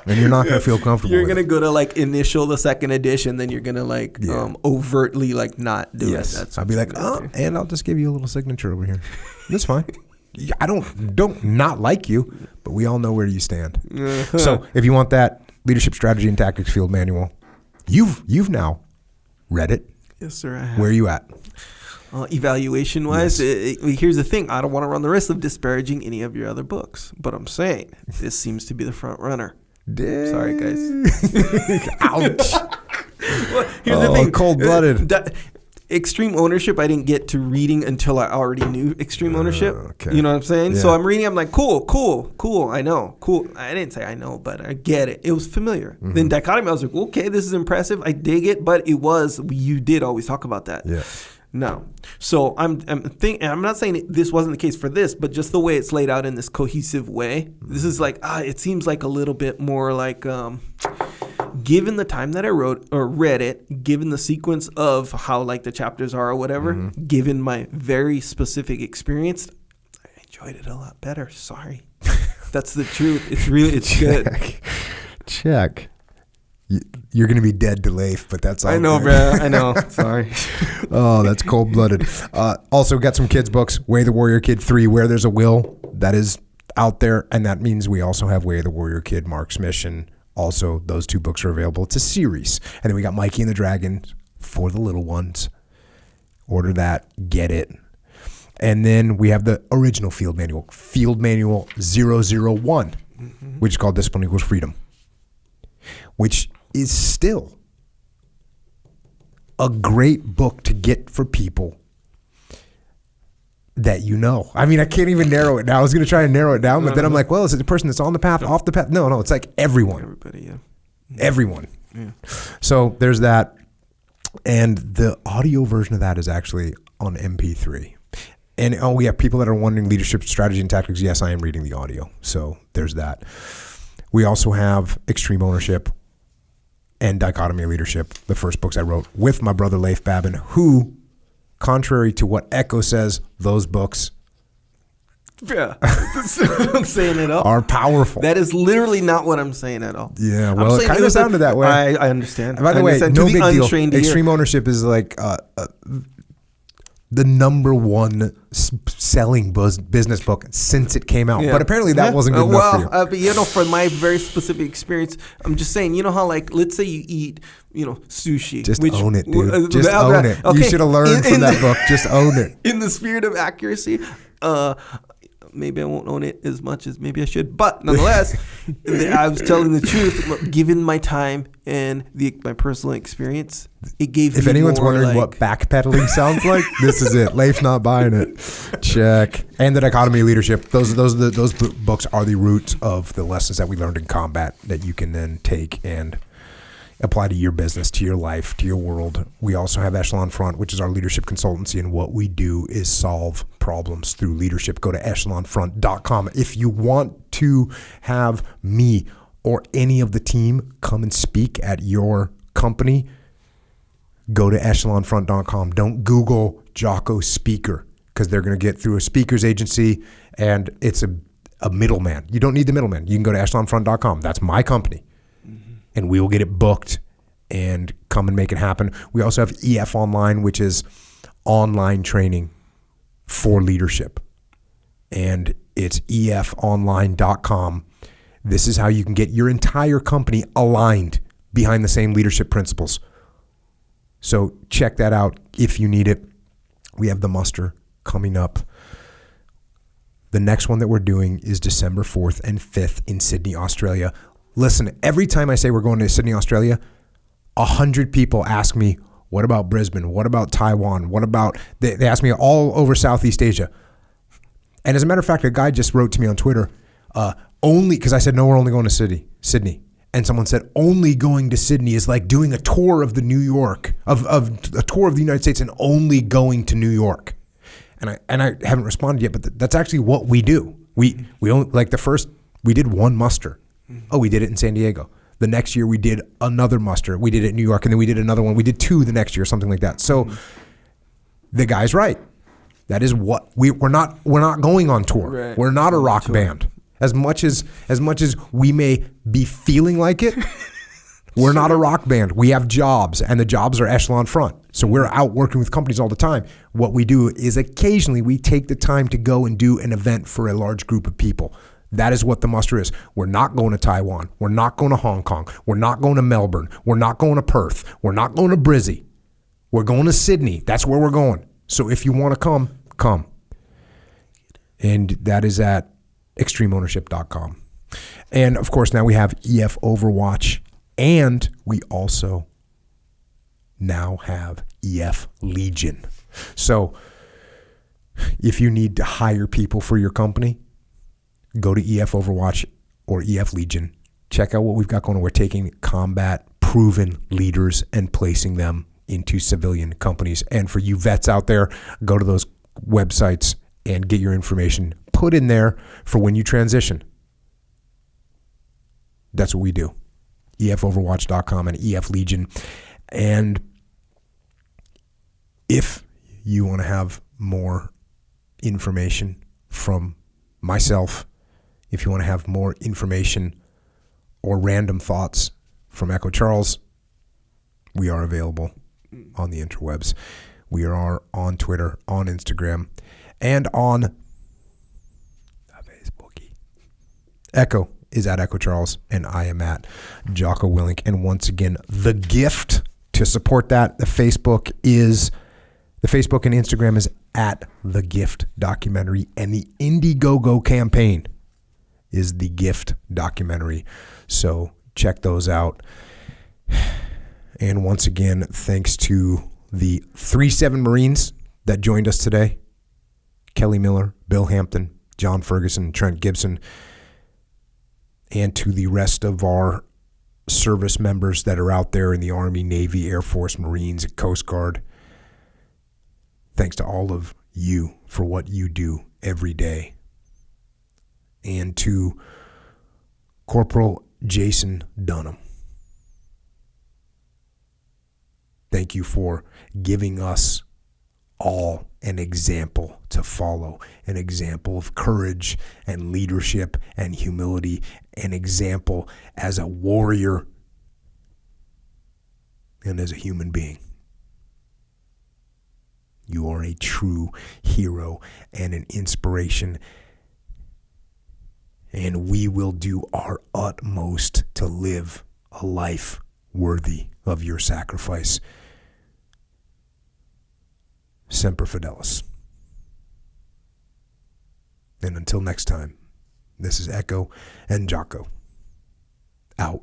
And you're not going to feel comfortable. You're going to go to like initial the second edition, then you're going to like overtly like not do it. That's I'll be like, and I'll just give you a little signature over here. That's fine. I don't not like you, but we all know where you stand. So if you want that Leadership Strategy and Tactics Field Manual, you've now read it. Yes, sir. I have. Where are you at? Evaluation wise, here's the thing. I don't want to run the risk of disparaging any of your other books, but I'm saying this seems to be the front runner. Sorry, guys. Ouch. Well, here's the thing. Cold-blooded. Extreme Ownership, I didn't get to reading until I already knew Extreme Ownership. Okay. You know what I'm saying? Yeah. So I'm reading. I'm like, cool. I know. Cool. I didn't say I know, but I get it. It was familiar. Mm-hmm. Then Dichotomy, I was like, okay, this is impressive. I dig it. But you did always talk about that. Yeah. No. So I'm not saying this wasn't the case for this, but just the way it's laid out in this cohesive way. This is like, it seems like a little bit more like, given the time that I wrote or read it, given the sequence of how like the chapters are or whatever, given my very specific experience, I enjoyed it a lot better. Sorry. That's the truth. It's good. Check. You're going to be dead to Leif, but that's all. I know, bro. I know. Sorry. Oh, that's cold-blooded. Also got some kids' books. Way the Warrior Kid 3, Where There's a Will. That is out there, and that means we also have Way the Warrior Kid, Mark's Mission. Also, those 2 books are available. It's a series. And then we got Mikey and the Dragon for the little ones. Order that. Get it. And then we have the original Field Manual, Field Manual 001, which is called Discipline Equals Freedom, which is still a great book to get for people that you know. I mean, I can't even narrow it down. I was going to try and narrow it down, but then I'm like, well, is it the person that's on the path, off the path? No, it's like everyone. Everybody, yeah. Everyone. Yeah. So there's that. And the audio version of that is actually on MP3. And we have people that are wondering Leadership Strategy and Tactics. Yes, I am reading the audio. So there's that. We also have Extreme Ownership and Dichotomy of Leadership, the first books I wrote with my brother Leif Babin, who, contrary to what Echo says, those books I'm saying at all. are powerful. That is literally not what I'm saying at all. Yeah, well, it kind of sounded that way. I understand. By the way, no big deal. Extreme Ownership is like the number one selling business book since it came out. Yeah. But apparently that wasn't good enough for you. But from my very specific experience, I'm just saying, how like, let's say you eat, sushi. Just own it, dude. Just own it. Okay. You should have learned from that book. Just own it. In the spirit of accuracy, maybe I won't own it as much as maybe I should. But nonetheless, I was telling the truth. Given my time and my personal experience, it gave me If anyone's more, wondering like, what backpedaling sounds like, this is it. Leif's not buying it. Check. And the Dichotomy of Leadership. Those books are the roots of the lessons that we learned in combat that you can then take and apply to your business, to your life, to your world. We also have Echelon Front, which is our leadership consultancy, and what we do is solve problems through leadership. Go to echelonfront.com. If you want to have me or any of the team come and speak at your company, go to echelonfront.com. Don't Google Jocko speaker, because they're going to get through a speaker's agency, and it's a middleman. You don't need the middleman. You can go to echelonfront.com. That's my company. And we will get it booked and come and make it happen. We also have EF Online, which is online training for leadership. And it's efonline.com. This is how you can get your entire company aligned behind the same leadership principles. So check that out if you need it. We have the muster coming up. The next one that we're doing is December 4th and 5th in Sydney, Australia. Listen, every time I say we're going to Sydney, Australia, 100 people ask me, what about Brisbane? What about Taiwan? What about, they ask me all over Southeast Asia. And as a matter of fact, a guy just wrote to me on Twitter, only, because I said, no, we're only going to Sydney. And someone said, only going to Sydney is like doing a tour of the New York, of a tour of the United States and only going to New York. And I haven't responded yet, but that's actually what we do. We only, like we did one muster. Oh, we did it in San Diego. The next year we did another muster. We did it in New York, and then we did another one. We did 2 the next year, something like that. So the guy's right. That is what we're not going on tour. Right. We're not a rock band. As much as we may be feeling like it, we're not a rock band. We have jobs, and the jobs are Echelon Front. So we're out working with companies all the time. What we do is occasionally we take the time to go and do an event for a large group of people. That is what the muster is. We're not going to Taiwan. We're not going to Hong Kong. We're not going to Melbourne. We're not going to Perth. We're not going to Brizzy. We're going to Sydney. That's where we're going. So if you want to come. And that is at extremeownership.com. And of course, now we have EF Overwatch, and we also now have EF Legion. So if you need to hire people for your company, go to EF Overwatch or EF Legion. Check out what we've got going on. We're taking combat proven leaders and placing them into civilian companies. And for you vets out there, go to those websites and get your information put in there for when you transition. That's what we do. EFOverwatch.com and EF Legion. And if you want to have more information from myself, if you want to have more information or random thoughts from Echo Charles, we are available on the interwebs. We are on Twitter, on Instagram, and on Facebook. Echo is at Echo Charles, and I am at Jocko Willink. And once again, the gift to support that, the Facebook and Instagram is at The Gift Documentary, and the Indiegogo campaign is The Gift Documentary. So check those out. And once again, thanks to the 3-7 Marines that joined us today. Kelly Miller, Bill Hampton, John Ferguson, Trent Gibson, and to the rest of our service members that are out there in the Army, Navy, Air Force, Marines, Coast Guard. Thanks to all of you for what you do every day. And to Corporal Jason Dunham. Thank you for giving us all an example to follow, an example of courage and leadership and humility, an example as a warrior and as a human being. You are a true hero and an inspiration, and we will do our utmost to live a life worthy of your sacrifice. Semper Fidelis. And until next time, this is Echo and Jocko. Out.